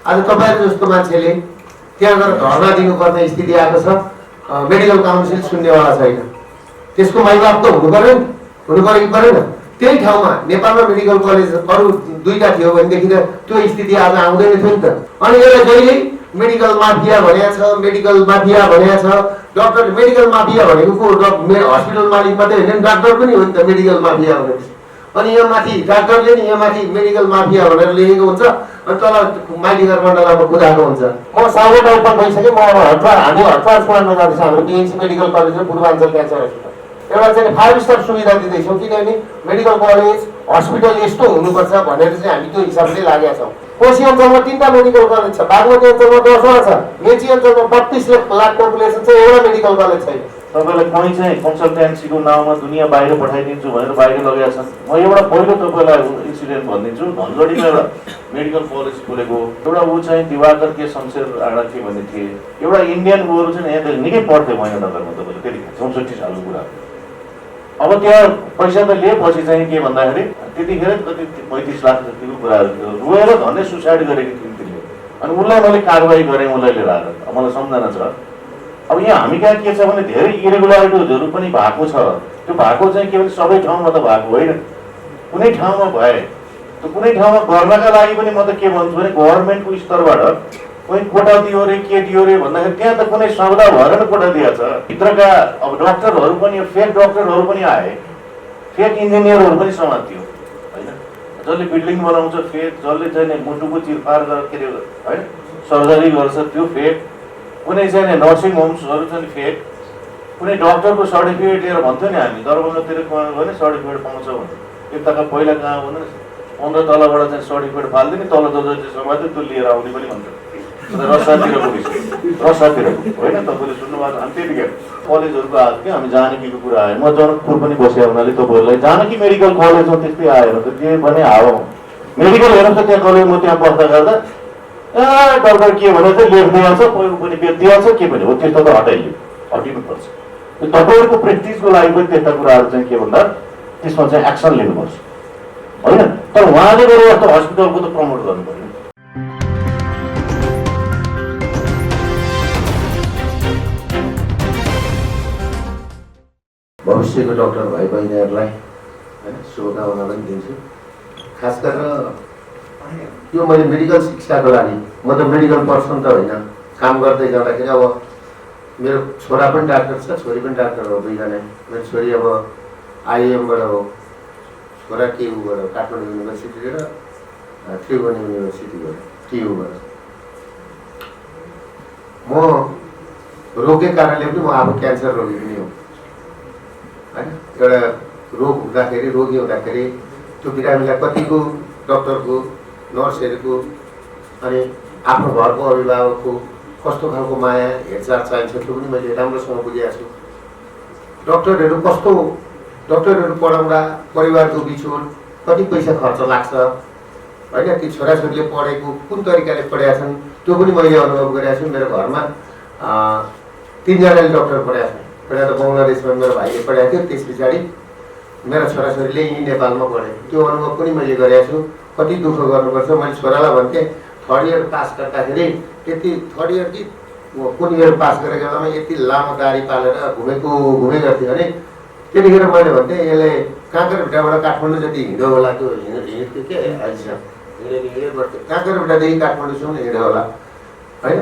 आज तपाईहरु जस्तो मान्छेले त्यहाँ गएर धर्ना दिनुपर्ने स्थिति आएको छ। मेडिकल काउन्सिल सुन्नेवाला छैन। त्यसको माइबाप त हुनु पर्यो कि परेन? त्यही ठाउँमा नेपालमा मेडिकल कलेज अरु दुईटा थियो भनेदेखि त त्यो स्थिति आज आउँदैन थियो नि त। अनि यसलाई जहिले मेडिकल माफिया भनेको छ, मेडिकल माफिया भनेको छ। डाक्टर मेडिकल माफिया भनेको को? हस्पिटल मालिक मात्रै हैन, डाक्टर पनि हो नि त मेडिकल माफिया भनेपछि। अनि यहाँ माथि डाक्टरले नि यहाँ माथि मेडिकल माफिया भनेर लेखेको हुन्छ अनि तल माइलीगर मण्डलमा कुदाएको हुन्छ। म साउथ ओपन भइसक्यो। म अब हामी हडताल छोड्न जाँदैछ। हाम्रो डिएनसी मेडिकल कलेज र पूर्वाञ्चल क्यान्सर हस्पिटल एउटा चाहिँ 5 स्टार सुविधा दिँदैछौँ, किनभने मेडिकल कलेज हस्पिटल यस्तो हुनुपर्छ भनेर चाहिँ हामी त्यो हिसाबले लागेका छौँ। कोशी अञ्चलमा 3टा मेडिकल कलेज छ, बागमती अञ्चलमा 10वटा छ, मेची अञ्चलमा 32 लाख पपुलेसन छ, एउटा मेडिकल कलेज छैन। तपाईलाई कुनै चाहिँ कन्सल्टेन्सीको नाउँमा दुनियाँ बाहिर पठाइदिन्छु भनेर बाहिर लगेका छन्। म एउटा पहिलो तपाईलाई इन्सिडेन्ट भनिदिन्छु। धनगढीमा एउटा मेडिकल कलेज खोलेको एउटा ऊ चाहिँ दिवाकर के शमशेर आडा के भन्ने थिए। एउटा इन्डियन ऊहरू चाहिँ यहाँ निकै पढ्थ्यो महेन्द्रनगरमा तपाईँले त्यतिखेर 64 सालको कुरा। अब त्यहाँ पैसा त लिएपछि चाहिँ के भन्दाखेरि त्यतिखेर कति 35 लाख जतिको कुराहरू थियो। रोएर धन्ने सुसाइड गरेको थियौँ त्यसले। अनि उसलाई मैले कारवाही गरेँ, उसलाई लिएर आएर। मलाई सम्झना छ। अब यहाँ हामी कहाँ के छ भने धेरै इरेगुलारिटिजहरू पनि भएको छ। त्यो भएको चाहिँ के भने सबै ठाउँमा त भएको होइन, कुनै ठाउँमा भए त्यो कुनै ठाउँमा गर्नका लागि पनि म त के भन्छु भने गभर्मेन्टको स्तरबाट कोही कोटा दियो रे के दियो रे भन्दाखेरि त्यहाँ त कुनै सौदा भएर नै कोटा दिएको छ। भित्रका अब डक्टरहरू पनि फेक डक्टरहरू पनि आए, फेक इन्जिनियरहरू पनि समातियो होइन। जसले बिल्डिङ बनाउँछ फेक, जसले चाहिँ मुटुको चिरफार के अरे होइन सर्जरी गर्छ त्यो फेक, कुनै चाहिँ नर्सिङ होम्सहरू चाहिँ फेक, कुनै डक्टरको सर्टिफिकेट लिएर भन्थ्यो नि हामी दरभङ्गातिर भने सर्टिफिकेट पाउँछ भने यताका पहिला कहाँ भने 15 तलबाट चाहिँ सर्टिफिकेट फाल्दिने, तल जसले समात्यो त्यो लिएर आउने पनि भन्थ्यो। रसातिरको विषय रसातिरको होइन, तपाईँले सुन्नुभएको। हामी त्यतिखेर कलेजहरूको आएको थियो, हामी जानकीको कुरा आयो। म जनकपुर पनि बसेँ हुनाले तपाईँहरूलाई जानकी मेडिकल कलेजमा त्यस्तै आएर त के भने हावा मेडिकल हेर्नु त त्यहाँ कलेज म त्यहाँ बस्दा गर्दा डक्टर के भने चाहिँ लेखिदिएको छ, कोही पनि बेचिदिएको छ के भने हो, त्यस्तो त हटाइयो, हटिनुपर्छ। तपाईँहरूको प्र्याक्टिसको लागि पनि त्यस्ता कुराहरू चाहिँ के भन्दा त्यसमा चाहिँ एक्सन लिनुपर्छ होइन। तर उहाँले गरेर जस्तो हस्पिटलको त प्रमोट गर्नु पर्यो। भविष्यको डाक्टर भाइ बहिनीहरूलाई होइन शुभकामना पनि दिन्छु। खास गरेर यो मैले मेडिकल शिक्षाको लागि, म त मेडिकल पर्सन त होइन, काम गर्दै जाँदाखेरि अब मेरो छोरा पनि डाक्टर छ, छोरी पनि डाक्टर हो, दुईजना। मेरो छोरी अब आइएमबाट हो, छोरा केयुबाट काठमाडौँ युनिभर्सिटी र त्रिभुवन युनिभर्सिटीबाट टियुबाट। म रोगकै कारणले पनि म आफू क्यान्सर रोगी पनि हो होइन। एउटा रोग हुँदाखेरि, रोगी हुँदाखेरि त्यो बिरामीलाई कतिको डक्टरको, नर्सहरूको अनि आफ्नो घरको अभिभावकको कस्तो खालको माया हेरचाह चाहिन्छ त्यो पनि मैले राम्रोसँग बुझेको छु। डक्टरहरू कस्तो, डक्टरहरू पढाउँदा परिवारको बिछोड कति पैसा खर्च लाग्छ होइन। ती छोराछोरीले पढेको कुन तरिकाले पढाएका छन् त्यो पनि मैले अनुभव गरेको छु। मेरो घरमा 3 जनाले डक्टर पढाएका छन्। पहिला त बङ्गलादेशमा मेरो भाइले पढाएको थियो, त्यस पछाडि मेरा छोराछोरीले यहीँ नेपालमा पढे। त्यो अनुभव पनि मैले गरेको छु। कति दुःख गर्नुपर्छ। मैले छोरालाई भन्थेँ 3rd इयर पास गर्दाखेरि यति 3rd इयर कि कुन इयर पास गरेको बेलामा यति लामो दारी पालेर घुमेको थियो अरे। त्यतिखेर मैले भन्थेँ यसले काँकरभिट्टाबाट काठमाडौँ जति हिँड्यो होला, त्यो हिँड्थ्यो के अहिलेसम्म हिँडेर काँकरभिट्टादेखि काठमाडौँसम्म हिँड्यो होला होइन।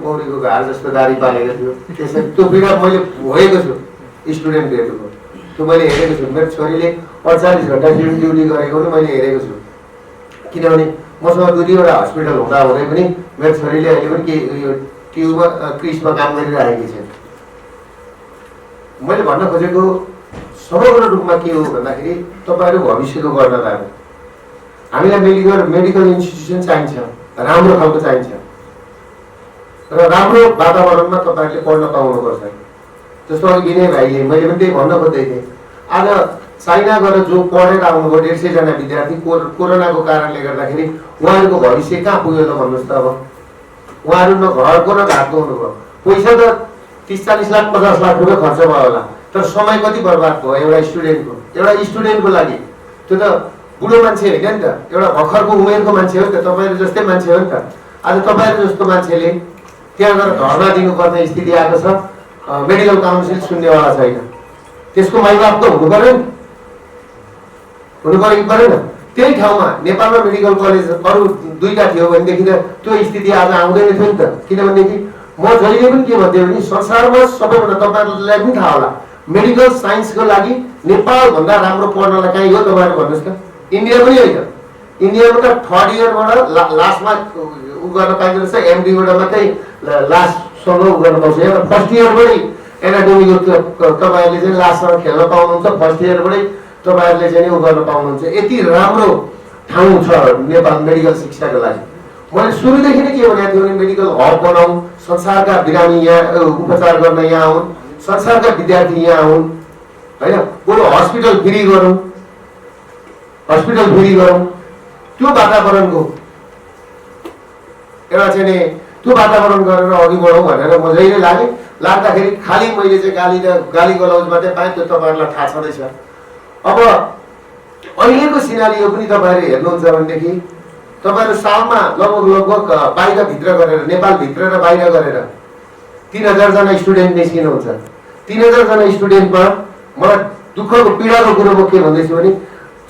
मौरीको घार जस्तो दारी पालेको थियो। त्यसरी त्यो पीडा मैले भोगेको छु स्टुडेन्टहरूको। त्यो मैले हेरेको छु। मेरो छोरीले 48 घन्टा ड्युटी गरेको पनि मैले हेरेको छु। किनभने मसँग 2-2वटा हस्पिटल हुँदा हुँदै पनि मेरो छोरीले अहिले पनि के यो ट्युबमा क्रिसमा काम गरिरहेकी छ। मैले भन्न खोजेको समग्र रूपमा के हो भन्दाखेरि तपाईँहरू भविष्यको गर्न जानु। हामीलाई मेडिकल इन्स्टिट्युसन चाहिन्छ, राम्रो खालको चाहिन्छ र राम्रो वातावरणमा तपाईँहरूले पढ्न पाउनुपर्छ। जस्तो अघि विनय भाइले मैले पनि त्यही भन्न खोज्दै थिएँ। आज चाइना गएर जो पढेर आउनुभयो 150 जना विद्यार्थी, कोरोनाको कारणले गर्दाखेरि उहाँहरूको भविष्य कहाँ पुग्यो त भन्नुहोस् त। अब उहाँहरू न घरको न घाटको हुनुभयो। पैसा त 30-40 लाख 50 लाख रुपियाँ खर्च भयो होला, तर समय कति बर्बाद भयो एउटा स्टुडेन्टको लागि। त्यो त बुढो मान्छे होइन नि त, एउटा भर्खरको उमेरको मान्छे हो नि त, तपाईँहरू जस्तै मान्छे हो नि त। आज तपाईँहरू जस्तो मान्छेले त्यहाँ गएर धर्ना दिनुपर्ने स्थिति आएको छ। मेडिकल काउन्सिल सुन्नेवाला छैन। त्यसको माइबाप त हुनु पर्यो नि, हुनु पर्यो कि परेन? त्यही ठाउँमा नेपालमा मेडिकल कलेज अरू 2टा थियो भनेदेखि त त्यो स्थिति आज आउँदैन थियो नि त। किनभनेदेखि म जहिले पनि के भन्थेँ भने संसारमा सबैभन्दा तपाईँहरूलाई पनि थाहा होला, मेडिकल साइन्सको लागि नेपालभन्दा राम्रो पढ्नलाई कहीँ हो तपाईँहरू भन्नुहोस् त? इन्डिया पनि होइन। इन्डियामा त 3rd इयरबाट लास्टमा उ गर्न पाइँदो रहेछ, एमडीबाट मात्रै लास्टसम्म उ गर्न पाउँछ। यहाँ 1st इयरबाटै एनाटोमीको तपाईँहरूले चाहिँ लास्टसम्म खेल्न पाउनुहुन्छ। 1st इयरबाटै तपाईँहरूले चाहिँ उ गर्न पाउनुहुन्छ। यति राम्रो ठाउँ छ नेपाल मेडिकल शिक्षाको लागि। मैले सुरुदेखि नै के भनेको थिएँ भने मेडिकल हब बनाऊ, संसारका बिरामी यहाँ उपचार गर्न यहाँ आउन्, संसारका विद्यार्थी यहाँ आउन्, होइन? बरु हस्पिटल फ्री गरौँ, हस्पिटल फ्री गरौँ। त्यो वातावरणको एउटा चाहिँ नि त्यो वातावरण गरेर अघि बढौँ भनेर म जहिले लागेँ। लाग्दाखेरि खालि मैले चाहिँ गाली गलौज मात्रै पाएँ, त्यो तपाईँहरूलाई थाहा छँदैछ। अब अहिलेको सिनारियो पनि तपाईँहरू हेर्नुहुन्छ भनेदेखि तपाईँहरू सालमा लगभग बाहिरभित्र गरेर, नेपालभित्र र बाहिर गरेर 3000 जना स्टुडेन्ट निस्किनुहुन्छ। 3000 जना स्टुडेन्टमा मलाई दुःखको पीडाको कुरो म के भन्दैछु भने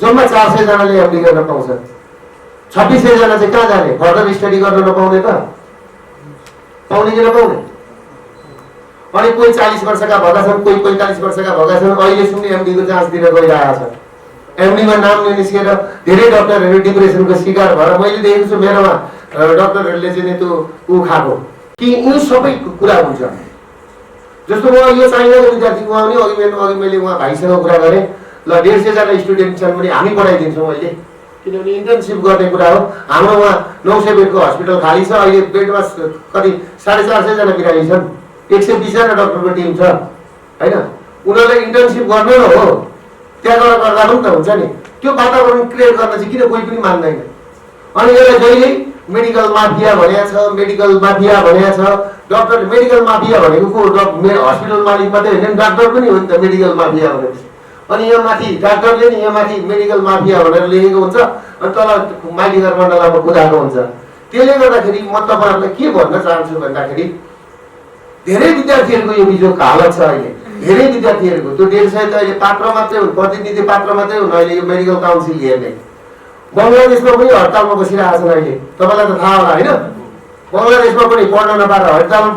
जम्मा 400 जनाले एमडी गर्न पाउँछ। 2600 जना चाहिँ कहाँ जाने? फर्दर स्टडी गर्न नपाउने त? पाउने कि नपाउने? अनि कोही 40 वर्षका भएका छन्, कोही 45 वर्षका भएका छन्, अहिलेसम्म एमडीको जाँच दिन गइरहेका छन्। एमडीमा नाम ननिस्केर धेरै डक्टरहरू डिप्रेसनको शिकार भएर मैले देखेको छु मेरोमा डक्टरहरूले चाहिँ त्यो ऊ खाएको कि यी सबै कुरा हुन्छ। जस्तो म यो चाइनाको विद्यार्थी उहाँ पनि अघि मैले उहाँ भाइसँग कुरा गरेँ, ल 150 जना स्टुडेन्ट छन् भने हामी पढाइदिन्छौँ अहिले, किनभने इन्टर्नसिप गर्ने कुरा हो। हाम्रो उहाँ 900 बेडको हस्पिटल खाली छ। अहिले बेडमा कति 450 जना बिरामी छन्, 120 जना डक्टरको टिम छ, होइन? उनीहरूलाई इन्टर्नसिप गर्न हो, त्यहाँबाट गर्दा पनि त हुन्छ नि। त्यो वातावरण क्रिएट गर्न चाहिँ किन कोही पनि मान्दैन? अनि यसलाई जहिले मेडिकल माफिया भनेको छ, मेडिकल माफिया भनेको छ। डक्टर मेडिकल माफिया भनेको को? हस्पिटल मालिक मात्रै होइन, डाक्टर पनि हो नि त मेडिकल माफिया भनेपछि। अनि यहाँ माथि डाक्टरले नि यहाँ माथि मेडिकल माफिया भनेर लेखेको हुन्छ, अनि तल माइतीघर मण्डलामा कुदाएको हुन्छ। त्यसले गर्दाखेरि म तपाईँहरूलाई के भन्न चाहन्छु भन्दाखेरि धेरै विद्यार्थीहरूको यो बिजोको हालत छ अहिले। धेरै विद्यार्थीहरूको त्यो 150 त अहिले पात्र मात्रै हुन्, प्रतिनिधि पात्र मात्रै हुन् अहिले यो मेडिकल काउन्सिल हेर्ने। बङ्गलादेशमा पनि हडतालमा बसिरहेका छन् अहिले, तपाईँलाई त थाहा होला होइन? बङ्गलादेशमा पनि पढ्न नपाएर हडतालमा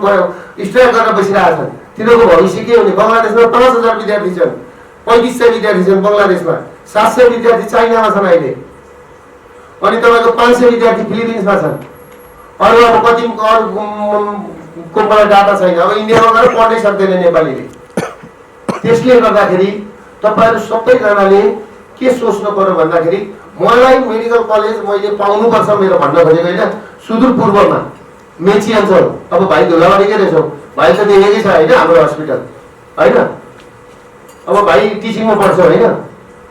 स्ट्राइक गरेर बसिरहेका छन्। तिनीहरूको भविष्य के हुने? बङ्गलादेशमा 5000 विद्यार्थी छन्, 3500 विद्यार्थी छन् बङ्गलादेशमा, 700 विद्यार्थी चाइनामा छन् अहिले, अनि तपाईँको 500 विद्यार्थी फिलिपिन्समा छन्। अरू अब कति को मलाई डाटा छैन। अब इन्डियामा गएर पढ्नै सक्दैन नेपालीले। त्यसले गर्दाखेरि तपाईँहरू सबैजनाले के सोच्नु पर्यो भन्दाखेरि मलाई मेडिकल कलेज मैले पाउनुपर्छ मेरो भन्न खोजेको होइन। सुदूरपूर्वमा मेची अञ्चल, अब भाइ धुलाबारीकै रहेछौँ, भाइ त देखेकै छ होइन हाम्रो हस्पिटल, होइन? अब भाइ टिचिङमा पढ्छ होइन?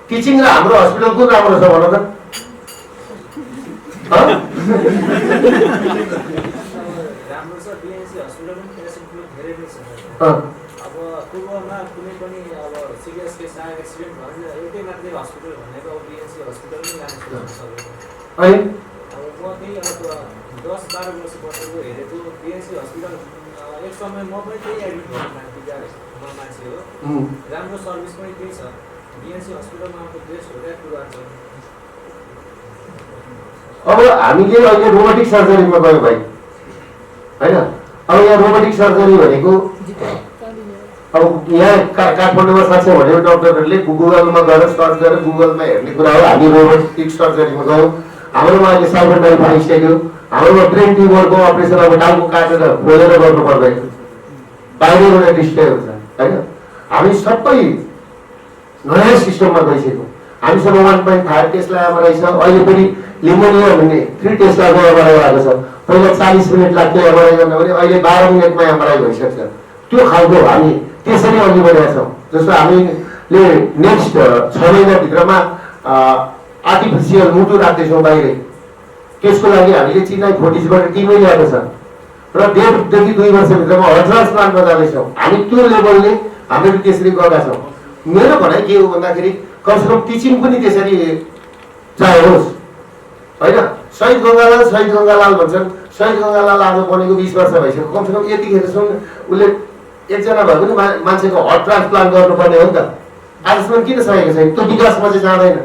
टिचिङ र हाम्रो हस्पिटल कुन राम्रो छ भन त? अब पूर्वमा कुनै पनि अब सिरियस केस आयो, एक्सिडेन्ट भयो भने एउटै मात्रै हस्पिटल भनेको अब बिएनसी हस्पिटल नै लानु सक्छ। अनि अब म त्यही अब 10-12 वर्ष बसेको हेरेको बिएनसी हस्पिटल एक समय म पनि त्यही एडमिट भएको मान्छे हो। राम्रो सर्भिस पनि त्यही छ। बिएनसी हस्पिटलमा अब बेस्ट हो क्या कुराहरू छ। अब हामीले अहिले रोबोटिक सर्जरीमा गयौँ भाइ, होइन? अब यहाँ रोबोटिक सर्जरी भनेको अब यहाँ काठमाडौँमा सक्छ भने डक्टरहरूले गुगलमा गएर सर्च गरेर गुगलमा हेर्ने कुरा हो। हामी रोबोटिक सर्जरीमा गयौँ, हाम्रोमा अहिले साइबर डाइभ आइसक्यो। हाम्रोमा ब्रेन ट्युमरको अपरेसन अब टाउको काटेर खोलेर गर्नु पर्दैन, बाहिरबाट डिस्प्ले हुन्छ, होइन? हामी सबै नयाँ सिस्टममा गइसक्यौँ। हामीसँग 1.5 टेस्ला एमआरआई छ। अहिले पनि लिमोनिया भन्ने 3 टेस्लाको एमआरआई आएको छ। पहिला 40 मिनट लाग्थ्यो एमआरआई गर्न भने अहिले 12 मिनटमा एमआरआई भइसक्छ। त्यो खालको हामी त्यसरी अघि बढेका छौँ। जस्तो हामीले नेक्स्ट 6 महिनाभित्रमा आर्टिफिसियल मुटु राख्दैछौँ बाहिरै। त्यसको लागि हामीले चेन्नई फोर्टिसबाट टिमै ल्याएको छ र 1.5 देखि 2 वर्षभित्रमा हजारसम्ममा जाँदैछौँ। हामी त्यो लेभलले हामीले त्यसरी गएका छौँ। मेरो भनाइ के हो भन्दाखेरि कमसेकम टिचिङ पनि त्यसरी जाओस्, होइन? शहीद गङ्गालाल भन्छन्। शहीद गङ्गालाल आज बनेको 20 वर्ष भइसक्यो। कमसेकम यतिखेरसम्म उसले एकजना भए पनि मान्छेको हर्ट ट्रान्सप्लान्ट गर्नुपर्ने हो नि त। आजसम्म किन सकेको छैन? त्यो विकासमा चाहिँ जाँदैन।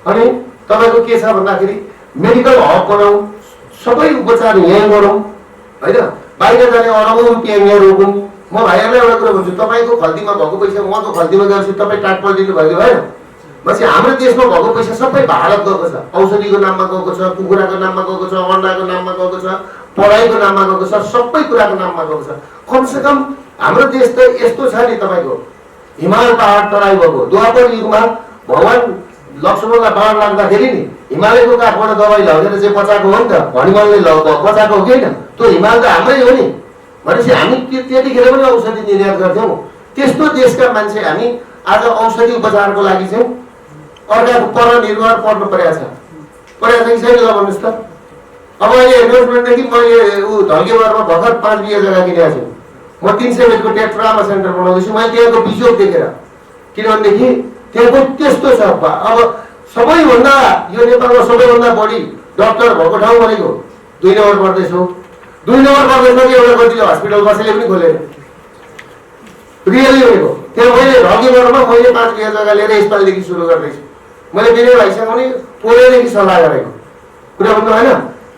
अनि तपाईँको के छ भन्दाखेरि मेडिकल हब बनाऊ, सबै उपचार यहीँ गरौँ होइन, बाहिर जाने अरबौँ रुपियाँ यहाँ रोकौँ। म भाइहरूलाई एउटा कुरा भन्छु, तपाईँको खल्तीमा भएको पैसा उहाँको खल्तीमा गएपछि तपाईँ टाटपल दिनु भएको भएन। भनेपछि हाम्रो देशमा भएको पैसा सबै भारत गएको छ। औषधिको नाममा गएको छ, कुखुराको नाममा गएको छ, अन्डाको नाममा गएको छ, पढाइको नाममा गएको छ, सबै कुराको नाममा गएको छ। कमसेकम हाम्रो देश त यस्तो छ नि, तपाईँको हिमाल पहाड तराई भएको। द्वापर युगमा भगवान् लक्ष्मणलाई बाण लाग्दाखेरि नि हिमालयको काठबाट दबाई लगेर चाहिँ बचाएको हो नि त, हनुमानले बचाएको हो कि होइन? त्यो हिमाल त हाम्रै हो नि। भनेपछि हामी त्यतिखेर पनि औषधि निर्यात गर्थ्यौँ। त्यस्तो देशका मान्छे हामी आज औषधि उपचारको लागि चाहिँ अर्काको परनिर्भर पर्नु परेको छ कि छैन? ल भन्नुहोस् त। अब अहिले हेर्नुहोस् भनेदेखि मैले धल्केवारमा भर्खर 5 बिघा जग्गा किनेको छु। म 300 बेडको ट्रामा सेन्टर बनाउँदैछु। मैले त्यहाँको बिजोग देखेर, किनभनेदेखि त्यहाँको त्यस्तो छ। अब सबैभन्दा यो नेपालमा सबैभन्दा बढी डक्टर भएको ठाउँ भनेको 2 नम्बर पर्दैछ हो। 2 नम्बर पर्दैछ कि एउटा कतिले हस्पिटल कसैले पनि खोलेन। रियली भनेको त्यहाँ मैले धल्केवारमा मैले 5 बिघा जग्गा लिएर यसपालिदेखि सुरु गर्दैछु। मैले विनय भाइसँग पनि पोहोरैदेखि सल्लाह गरेको कुरा भन्नु होइन।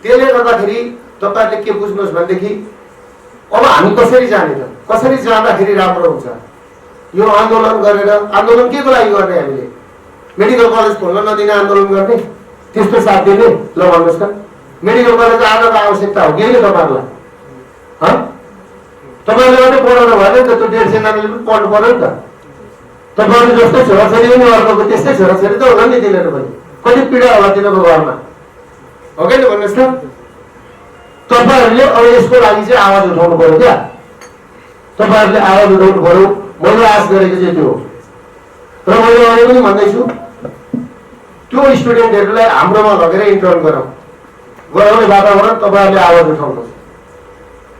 त्यसले गर्दाखेरि तपाईँहरूले के बुझ्नुहोस् भनेदेखि अब हामी कसरी जाने त? कसरी जाँदाखेरि राम्रो हुन्छ? यो आन्दोलन गरेर, आन्दोलन के को लागि गर्ने? हामीले मेडिकल कलेज खोल्न नदिने आन्दोलन गर्ने? त्यस्तो साथ दिने? ल भन्नुहोस् त। मेडिकल कलेज आजको आवश्यकता हो कि होइन तपाईँहरूलाई? तपाईँहरूले मात्रै पढाउनु भएन नि त, त्यो 150 नानीले पनि पढ्नु पर्यो नि त। तपाईँहरू जस्तै छोराछोरी पनि अर्को त्यस्तै छोराछोरी त होला नि तिनीहरू पनि। कति पीडा होला तिनीहरूको घरमा, हो कि भन्नुहोस् त। तपाईँहरूले अब यसको लागि चाहिँ आवाज उठाउनु पर्यो क्या। तपाईँहरूले आवाज उठाउनु पर्यो। मैले आश गरेको चाहिँ त्यो हो। र मैले अझै पनि भन्दैछु, त्यो स्टुडेन्टहरूलाई हाम्रोमा लगेर इन्टर्न गराउने वातावरण तपाईँहरूले आवाज उठाउनुहोस्।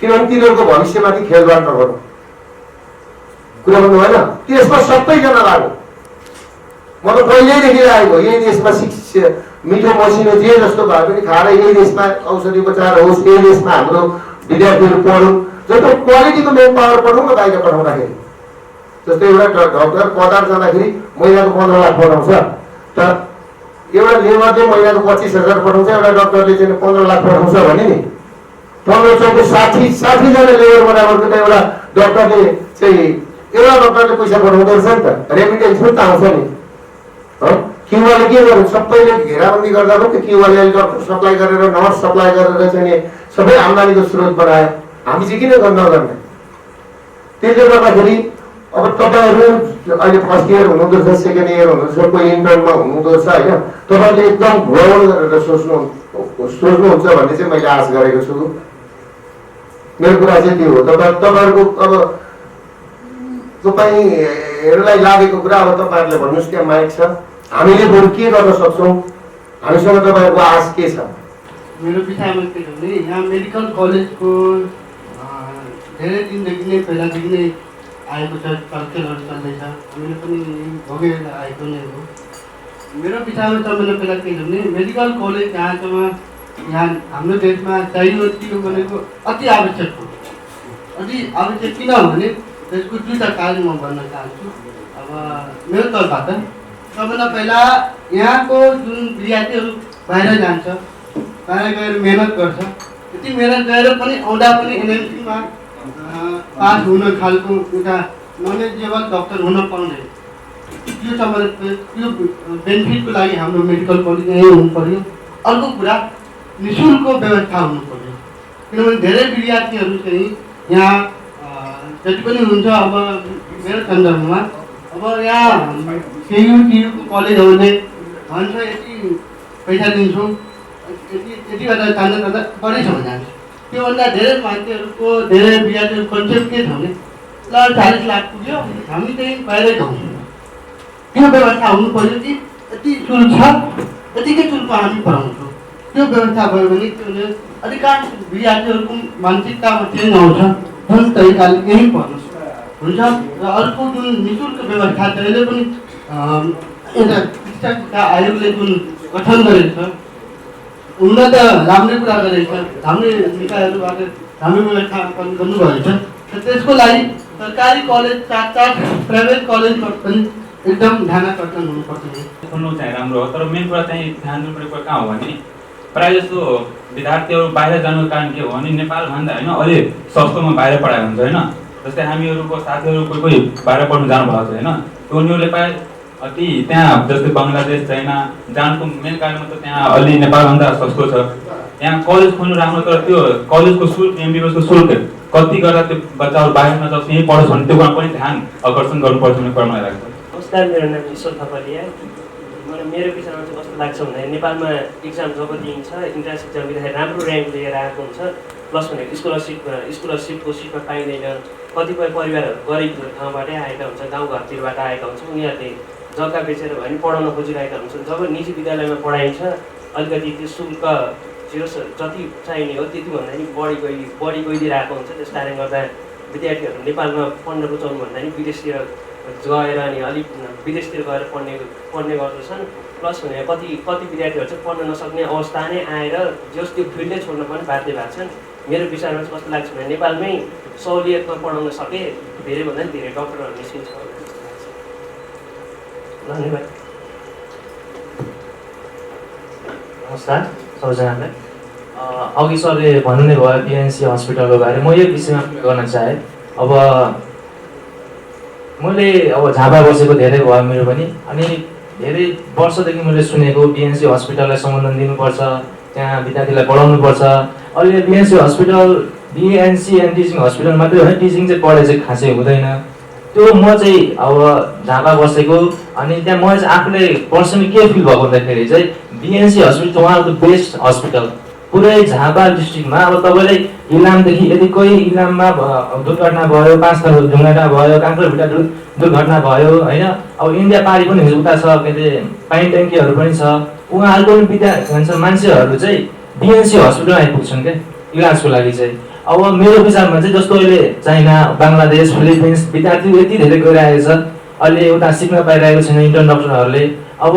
किनभने तिनीहरूको भविष्यमाथि खेलवाड नगरौँ। कुरा भन्नु भएन? त्यसमा सबैजना लाग्यो। म त पहिल्यैदेखि लागेको यही देशमा शिक्षा मिठो मसिनो जे जस्तो भए पनि खाएर यही देशमा औषधि उपचार होस्, यही देशमा हाम्रो विद्यार्थीहरू पढौँ। जस्तो क्वालिटीको मेन पावर पठाउँ न बाहिर पठाउँदाखेरि। जस्तै एउटा डक्टर कतार जाँदाखेरि महिनाको 15 लाख पठाउँछ, तर एउटा लेबरले महिनाको 25,000 पठाउँछ, एउटा डक्टरले चाहिँ 15 लाख पठाउँछ भने नि 15 चौको 60 जना लेबर बराबरको त एउटा डक्टरले चाहिँ एउटा डक्टरले पैसा पठाउँदो रहेछ नि त। रेमिटेन्स पनि त आउँछ नि। क्युवाले के गर्नु? सबैले घेराबन्दी गर्दा पनि त्यो क्युवाले डक्टर सप्लाई गरेर, नर्स सप्लाई गरेर चाहिँ सबै आम्दानीको स्रोत बनायो। हामी चाहिँ किन नगर्ने? त्यसले गर्दाखेरि अब तपाईँहरू अहिले फर्स्ट इयर हुनुहुँदो रहेछ, सेकेन्ड इयर हुनुहुँदो रहेछ, कोही इन्टर्नमा हुनुहुँदो रहेछ होइन, तपाईँहरूले एकदम भ्रमण गरेर सोच्नुहुन्छ भन्ने चाहिँ मैले आश गरेको छु। मेरो कुरा चाहिँ त्यो हो। तपाईँहरूको अब तपाईँहरूलाई लागेको कुरा अब तपाईँहरूले भन्नुहोस्। त्यहाँ माइक छ, हामीले बरु के गर्न सक्छौँ? हामीसँग तपाईँहरूको आश के छ? मेरो विचारमा के छ भने यहाँ मेडिकल कलेजको धेरै दिनदेखि नै पहिलादेखि नै आएको छ, कल्चरहरू चल्दैछ। हामीले पनि भोगेर आएको नै हो। मेरो विचारमा तपाईँलाई पहिला के छ भने मेडिकल कलेज जहाँसम्म यहाँ हाम्रो देशमा चाहियो त्यो भनेको अति आवश्यक हो। अति आवश्यक किनभने त्यसको 2टा कारण म भन्न चाहन्छु। अब मेरो तर्फबाट सबभन्दा पहिला यहाँको जुन विद्यार्थीहरू बाहिर जान्छ, बाहिर गएर मेहनत गर्छ, त्यति मेहनत गरेर पनि आउँदा पनि एनएमसीमा पास हुन खालको एउटा नलेजेबल डक्टर हुन पाउने त्यो त्यो बेनिफिटको लागि हाम्रो मेडिकल कलेज यहीँ हुनु पर्यो। अर्को कुरा निःशुल्क व्यवस्था हुनु पर्यो। किनभने धेरै विद्यार्थीहरू चाहिँ यहाँ जति पनि हुन्छ। अब मेरो सन्दर्भमा अब यहाँ केयुटीको कलेजहरूले भन्छ यति पैसा दिन्छौँ, यति बेला जाँदा बढीसम्म जान्छ। त्योभन्दा धेरै मान्छेहरूको धेरै विद्यार्थीहरूको कन्सेप्ट के छ भने ल 40 लाख पुग्यो, हामी चाहिँ बाहिरै जाउँ। त्यो व्यवस्था हुनु पर्यो कि यति शुल्क छ, यतिकै शुल्कमा हामी पढाउँछौँ। त्यो व्यवस्था भयो भने के भने अधिकांश विद्यार्थीहरूको मानसिकतामा चेन्ज आउँछ, जुन तरिकाले यहीँ पढ्नु हुन्छ। र अर्को जुन निःशुल्क व्यवस्था छ, अहिले पनि एउटा शिक्षा आयोगले जुन गठन गरेको छ, हुन त राम्रै कुरा गरेको छ, राम्रै निकायहरूबाट राम्रै मूल्याङ्कन गर्नुभएको छ। त्यसको लागि सरकारी कलेज साथ प्राइभेट कलेजमा पनि एकदम ध्यान आकर्षण हुनुपर्छ। खोल्नु चाहिँ राम्रो हो, तर मेन कुरा चाहिँ ध्यान दिनुपर्ने कुरा कहाँ हो भने प्रायः जस्तो विद्यार्थीहरू बाहिर जानुको कारण के हो भने नेपालभन्दा होइन अलि सस्तोमा बाहिर पढाइ हुन्छ होइन। जस्तै हामीहरूको साथीहरू कोही कोही बाहिर पढ्नु जानुभएको छ होइन, उनीहरूले प्रायः अति त्यहाँ जस्तै बङ्गलादेश चाइना जानुको मेन कारण त त्यहाँ अलि नेपालभन्दा सस्तो छ। यहाँ कलेज खोल्नु राम्रो, तर त्यो कलेजको शुल्क एमबिबिएसको शुल्क कति गर्दा त्यो बच्चाहरू बाहिर नजाओस् यहीँ पढोस् भने त्यो कुरामा पनि ध्यान आकर्षण गर्नुपर्छ भन्ने कुरा मलाई लाग्छ। नमस्कार, मेरो नाम ईश्वर थपलिया। मलाई मेरो विचारमा चाहिँ कस्तो लाग्छ भन्दाखेरि नेपालमा इक्जाम जब दिइन्छ, इन्ट्रान्स इक्जाम दिँदाखेरि राम्रो ऱ्याङ्क लिएर आएको हुन्छ, प्लस भनेको स्कलरसिपको सिटमा पाइँदैन। कतिपय परिवारहरू गरिब ठाउँबाटै आएका हुन्छ, गाउँघरतिरबाट आएका हुन्छ, उनीहरूले जग्गा बेचेर भए पनि पढाउन खोजिरहेका हुन्छन्। जब निजी विद्यालयमा पढाइन्छ अलिकति त्यो शुल्क जति चाहिने हो त्यतिभन्दा नि बढी गइदिरहेको हुन्छ। त्यस कारणले गर्दा विद्यार्थीहरू नेपालमा पढ्न रुचाउनु भन्दा नि विदेशतिर गएर अनि अलिक विदेशतिर गएर पढ्ने गर्दछन्। प्लस भने कति विद्यार्थीहरू चाहिँ पढ्न नसक्ने अवस्था नै आएर जस त्यो फिल्डै छोड्न पनि बाध्य भएको छन्। मेरो विचारमा चाहिँ कस्तो लाग्छ भने नेपालमै सहुलियतमा पढाउन सके धेरैभन्दा पनि धेरै डक्टरहरू निस्किन्छ। धन्यवाद। नमस्कार सबैजनालाई। अघि सरले भन्नु नै भयो बिएनसी हस्पिटलको बारे, म यो विषयमा गर्न चाहेँ। अब मैले झापा बसेको धेरै भयो मेरो पनि, अनि धेरै वर्षदेखि मैले सुनेको बिएनसी हस्पिटललाई सम्बोधन दिनुपर्छ, त्यहाँ विद्यार्थीलाई पढाउनुपर्छ। अहिले BNC hospital BNC and teaching hospital मात्रै होइन, टिचिङ चाहिँ पढाइ चाहिँ खासै हुँदैन। त्यो म चाहिँ अब झापा बसेको, अनि त्यहाँ म चाहिँ आफूले पर्सनली के फिल भएको भन्दाखेरि चाहिँ BNC hospital one of the best hospital पुरै झापा डिस्ट्रिक्टमा। अब तपाईँले इलामदेखि यदि कोही इलाममा दुर्घटना भयो, पाँचथर दुर्घटना भयो, काँक्रोभिटा दुर्घटना भयो होइन, अब इन्डिया पारी पनि उता छ, के अरे पाइन ट्याङ्कीहरू पनि छ, उहाँहरूको पनि मान्छेहरू चाहिँ बिएनसी हस्पिटल आइपुग्छन् क्या इलाजको लागि चाहिँ। अब मेरो विचारमा चाहिँ जस्तो अहिले चाइना, बङ्गलादेश, फिलिपिन्स विद्यार्थी यति धेरै गइरहेको छ, अहिले उता सिक्न पाइरहेको छैन इन्टर्न डक्टरहरूले। अब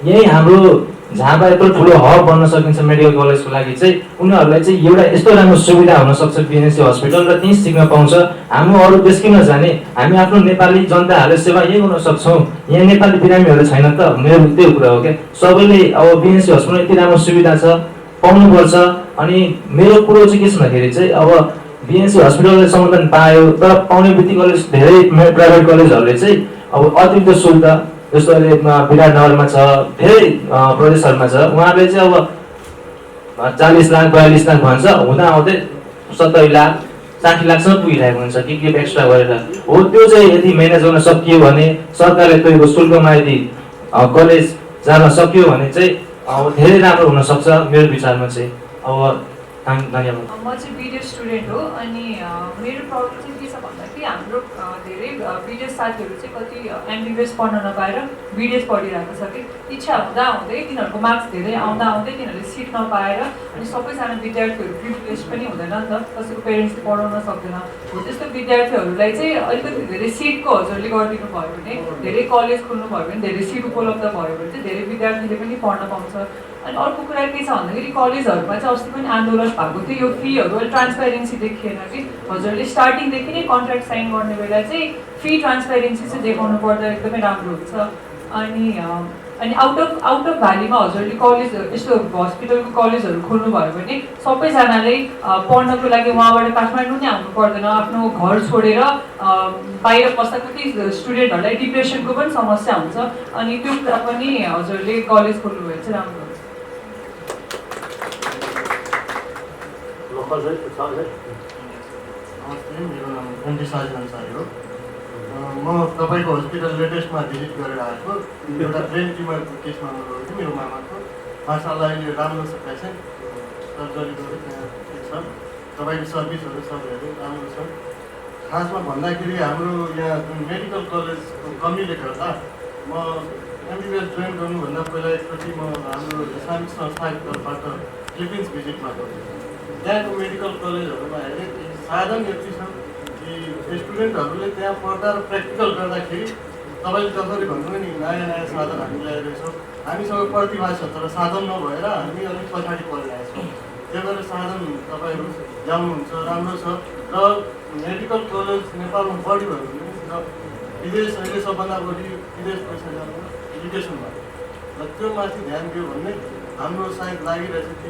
यही हाम्रो झापा यत्रो ठुलो हब बन्न सकिन्छ मेडिकल कलेजको लागि चाहिँ, उनीहरूलाई चाहिँ एउटा यस्तो राम्रो सुविधा हुनसक्छ बिएनसी हस्पिटल, र त्यहीँ सिक्न पाउँछ। हाम्रो अरू देश किन जाने, हामी आफ्नो नेपाली जनताहरूले सेवा यही गर्न सक्छौँ। यहाँ नेपाली बिरामीहरू छैन त, मेरो त्यो कुरा हो क्या। सबैले अब बिएनसी हस्पिटल यति राम्रो सुविधा छ, पाउनुपर्छ। अनि मेरो कुरो चाहिँ के छ भन्दाखेरि चाहिँ अब बिएनसी हस्पिटलले सम्बोधन पायो, तर पाउने बित्तिकै धेरै प्राइभेट कलेजहरूले चाहिँ अब अतिरिक्त शुल्क जस्तो अहिले विराटनगरमा छ, धेरै प्रदेशहरूमा छ, उहाँहरूले चाहिँ अब 40 लाख 42 लाख भन्छ, हुँदा आउँदै 70 लाख 60 लाखसम्म पुगिरहेको हुन्छ के एक्स्ट्रा गरेर हो। त्यो चाहिँ यदि म्यानेज गर्न सकियो भने, सरकारले त्यो शुल्कमा यदि कलेज जान सक्यो भने चाहिँ अब धेरै राम्रो हुनसक्छ मेरो विचारमा चाहिँ। अब धन्यवाद। म चाहिँ बिडिएस स्टुडेन्ट हो, अनि मेरो प्रब्लम चाहिँ के छ भन्दाखेरि हाम्रो धेरै बिडिएस साथीहरू चाहिँ कति एमबिबिएस पढ्न नपाएर बिडिएस पढिरहेको छ कि इच्छा हुँदै तिनीहरूको मार्क्स धेरै आउँदै तिनीहरूले सिट नपाएर, अनि सबैजना विद्यार्थीहरू प्रिभिलेज पनि हुँदैन नि त, कसैको पेरेन्ट्सले पढाउन सक्दैन हो। त्यस्तो विद्यार्थीहरूलाई चाहिँ अलिकति धेरै सिटको हजुरले गरिदिनु भयो भने, धेरै कलेज खोल्नु भयो भने, धेरै सिट उपलब्ध भयो भने चाहिँ धेरै विद्यार्थीले पनि पढ्न पाउँछ। अनि अर्को कुरा के छ भन्दाखेरि कलेजहरूमा चाहिँ अस्ति पनि आन्दोलन भएको थियो, यो फीहरू अलिक ट्रान्सपेरेन्सी देखिएन कि हजुरले स्टार्टिङदेखि नै कन्ट्र्याक्ट साइन गर्ने बेला चाहिँ फी ट्रान्सपेरेन्सी चाहिँ देखाउनु पर्दा एकदमै राम्रो हुन्छ। अनि आउट अफ भ्यालीमा हजुरले कलेज यस्तो हस्पिटलको कलेजहरू खोल्नु भयो भने सबैजनाले पढ्नको लागि उहाँबाट काठमाडौँ नै आउनु पर्दैन, आफ्नो घर छोडेर बाहिर बस्दा कति स्टुडेन्टहरूलाई डिप्रेसनको पनि समस्या हुन्छ। अनि त्यो कुरा पनि हजुरले कलेज खोल्नु भयो चाहिँ राम्रो हुन्छ। नमस्ते, मेरो नाम घन्टीसाज अन्सारी हो। म तपाईँको हस्पिटल लेटेस्टमा भिजिट गरेर आएको। एउटा ब्रेन ट्युमरको केसमा म गएको थिएँ, मेरो मामाको। माशाअल्लाह अहिले राम्रो छ, पेसेन्ट सर्जरीहरू त्यहाँ ठिक छ, तपाईँको सर्भिसहरू सब हेर्नु राम्रो छ। खासमा भन्दाखेरि हाम्रो यहाँ जुन मेडिकल कलेजको कमीले गर्दा म एमबिबिएस जोइन गर्नुभन्दा पहिला एकचोटि म हाम्रो इस्लामिक संस्थाको तर्फबाट फिलिपिन्स भिजिटमा गएको। त्यहाँको मेडिकल कलेजहरूमा हेरेँ साधन यति छ कि स्टुडेन्टहरूले त्यहाँ पढ्दा र प्र्याक्टिकल गर्दाखेरि तपाईँले जसरी भन्नुभयो नि नयाँ नयाँ साधन हामी ल्याइरहेछौँ, हामीसँग प्रतिभा छ तर साधन नभएर हामी अलिक पछाडि परिरहेको छौँ। त्यही भएर साधन तपाईँहरू ल्याउनुहुन्छ राम्रो छ र मेडिकल कलेज नेपालमा बढी भयो भने र विदेश अहिले सबभन्दा बढी विदेश पैसा जानु एजुकेसनमा र त्यो माथि ध्यान दियो भने हाम्रो सायद लागिरहेछ कि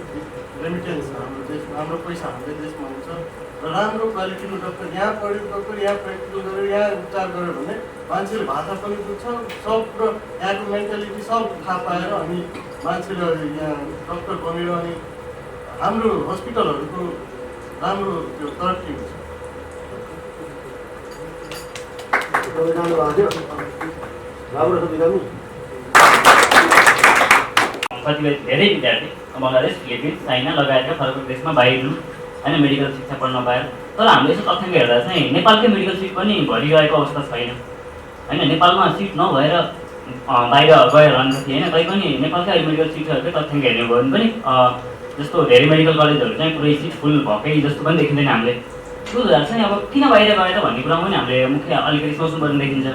रेमिटेन्स हाम्रो देशमा, हाम्रो पैसा हाम्रो देशमा हुन्छ र राम्रो क्वालिटीको डक्टर यहाँ पढेको डक्टर यहाँ प्र्याक्टिकल गरेर यहाँ उपचार गर्यो भने मान्छेले भाषा पनि बुझ्छ, सब कुरो यहाँको मेन्टालिटी सब थाहा पाएर अनि मान्छेले यहाँ डक्टर बनेर अनि हाम्रो हस्पिटलहरूको राम्रो त्यो तरक्की हुन्छ। कतिपय धेरै विद्यार्थी बङ्गलादेश, फिलिपिन्स, चाइना लगायतका फरक देशमा बाहिर होइन मेडिकल शिक्षा पढ्न पाएर, तर हामीले यसो तथ्याङ्क हेर्दा चाहिँ नेपालकै मेडिकल सिट पनि भरिरहेको अवस्था छैन होइन। नेपालमा सिट नभएर बाहिर गएर रहन्छ थिएँ होइन, तैपनि नेपालकै मेडिकल सिटहरूकै तथ्याङ्क हेर्ने भयो भने पनि जस्तो धेरै मेडिकल कलेजहरू चाहिँ पुरै सिट फुल भएकै जस्तो पनि देखिँदैन हामीले। त्यो हुँदा चाहिँ अब किन बाहिर गए त भन्ने कुरामा पनि हामीले मुख्य अलिकति सोच्नुपर्ने देखिन्छ।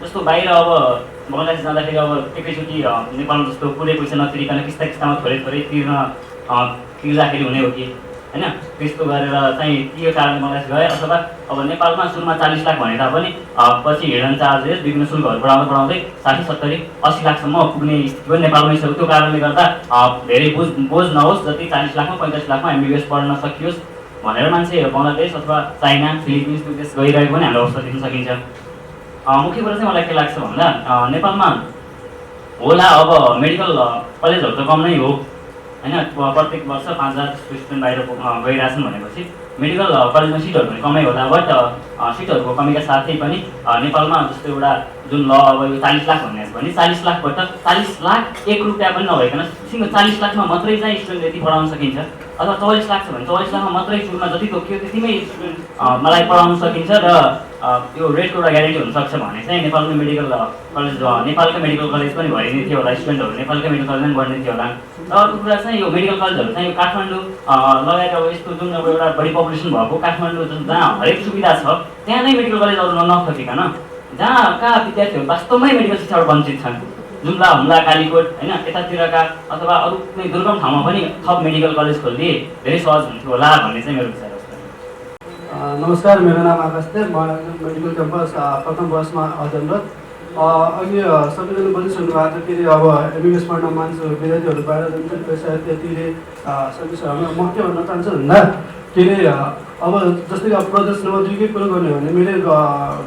जस्तो बाहिर अब बङ्गलादेश जाँदाखेरि अब एकैचोटि नेपालमा जस्तो पुरै पैसा नतिरिकन किस्तामा थोरै थोरै तिर्दाखेरि हुने हो कि होइन, त्यस्तो गरेर चाहिँ त्यो कारणले बङ्गलादेश गए। अथवा अब नेपालमा सुरुमा 40 लाख भने तापनि पछि हिँड्न चार्जेस विभिन्न शुल्कहरू बढाउँदै बढाउँदै 60, 70, 80 लाखसम्म पुग्ने स्थिति पनि नेपालमै छ। त्यो कारणले गर्दा धेरै बोझ नहोस्, जति 40 लाखमा 45 लाखमा MBBS पढ्न सकियोस् भनेर मान्छे बङ्गलादेश अथवा चाइना, फिलिपिन्स त्यो देश गइरहेको पनि हाम्रो अवस्था देख्न सकिन्छ। मुख्य कुरा चाहिँ मलाई के लाग्छ भन्दा नेपालमा होला अब मेडिकल कलेजहरू त कम नै हो होइन, प्रत्येक वर्ष 5000 स्टुडेन्ट बाहिर गइरहेछन् भनेपछि मेडिकल कलेजमा सिटहरू पनि कमै होला। बट सिटहरूको कमीका साथै पनि नेपालमा जस्तो एउटा जुन ल अब यो 40 लाख भन्ने भने 40 लाखबाट 40 लाख 1 रुपियाँ पनि नभइकन सिङ्गो 40 लाखमा मात्रै चाहिँ स्टुडेन्ट यति पढाउन सकिन्छ, अथवा 44 लाख छ भने 44 लाखमा मात्रै सुरुमा जति तोकियो त्यतिमै मलाई पढाउन सकिन्छ र यो रेटको एउटा ग्यारेन्टी हुनसक्छ भने चाहिँ नेपालको मेडिकल कलेज नेपालकै मेडिकल कलेज पनि भरिने थियो होला, स्टुडेन्टहरू नेपालकै मेडिकल कलेज पनि बढ्ने थियो होला। र अर्को कुरा चाहिँ यो मेडिकल कलेजहरू चाहिँ यो काठमाडौँ लगायत अब यस्तो जुन अब एउटा बढी पपुलेसन भएको काठमाडौँ जहाँ हरेक सुविधा छ त्यहाँ नै मेडिकल कलेजहरू नथपिकन जहाँका विद्यार्थीहरू वास्तवमै मेडिकल शिक्षाबाट वञ्चित छन्, जुम्ला, हुम्ला, कालीकोट होइन यतातिरका अथवा अरू कुनै दुर्गम ठाउँमा पनि थप मेडिकल कलेज खोलिदिए धेरै सहज हुन्थ्यो होला भन्ने चाहिँ मेरो विचार हो। नमस्कार, मेरो नाम आकाश देव, म मेडिकल क्याम्पस प्रथम वर्षमा अध्ययनरत। अघि सबैजना बोलिसक्नु भएको छ कि अब MBBS पढ्न मान्छे विद्यार्थीहरू बाहिर जान्छन्, पैसा त्यतिले सर्भिसहरूमा म के भन्न चाहन्छु भन्दा के अरे अब जस्तै अब प्रदेश नम्बर 2 कै कुरो गर्ने हो भने मेरो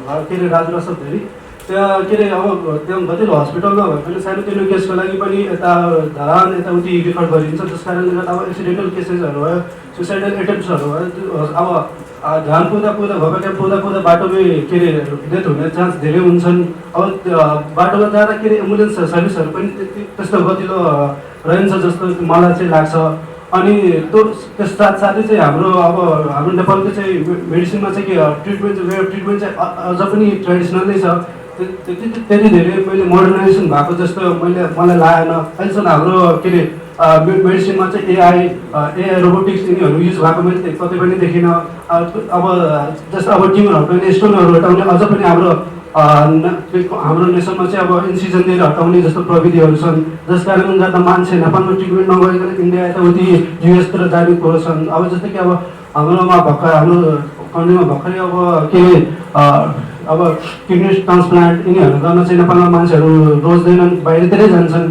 घर के अरे राजुरा धेरै त्यहाँ के अरे अब त्यहाँ कतिले हस्पिटलमा भए पनि सानोतिनो केसको लागि पनि यता धरान यताउति रिफर गरिन्छ, जस कारणले गर्दा अब एक्सिडेन्टल केसेसहरू भयो, सुसाइडल एटेम्प्ट्सहरू भयो, अब ध्यान पुग्दा पुग्दा बाटोमै के अरे डेथ हुने चान्स धेरै हुन्छन्। अब बाटोमा जाँदा के अरे एम्बुलेन्स सर्भिसहरू पनि त्यस्तो गतिलो रहन्छ जस्तो मलाई चाहिँ लाग्छ। अनि त्यस साथसाथै चाहिँ हाम्रो नेपालको चाहिँ मेडिसिनमा चाहिँ के ट्रिटमेन्ट चाहिँ अझ पनि ट्रेडिसनल नै छ, त्यति धेरै मैले मोडर्नाइजेसन भएको जस्तो मलाई लागेन। अहिलेसम्म हाम्रो के अरे मेडिसिनमा चाहिँ एआई रोबोटिक्स यिनीहरू युज भएको मैले कतै पनि देखिनँ। अब जस्तो अब टिमहरू हटाउने, स्टोनहरू हटाउने अझ पनि हाम्रो नेसनमा चाहिँ अब इन्सिजन दिएर हटाउने जस्तो प्रविधिहरू छन्, जस कारणले गर्दा मान्छे नेपालमा ट्रिटमेन्ट नगरिकन इन्डिया यताउति US तिर जाने कुरो छन्। अब जस्तै कि अब हाम्रो कन्ट्रीमा भर्खरै अब के अब किडनी ट्रान्सप्लान्ट यिनीहरू गर्न चाहिँ नेपालमा मान्छेहरू रोज्दैनन्, बाहिरतिरै जान्छन्।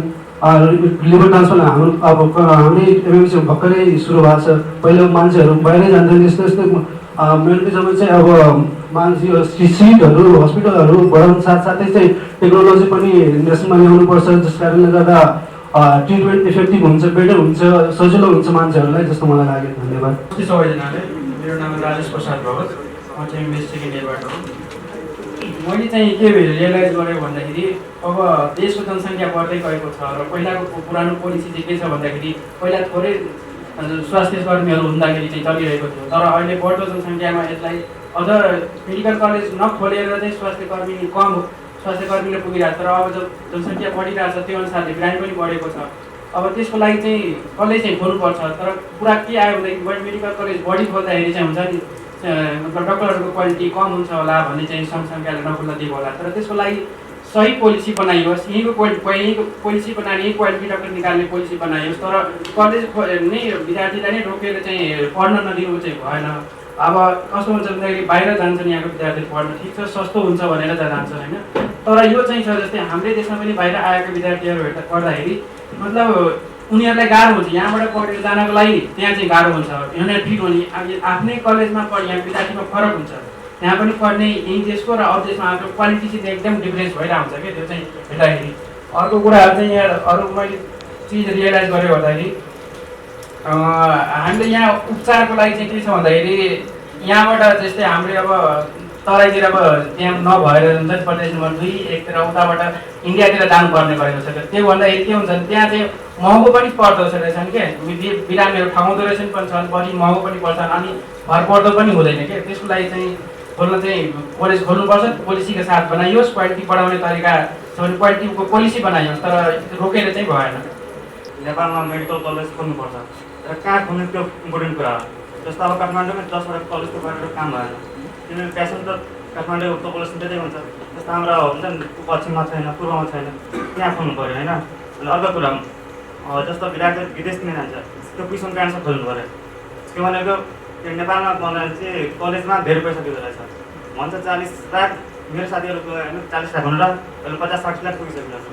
लिभर ट्रान्सप्लान्ट हाम्रो अब हाम्रै MBBS भर्खरै सुरु भएको छ, पहिला मान्छेहरू बाहिरै जान्छन्। यस्तो मेरो विचारमा चाहिँ अब मान्छे सिटहरू हस्पिटलहरू बढाउनु साथसाथै चाहिँ टेक्नोलोजी पनि नेसनमा ल्याउनुपर्छ, जस कारणले गर्दा ट्रिटमेन्ट इफेक्टिभ हुन्छ, बेटर हुन्छ, सजिलो हुन्छ मान्छेहरूलाई जस्तो मलाई लाग्यो। धन्यवाद सबैजनाले। मेरो नाम राजेश प्रसाद भगत, म चाहिँ MBS सेकेन्ड इयरबाट हो। मैले चाहिँ के रियलाइज गरेँ भन्दाखेरि अब देशको जनसङ्ख्या बढ्दै गएको छ र पहिलाको पुरानो पोलिसी चाहिँ के छ भन्दाखेरि पहिला थोरै स्वास्थ्य कर्मीहरू हुँदाखेरि चाहिँ चलिरहेको थियो, तर अहिले बढ्दो जनसङ्ख्यामा यसलाई अझ मेडिकल कलेज नखोलेर चाहिँ स्वास्थ्य कर्मीले पुगिरहेको छ। तर अब जब जनसङ्ख्या बढिरहेको छ त्यो अनुसारले क्राइम पनि बढेको छ। अब त्यसको लागि चाहिँ कसले चाहिँ खोल्नुपर्छ, तर कुरा के आयो भन्दाखेरि मेडिकल कलेज बढी खोल्दाखेरि चाहिँ हुन्छ नि मतलब डक्टरहरूको क्वालिटी कम हुन्छ होला भन्ने चाहिँ जनसङ्ख्याले नखोल्न दिएको होला। तर त्यसको लागि सही पोलिसी बनाइयोस्, यहीँको पोलिसी बनाने, यहीँ क्वालिटी डक्टर निकाल्ने पोलिसी बनाइयोस्। तर कलेज नै विद्यार्थीलाई नै रोकेर चाहिँ पढ्न नदिनु चाहिँ भएन। अब कस्तो हुन्छ भन्दाखेरि बाहिर जान्छन् यहाँको विद्यार्थीहरू पढ्न, ठिक छ सस्तो हुन्छ भनेर जान्छन् होइन। तर यो चाहिँ छ जस्तै हाम्रै देशमा पनि बाहिर आएको विद्यार्थीहरू पढ्दाखेरि मतलब उनीहरूलाई गाह्रो हुन्छ, यहाँबाट पढेर जानको लागि त्यहाँ चाहिँ गाह्रो हुन्छ। यहाँनिर ठिक हो नि, आफ्नै कलेजमा यहाँ विद्यार्थीमा फरक हुन्छ, त्यहाँ पनि पढ्ने यही देशको र अरू देशमा आएको क्वालिटी चाहिँ एकदम डिफ्रेन्स भइरहेको हुन्छ क्या। त्यो चाहिँ हेर्दाखेरि अर्को कुराहरू चाहिँ यहाँ अरू मैले चिज रियलाइज गरेँ भन्दाखेरि हामीले यहाँ उपचारको लागि चाहिँ के छ भन्दाखेरि यहाँबाट जस्तै हाम्रो अब तराईतिर अब त्यहाँ नभएर हुन्छ नि प्रदेश नम्बर 2 एकतिर उताबाट इन्डियातिर जानुपर्ने गरेको छ। त्यो भन्दाखेरि के हुन्छ भने त्यहाँ चाहिँ महँगो पनि पर्दो रहेछन् क्या, बिरामीहरू ठाउँदो रहेछन् पनि छन्, बढी महँगो पनि पर्छन् अनि भरपर्दो पनि हुँदैन क्या। त्यसको लागि चाहिँ खोल्न चाहिँ कलेज खोल्नुपर्छ, पोलिसीको साथ बनाइयोस्, क्वालिटी बढाउने तरिका छ भने क्वालिटीको पोलिसी बनाइयोस्, तर रोकेर चाहिँ भएन। नेपालमा मेडिकल कलेज खोल्नुपर्छ र कहाँ खोल्ने त्यो इम्पोर्टेन्ट कुरा हो। जस्तो अब काठमाडौँमै 10वटा कलेजको बारेर काम भएन, किनभने प्यासन त काठमाडौँको पपुलेसन त्यतै हुन्छ। जस्तो हाम्रो हुन्छ नि पश्चिममा छैन, पूर्वमा छैन, त्यहाँ खोल्नु पऱ्यो होइन। अनि अर्को कुरा जस्तो विद्यार्थी विदेशमै जान्छ, त्यो क्वेसनको एन्सर खोल्नु पऱ्यो। त्यो भनेको त्यो नेपालमा बनाएर चाहिँ कलेजमा धेरै पैसा दिँदो रहेछ भन्छ, 40 लाख। मेरो साथीहरूको होइन 40 लाख भनेर अहिले 50-60 लाख पुगिसकेको छ।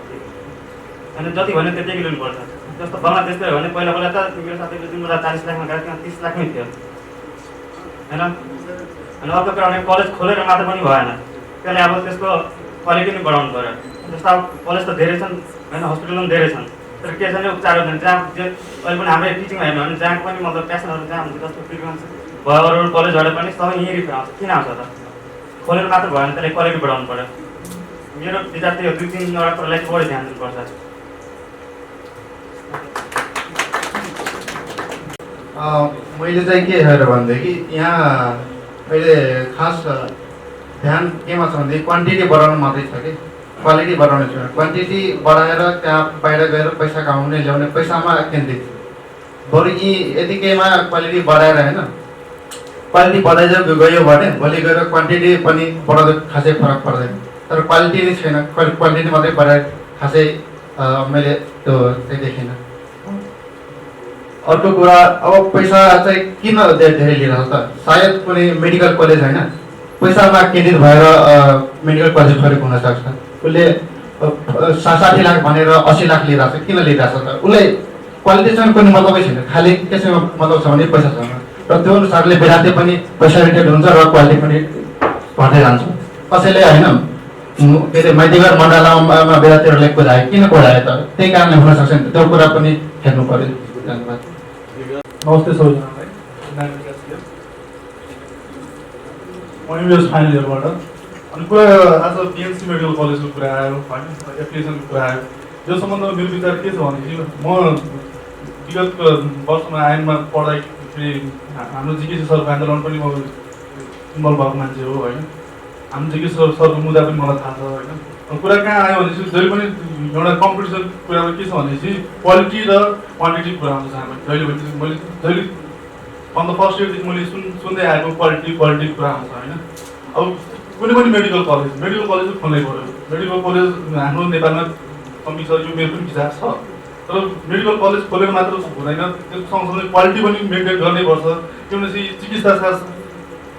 अनि जति भन्यो त्यति लिनुपर्छ। जस्तो बङ्गलादेशतिर हो भने पहिला त मेरो साथीले जुन बेला 40 लाखमा गएको त्यहाँ 30 लाखमै थियो होइन। अनि अर्को कुरा भने कलेज खोलेर मात्र पनि भएन, त्यसले अब त्यसको क्वालिटी पनि बढाउनु पऱ्यो। जस्तो अब कलेज त धेरै छन् होइन, हस्पिटल पनि धेरै छन्, तर के छ भने उपचार हुँदैन। जहाँ जे अहिले पनि हाम्रै टिचिङ हेर्नु भने जहाँको पनि मतलब पेसेन्टहरू जहाँ हुन्छ, जस्तो फ्रिक्वेन्स भयो अरू कलेजहरू पनि सबै यहीँ रिफर आउँछ। किन आउँछ त? खोलेर मात्र भएन, त्यसले क्वालिटी बढाउनु पऱ्यो। मेरो विद्यार्थीहरू 2-3वटा कुरालाई बढी ध्यान दिनुपर्छ। मैले चाहिँ के हेरेर भनेदेखि यहाँ अहिले खास ध्यान केमा छ भनेदेखि क्वान्टिटी बढाउनु मात्रै छ कि क्वालिटी बढाउने छैन। क्वान्टिटी बढाएर त्यहाँ बाहिर गएर पैसा कमाउने ल्याउने पैसामा केन्द्रित, बरु यी यतिकैमा क्वालिटी बढाएर होइन, क्वालिटी बढाइदियो गयो भने भोलि गएर क्वान्टिटी पनि बढाउँदा खासै फरक पर्दैन। तर क्वालिटी नै छैन, क्वान्टिटी मात्रै बढाएर खासै मैले त्यो चाहिँ देखिनँ। अर्को कुरा अब पैसा चाहिँ किन धेरै लिइरहेको त? सायद कुनै मेडिकल कलेज होइन पैसामा केन्द्रित भएर मेडिकल कलेज खोलेको हुनसक्छ। उसले 60 लाख भनेर 80 लाख लिइरहेको छ, किन लिइरहेको छ त? उसलाई क्वालिटीसँग कुनै मतलबै छैन, खालि केसँग मतलब छ भने पैसासँग। र त्यो अनुसारले विद्यार्थी पनि पैसा रिटेड हुन्छ र क्वालिटी पनि घट्दै जान्छ। कसैले होइन के अरे माइतीघर मण्डलामा विद्यार्थीहरूले कुदाए, किन कुदाए त? त्यही कारणले हुनसक्छ नि, त्यो कुरा पनि हेर्नु पऱ्यो। धन्यवाद। नमस्ते सबैजनालाई, म युएस फाइनल इयरबाट। अनि कुरा आज बिएनसी मेडिकल कलेजको कुरा आयो होइन, एप्लिकेसनको कुरा आयो। यो सम्बन्धमा मेरो विचार के छ भनेदेखि म विगतको वर्षमा आइनमा पढ्दाखेरि हाम्रो जिकेसी सरको आन्दोलन पनि म इन्भल्भ भएको मान्छे हो होइन। हाम्रो जिकेसी सरको मुद्दा पनि मलाई थाहा छ होइन। कुरा कहाँ आयो भनेपछि जहिले पनि एउटा कम्पिटिसन कुरामा के छ भनेपछि क्वालिटी र क्वान्टिटी कुरा आउँछ। जहिले पनि मैले जहिले अन द फर्स्ट इयरदेखि मैले सुन्दै आएको क्वालिटी कुरा आउँछ होइन। अब कुनै पनि मेडिकल कलेज खोल्नै पऱ्यो। मेडिकल कलेज हाम्रो नेपालमा कमी छ, यो मेरो पनि विचार छ। तर मेडिकल कलेज खोलेर मात्र हुँदैन, त्यो सँगसँगै क्वालिटी पनि मेन्टेन गर्नैपर्छ। किनभने चिकित्सा शास्त्र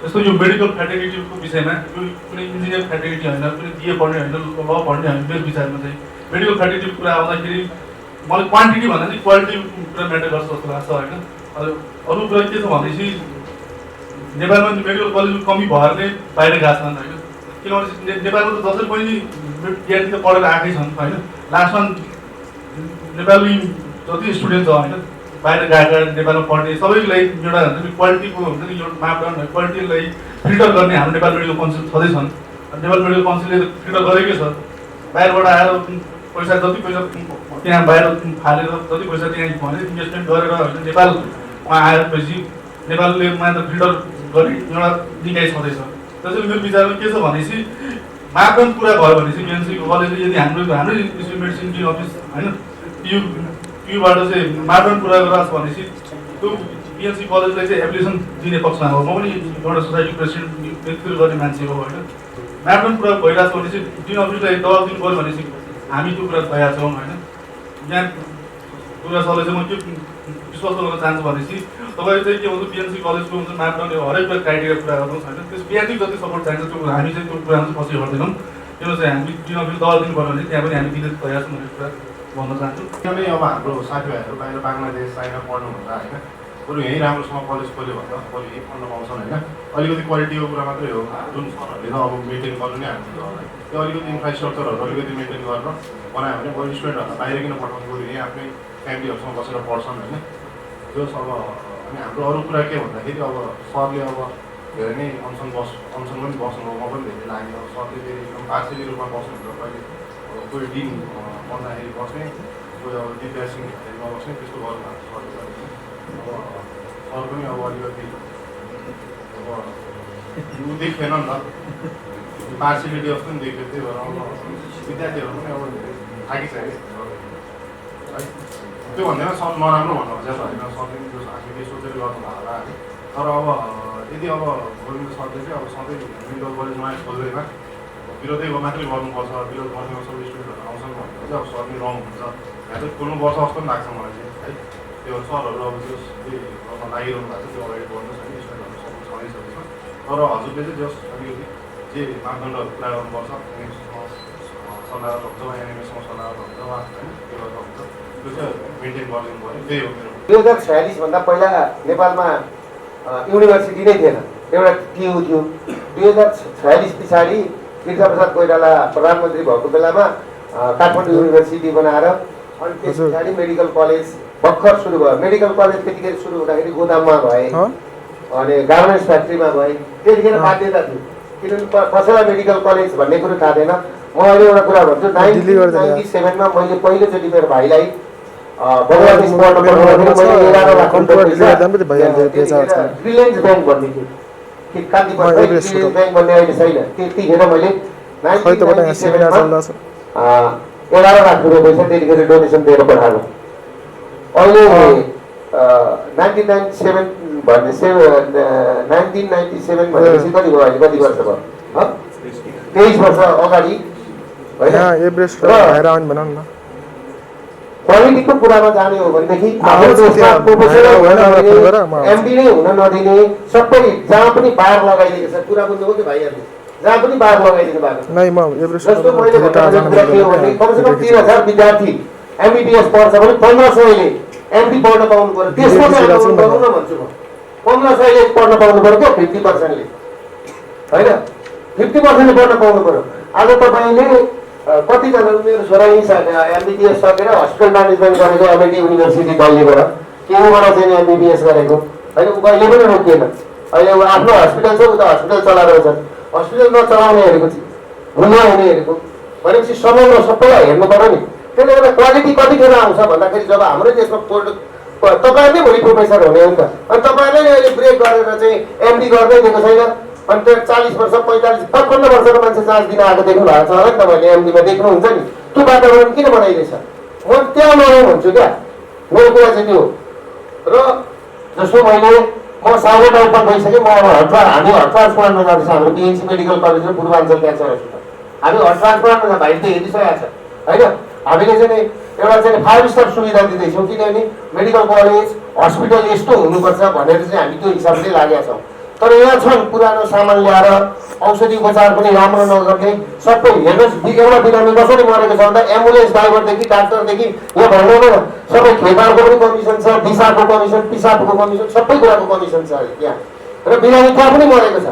जस्तो यो मेडिकल फ्याटर्निटीको विषयमा कुनै इन्जिनियर फ्याटर्निटी होइन, कुनै बिए पढ्ने होइन, ल पढ्ने होइन। मेरो विचारमा चाहिँ मेडिकल फ्याटर्निटीको कुरा आउँदाखेरि मलाई क्वान्टिटी भन्दा चाहिँ क्वालिटी कुरा म्याटर गर्छ जस्तो लाग्छ होइन। अरू कुरा के छ भनेपछि नेपालमा मेडिकल कलेजको कमी भएर नै बाहिर गएका छन् होइन। किनभने नेपालमा त जसरी पनि विद्यार्थी त पढेर आएकै छन् होइन। लास्टमा नेपाली जति स्टुडेन्ट छ होइन, बाहिर गएका नेपालमा पढ्ने सबैको लागि एउटा हुन्छ नि क्वालिटीको हुन्छ नि एउटा मापदण्ड, क्वालिटीलाई फिल्टर गर्ने हाम्रो नेपाल मेडिकल काउन्सिल छँदैछन्। नेपाल मेडिकल काउन्सिलले फिल्टर गरेकै छ। बाहिरबाट आएर पैसा जति पैसा त्यहाँ बाहिर फालेर जति पैसा त्यहाँ भने इन्भेस्टमेन्ट गरेर होइन नेपालमा आएपछि नेपालले त फिल्टर गरी एउटा निकाय छँदैछ। त्यसैले मेरो विचारमा के छ भनेपछि मापदण्ड कुरा भयो भनेपछि बिएनसी कलेजले यदि हाम्रो इन्स्टिट्युट मेडिसिन अफिस होइन त्योबाट चाहिँ मापदण्ड कुरा गरिरहेको छ भनेपछि त्यो बिएनसी कलेजलाई चाहिँ एप्लिकेसन दिने पक्षमा हो। म पनि एउटा सोसाइटी प्रेसिडेन्ट नेतृत्व गर्ने मान्छे हो होइन। म्यापडन पुरा भइरहेको छ भनेपछि डिन अफिसलाई दबाब दिनु पऱ्यो भनेपछि हामी त्यो कुरा भइरहेको छौँ होइन। यहाँ कुरा सरले चाहिँ म के विश्वास गर्न चाहन्छु भनेपछि तपाईँ चाहिँ के भन्छ बिएनसी कलेजको हुन्छ म्यापडन हरेक कुरा क्राइटेरिया पुरा गर्नुहोस् होइन। त्यस बिएनसी जति सपोर्ट चाहिन्छ त्यो हामी चाहिँ त्यो कुरा चाहिँ पछि गर्दैनौँ। त्यो चाहिँ हामी डिन अफिस दबाब दिनु पर्यो भने त्यहाँ पनि हामी दिने तयार छौँ भन्ने कुरा भन्न चाहन्छु। किनभने अब हाम्रो साथीभाइहरू बाहिर बाङ्लादेश चाइना पढ्नुभन्दा होइन बरु यहीँ राम्रोसँग कलेज खोल्यो भन्दा बरु यहीँ पढ्न पाउँछन् होइन। अलिकति क्वालिटीको कुरा मात्रै हो जुन सरहरूले त अब मेन्टेन गर्नु नै हाम्रो होला। त्यो अलिकति इन्फ्रास्ट्रक्चरहरू अलिकति मेन्टेन गरेर बनायो भने बरु स्टुडेन्टहरूलाई बाहिर किन पठाउनु बरु यहीँ आफ्नै फ्यामिलीहरूसँग बसेर पढ्छन् होइन। जो अब अनि हाम्रो अरू कुरा के भन्दाखेरि अब सरले अब धेरै नै अनसन पनि बस्नुभयो, म पनि धेरै लाग्यो। अब सरले फेरि एकदम पार्सियली रूपमा बस्नुहुन्छ, कहिले अब कोही डिन बन्दाखेरि बस्ने, कोही अब दिव्या सिंह नबस्ने त्यस्तो गर्नुभएको सरले पनि। अब सर पनि अब अलिकति अब यो देख्दैन नि त, पार्सियलिटी जस्तो पनि देख्यो। त्यही भएर अब विद्यार्थीहरू पनि अब थाकिसक्यो है। त्यो भन्दैन सर नराम्रो भन्नु खोजेको होइन, सरले पनि त्यो आफूले केही सोचेर गर्नुभयो होला है। तर अब यदि अब गोविन्द सरले चाहिँ अब सधैँ मेडिकल कलेज नयाँ खोल्दैमा विरोधै मात्रै गर्नुपर्छ, विरोध गर्ने सबै स्टुडेन्टहरू आउँछन् भनेर चाहिँ अब सर नै रङ हुन्छ। यहाँ चाहिँ खोल्नुपर्छ जस्तो पनि लाग्छ मलाई चाहिँ है। त्यो सरहरू अब त्यो गर्न लागिरहनु भएको छ, त्यो अगाडि बढ्नुहोस् होइन, स्टुडेन्टहरू सबै छँदैछ। तर हजुरले चाहिँ जस अलिकति जे मापदण्डहरू पुरा गर्नुपर्छ, सल्लाह हुन्छ एनिमेसँग सल्लाह हुन्छ होइन, त्यो गर्दा हुन्छ, त्यो चाहिँ मेन्टेन गरिदिनु पऱ्यो। त्यही हो मेरो 2046 भन्दा पहिला नेपालमा युनिभर्सिटी नै थिएन, एउटा टियु थियो। 2046 पछाडि कृष्णप्रसाद कोइराला प्रधानमन्त्री भएको बेलामा काठमाडौँ युनिभर्सिटी बनाएर अनि त्यस पछाडि मेडिकल कलेज भर्खर सुरु भयो। मेडिकल कलेज त्यतिखेर सुरु हुँदाखेरि गोदाममा भए अनि गार्मेन्ट्स फ्याक्ट्रीमा भए, त्यतिखेर बाध्यता थियो। किनभने कसैलाई मेडिकल कलेज भन्ने कुरो थाहा थिएन। म अहिले एउटा कुरा भन्छु, 1997 मैले पहिलोचोटि मेरो भाइलाई बङ्गलादेश पढ्न पठाउँदाखेरि मैले 11 लाख रिलायन्स ब्याङ्क भन्ने थियो, कान्तिपुर रिलायन्स ब्याङ्क भन्ने अहिले छैन। त्यतिखेर मैले 1997 11 लाख रुपियाँ पैसा त्यतिखेर डोनेसन दिएर पठाएको। अहिले 1997 भनेपछि कति भयो अहिले, कति वर्ष भयो? 23 वर्ष अगाडि होइन। क्वालिटीको कुरामा जाने हो भनेदेखि हाम्रो देशमा प्रोफेसनल एमडी नै हुन नदिने, सबै जहाँ पनि बार लगाइदिएको छ। कुरा बुझ्नुभयो कि भाइहरूले, जहाँ पनि बार लगाइदिनु भएको छ। जस्तो मैले कमसेकम 3000 विद्यार्थी एमबिबिएस पढ्छ भने 1500ले एमडी पढ्न पाउनु पर्यो। त्यसमा चाहिँ आन्दोलन गरौँ न भन्छु म। 1500ले पढ्न पाउनु पर्यो क्या, 50%ले होइन, 50%ले पढ्न पाउनु पर्यो। आज तपाईँले कतिजना मेरो छोरा यहीँ एमबिबिएस सकेर हस्पिटल म्यानेजमेन्ट गरेको एमआइटी युनिभर्सिटी दिल्लीबाट, केहीबाट चाहिँ एमबिबिएस गरेको होइन, ऊ कहिले पनि रोकिएन। अहिले ऊ आफ्नो हस्पिटल छ, ऊ त हस्पिटल चलाएर छ। हस्पिटल नचलाउनेहरूको घुम्न हुनेहरूको भनेपछि समग्र सबैलाई हेर्नु पर्यो नि। त्यसले गर्दा क्वालिटी कतिखेर आउँछ भन्दाखेरि जब हाम्रो देशमा तपाईँहरूले भोलि प्रोफेसर हुने हो नि त। अनि तपाईँहरूले अहिले ब्रेक गरेर चाहिँ एमडी गर्दै दिएको छैन। अनि त्यो 40 वर्ष 55 वर्षको मान्छे चार्ज दिन आएको देख्नु भएको छ होला नि तपाईँले, एमडीमा देख्नुहुन्छ नि। त्यो वातावरण किन बनाइरहेछ? म त्यहाँ नआउँ भन्छु क्या, मेरो कुरा चाहिँ त्यो हो। र जस्तो मैले म साउथ ओपन भइसकेँ, म अब हामी हट ट्रान्सप्लान्टमा जाँदैछ। हाम्रो बिएनसी मेडिकल कलेज र पूर्वाञ्चल क्यान्सर हस्पिटल हामी हट ट्रान्सप्लान्टमा भाइ त हेरिसकेको छ होइन। हामीले चाहिँ एउटा चाहिँ 5 स्टार सुविधा दिँदैछौँ, किनभने मेडिकल कलेज हस्पिटल यस्तो हुनुपर्छ भनेर चाहिँ हामी त्यो हिसाबले लागेका छौँ। तर यहाँ छन् पुरानो सामान ल्याएर औषधि उपचार पनि राम्रो नगर्ने सबै। हेर्नुहोस्, एउटा बिरामी कसरी मरेको छ भन्दा एम्बुलेन्स ड्राइभरदेखि डाक्टरदेखि यहाँ भन्नु न, सबै खेपारको पनि कमिसन छ, दिशाको कमिसन, पिसाबको कमिसन, सबै कुराको कमिसन छ यहाँ। र बिरामी त्यहाँ पनि मरेको छ,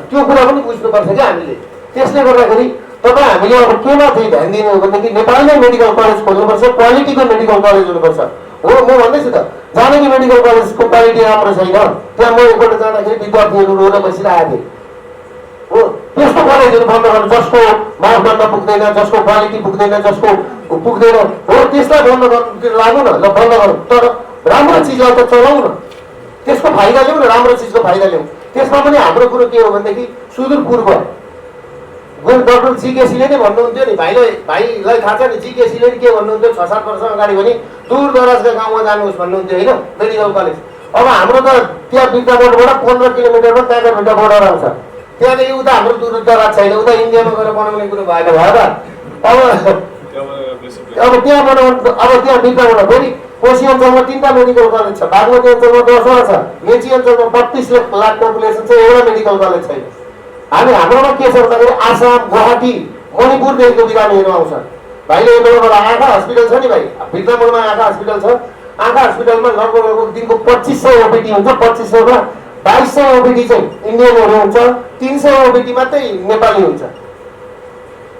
त्यो कुरा पनि बुझ्नुपर्छ क्या हामीले। त्यसले गर्दाखेरि तपाईँ हामीले अब केमा चाहिँ ध्यान दिनु हो भनेदेखि नेपालमै मेडिकल कलेज खोल्नुपर्छ, क्वालिटीको मेडिकल कलेज हुनुपर्छ। हो, म भन्दैछु त, जानकी मेडिकल कलेजको क्वालिटी राम्रो छैन। त्यहाँ म एकपल्ट जाँदाखेरि विद्यार्थीहरू रोएर बसिरहेको थिएँ। हो, त्यस्तो कलेजहरू बन्द गर्नु जसको मापदण्ड पुग्दैन, जसको क्वालिटी पुग्दैन, जसको पुग्दैन, हो त्यसलाई बन्द गर्नु लागु न, ल बन्द गरौँ। तर राम्रो चिजलाई त चलाउँ न, त्यसको फाइदा ल्याउँ न, राम्रो चिजको फाइदा ल्याउँ। त्यसमा पनि हाम्रो कुरो के हो भनेदेखि सुदूर पूर्व डक्टर जीकेसीले नै भन्नुहुन्थ्यो नि, भाइलाई थाहा छ नि, जीकेसीले नि के भन्नुहुन्थ्यो 6-7 वर्ष अगाडि भने दूर दराजका गाउँमा जानुहोस् भन्नुहुन्थ्यो होइन, मेडिकल कलेज। अब हाम्रो त त्यहाँ बिर्ताकोटबाट 15 किलोमिटरमा काँकरभिट्टा बोर्डर आउँछ। त्यहाँदेखि उता हाम्रो दराज छैन, उता इन्डियामा गएर बनाउने कुरो भएन भएर अब त्यहाँ बनाउनु, अब त्यहाँ भित्रबाट फेरि कोशी अञ्चलमा 3टा मेडिकल कलेज छ, बागमती अञ्चलमा 10वटा छ, मेची अञ्चलमा 32 लाख पपुलेसन छ, एउटा मेडिकल कलेज छैन। हाम्रोमा के छ भन्दाखेरि आसाम, गुवाहाटी, मणिपुरदेखिको बिरामीहरू आउँछ। भाइले यहाँबाट आँखा हस्पिटल छ नि भाइ, भित्रमुडमा आँखा हस्पिटल छ, आँखा हस्पिटलमा लगभग दिनको 2500 ओपिडी हुन्छ, 2500मा 2200 ओपिडी चाहिँ इन्डियनहरू हुन्छ, 300 ओपिडी मात्रै नेपाली हुन्छ।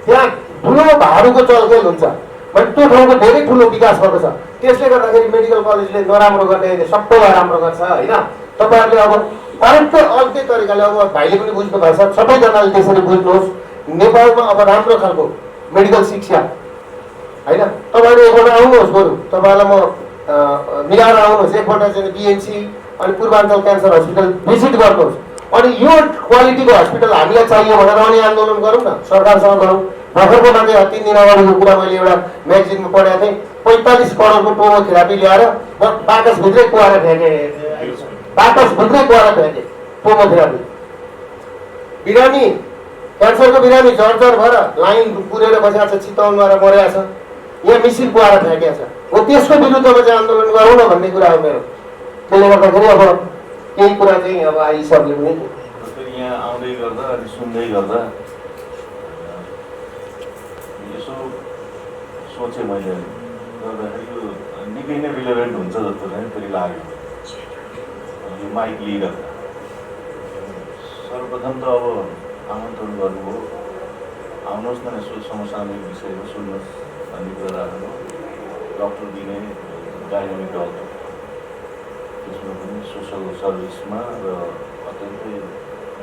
त्यहाँ ठुलो भाडुको चलखेल हुन्छ, भने त्यो ठाउँको धेरै ठुलो विकास भएको छ। त्यसले गर्दाखेरि मेडिकल कलेजले नराम्रो गर्ने सबैलाई राम्रो गर्छ होइन। तपाईँहरूले अब अर्कै तरिकाले, अब भाइले पनि बुझ्नु भएको छ, सबैजनाले त्यसरी बुझ्नुहोस्, नेपालमा अब राम्रो खालको मेडिकल शिक्षा होइन। तपाईँहरू एकपल्ट आउनुहोस्, बरु तपाईँलाई म मिलाएर आउनुहोस्, एकपल्ट चाहिँ बिएनसी अनि पूर्वाञ्चल क्यान्सर हस्पिटल भिजिट गर्नुहोस्, अनि यो क्वालिटीको हस्पिटल हामीलाई चाहियो भनेर अनि आन्दोलन गरौँ न, सरकारसँग गरौँ। भर्खरको मात्रै 3 दिन अगाडिको कुरा मैले एउटा म्यागजिनमा पढेको थिएँ, 45 करोडको टोमोथेरापी ल्याएर बाकसभित्रै कुवाएर फ्याँके, बाकसभित्रै कुवाएर फ्याँके टोमोथेरापी। बिरामी, क्यान्सरको बिरामी जर्जर भएर लाइन पुरेर बसेको छ, चितवनमा र मरेको छ, यहाँ मिसिन कुवाएर फ्याँकेको छ। हो त्यसको विरुद्धमा चाहिँ आन्दोलन गरौँ न भन्ने कुरा हो मेरो। त्यसले गर्दाखेरि अब केही कुरा चाहिँ अब आइसक्यो भने यहाँ आउँदै गर्दा अनि सुन्दै गर्दा यसो सोचेँ मैले, गर्दाखेरि यो निकै नै रिलेभेन्ट हुन्छ जस्तो चाहिँ फेरि लाग्यो यो माइक लिएर। सर्वप्रथम त अब आमन्त्रण गर्नुभयो, आउनुहोस् न यसो समसामयिक विषयमा सुन्नुहोस् भन्ने कुरा राख्नु। डक्टर दिने डाइनामिक डक्टर, त्यसमा पनि सोसल सर्भिसमा र अत्यन्तै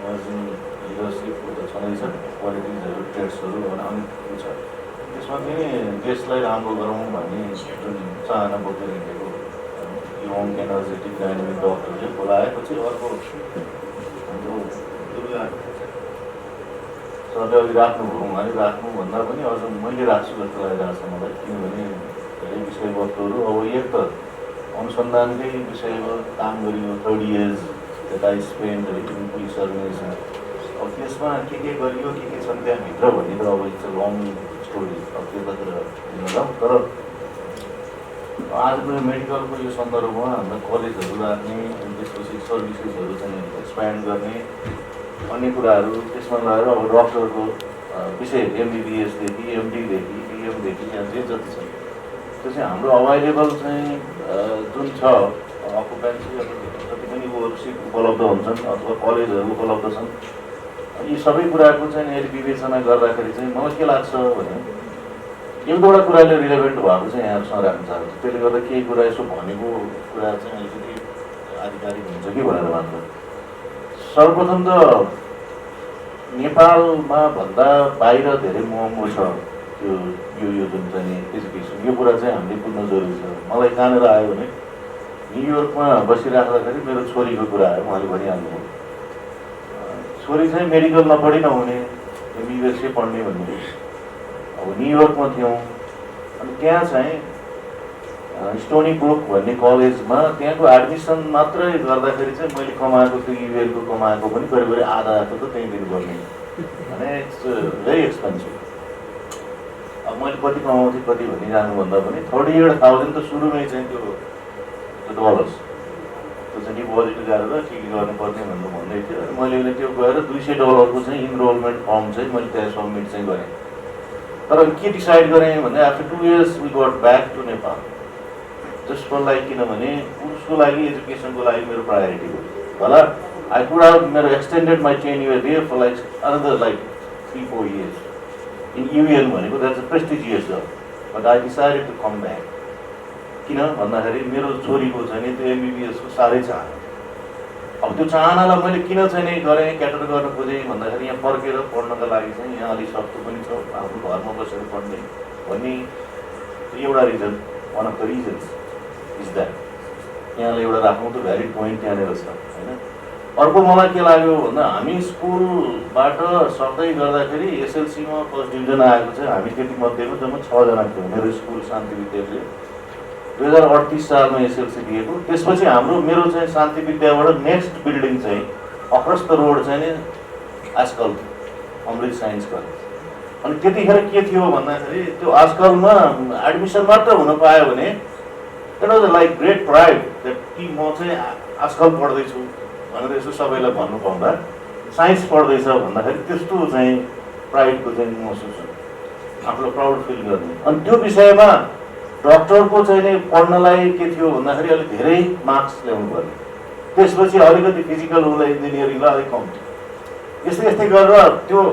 इमर्जिङ लिडरसिपको त छँदैछ, क्वालिटिजहरू, ट्रेड्सहरू अनेक कुरो छ। त्यसमा पनि देशलाई राम्रो गरौँ भन्ने जुन चाहना बोकेर हिँडेको यङ एनर्जेटिक डाइनामिक डक्टरले बोलाएपछि अर्को हाम्रो दुर्गा सरले अघि राख्नुभयो, उहाँले राख्नुभन्दा पनि अझ मैले राख्छु जस्तो लागिरहेको छ मलाई। किनभने धेरै विषयवस्तुहरू अब एक त अनुसन्धानकै विषयमा काम गरियो, 30 years that I spent in police organization. अब त्यसमा के गरियो, के छन् त्यहाँभित्र भन्ने त अब इट्स अ लङ स्टोरी, अब त्यो त नजाउँ। तर आजको यो मेडिकलको यो सन्दर्भमा हाम्रो कलेजहरू राख्ने, त्यसपछि सर्भिसेसहरू चाहिँ एक्सप्यान्ड गर्ने, अन्य कुराहरू त्यसमा लगाएर अब डक्टरको विषय एमबिबिएसदेखि एमडीदेखि डिएमदेखि यहाँ जे जति छ त्यो चाहिँ हाम्रो अभाइलेबल चाहिँ जुन छ अकुपेन्सी, अब जति पनि सिट उपलब्ध हुन्छन् अथवा कलेजहरू उपलब्ध छन्, यी सबै कुराको चाहिँ यदि विवेचना गर्दाखेरि चाहिँ मलाई के लाग्छ भने एक दुईवटा कुराले रिलेभेन्ट भएको चाहिँ यहाँहरूसँग राख्न चाहन्छु। त्यसले गर्दा केही कुरा यसो भनेको कुरा चाहिँ अलिकति आधिकारिक हुन्छ कि भनेर मात्र। सर्वप्रथम त नेपालमा भन्दा बाहिर धेरै महँगो छ यो जुन चाहिँ एजुकेसन, यो कुरा चाहिँ हामीले बुझ्न जरुरी छ। मलाई कहाँनिर आयो भने न्युयोर्कमा बसिराख्दाखेरि मेरो छोरीको कुरा आयो, उहाँले भनिहाल्नुभयो छोरी चाहिँ मेडिकल नपढी नहुने, एमबिबिएसै पढ्ने भन्ने। अब न्युयोर्कमा थियौँ, अनि त्यहाँ चाहिँ स्टोनी ब्रोक भन्ने कलेजमा त्यहाँको एडमिसन मात्रै गर्दाखेरि चाहिँ मैले कमाएको त्यो युएलको कमाएको पनि करिब आधा त त्यहीँ दिनुपर्ने, भने इट्स भेरी एक्सपेन्सिभ। अब मैले कति कमाउँथेँ कति भनिरहनुभन्दा पनि 38,000 त सुरुमै चाहिँ त्यो डलर्स त्यो चाहिँ डिपोजिट गरेर के गर्नुपर्ने भनेर भन्दै थियो। अनि मैले त्यो गएर $200 चाहिँ इनरोलमेन्ट फर्म चाहिँ मैले त्यहाँ सबमिट चाहिँ गरेँ। तर के डिसाइड गरेँ भने after 2 years we got back to Nepal, just for like, किनभने उसको लागि एजुकेसनको लागि मेरो प्रायोरिटी हो होला। आई कुड हेभ मेरो extended my tenure there for like another like 3-4 years in UN भनेको that's a prestigious job, but I decided to come back. किन भन्दाखेरि मेरो छोरीको चाहिँ नि त्यो एमबिबिएसको साह्रै चाहना। अब त्यो चाहनालाई मैले किन चाहिँ नि गरेँ, क्याटर गर्न खोजेँ भन्दाखेरि यहाँ फर्केर पढ्नका लागि चाहिँ यहाँ अलिक सस्तो पनि छ, आफ्नो घरमा बसेर पढ्ने भन्ने एउटा reason, one of the reasons is that. यहाँलाई एउटा राख्नु त भ्यालिड पोइन्ट त्यहाँनिर छ होइन। अर्को मलाई के लाग्यो भन्दा हामी स्कुलबाट सक्दै गर्दाखेरि एसएलसीमा फर्स्ट डिभिजन आएको चाहिँ हामी त्यति मध्येमा जम्मा 6 जना थियौँ। मेरो स्कुल शान्ति विद्यालय 2038 सालमा एसएलसी दिएको। त्यसपछि मेरो चाहिँ शान्ति विद्याबाट नेक्स्ट बिल्डिङ चाहिँ अक्रस द रोड चाहिँ नि आजकल अमृत साइन्स कलेज। अनि त्यतिखेर के थियो भन्दाखेरि त्यो आजकलमा एडमिसन मात्र हुन पायो भने it was like great pride कि म चाहिँ आजकल पढ्दैछु भनेर यसो सबैलाई भन्नु पाउँदा साइन्स पढ्दैछ भन्दाखेरि त्यस्तो चाहिँ प्राइडको चाहिँ महसुस हुन्छ, आफूलाई प्राउड फिल गर्ने। अनि त्यो विषयमा डक्टरको चाहिँ नि पढ्नलाई के थियो भन्दाखेरि अलिक धेरै मार्क्स ल्याउनु पर्ने, त्यसपछि अलिकति फिजिकल उसलाई इन्जिनियरिङलाई अलिक कम थियो। यस्तै गरेर त्यो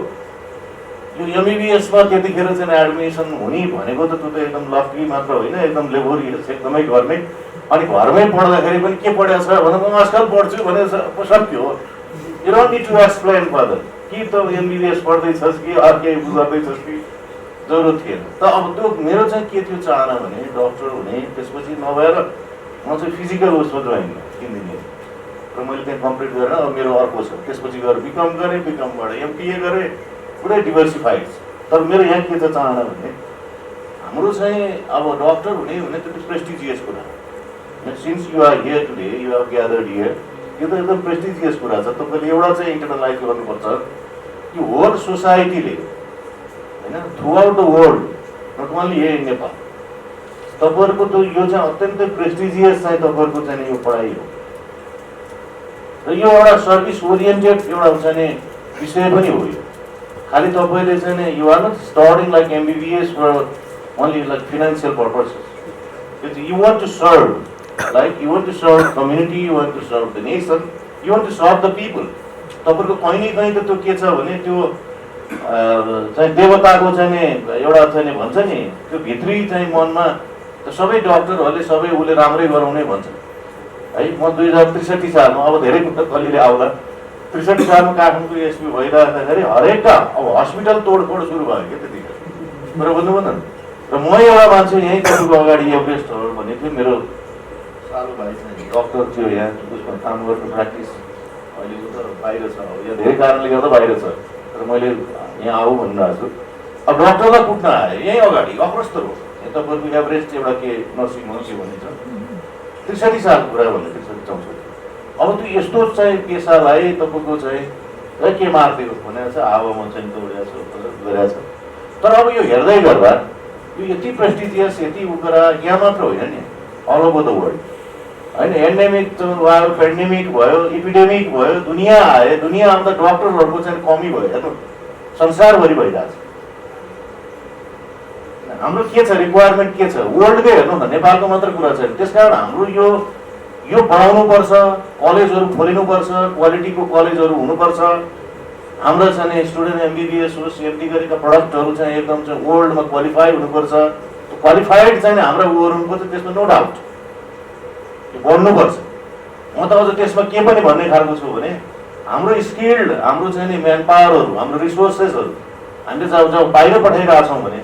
यो एमबिबिएसमा त्यतिखेर चाहिँ एडमिसन हुने भनेको त त्यो त एकदम लकी मात्र होइन, एकदम लेबोरियस एकदमै गर्ने। अनि घरमै पढ्दाखेरि पनि के पढेको छ भने म आजकल पढ्छु भने सक्यो। You don't need to explain further कि त एमबिबिएस पढ्दैछस् कि अर्कै गर्दैछस् कि जरुरत थिएन। त अब त्यो मेरो चाहिँ के थियो चाहना भने डक्टर हुने, त्यसपछि नभएर म चाहिँ फिजिकल उसमा जोइन इन्जिनियर र मैले त्यहाँ कम्प्लिट गरेर अब मेरो अर्को छ, त्यसपछि गएर बिकम गरेँ, बिकमबाट एमपिए गरेँ, पुरै डिभर्सिफाइड छ। तर मेरो यहाँ के छ चाहना भने हाम्रो चाहिँ अब डक्टर हुने त्यो प्रेस्टिजियस कुरा। Since you are here today, you are gathered here, यो त एकदम प्रेस्टिजियस कुरा छ। तपाईँले एउटा चाहिँ इन्टरनलाइज गर्नुपर्छ कि होल सोसाइटीले होइन throughout the world, not only here in Nepal, तपाईँहरूको त्यो यो चाहिँ अत्यन्तै प्रेस्टिजियस चाहिँ तपाईँहरूको चाहिँ यो पढाइ हो र यो एउटा सर्भिस ओरिएन्टेड एउटा हुन्छ नि विषय पनि हो। यो खालि तपाईँले चाहिँ नि you are not studying like MBBS for only like financial purposes. You want to serve, like you want to serve community, you want to serve the nation, you want to serve the people. तपाईको कहीं न कहीं त त्यो के छ भने त्यो चाहिँ देवताको चाहिँ नि एउटा चाहिँ नि भन्छ नि त्यो भित्री चाहिँ मनमा त सबै डक्टरहरूले सबै उसले राम्रै गराउने भन्छ है। म 2063 सालमा अब धेरै कलिले आउला 63 सालमा काठमाडौँको एसपी भइराख्दाखेरि हरेकका अब हस्पिटल तोडफोड सुरु भयो क्या त्यतिखेर। मेरो भन्नुभयो न र म एउटा मान्छे यहीँ तपाईँको अगाडि एभरेस्ट हो भने थियो, मेरो सालु भाइ चाहिँ डक्टर थियो यहाँ, उसमा काम गर्नु प्र्याक्टिस अहिले त बाहिर छ, अब यहाँ धेरै कारणले गर्दा बाहिर छ, तर मैले यहाँ आऊ भनिरहेको छु। अब डक्टरलाई कुट्न आयो यहीँ अगाडि अप्रस्त हो, यहाँ तपाईँको एभरेस्ट एउटा के नर्सिङ होम के भनिन्छ 63 सालको कुरा भन्ने 63-64। अब त्यो यस्तो चाहिँ पेसालाई तपाईँको चाहिँ के मारिदियो भनेको छ, हावामा चाहिँ दौडिएको छ गरेको छ। तर अब यो हेर्दै गर्दा यो यति प्रेस्टिजियस यति कुरा यहाँ मात्र होइन नि, अल ओभर द वर्ल्ड होइन। एन्डेमिक भयो, पेन्डेमिक भयो, इपिडेमिक भयो, दुनियाँ आयो, दुनियाँ आउँदा डक्टरहरूको चाहिँ कमी भयो, हेर्नु संसारभरि भइरहेको छ। हाम्रो के छ रिक्वायरमेन्ट के छ वर्ल्डकै हेर्नु न, नेपालको मात्र कुरा छैन। त्यसकारण हाम्रो यो बढाउनुपर्छ, कलेजहरू खोलिनुपर्छ, क्वालिटीको कलेजहरू हुनुपर्छ। हाम्रो चाहिँ स्टुडेन्ट एमबिबिएस होस्, एमडी गरेका प्रडक्टहरू चाहिँ एकदम चाहिँ वर्ल्डमा क्वालिफाई हुनुपर्छ। क्वालिफाइड चाहिँ हाम्रा उयोहरू हुनुपर्छ, त्यसमा नो डाउट बढ्नुपर्छ। म त अझ त्यसमा के पनि भन्ने खालको छु भने हाम्रो स्किल्ड हाम्रो चाहिँ नि म्यान पावरहरू, हाम्रो रिसोर्सेसहरू हामीले जब बाहिर पठाइरहेको छौँ भने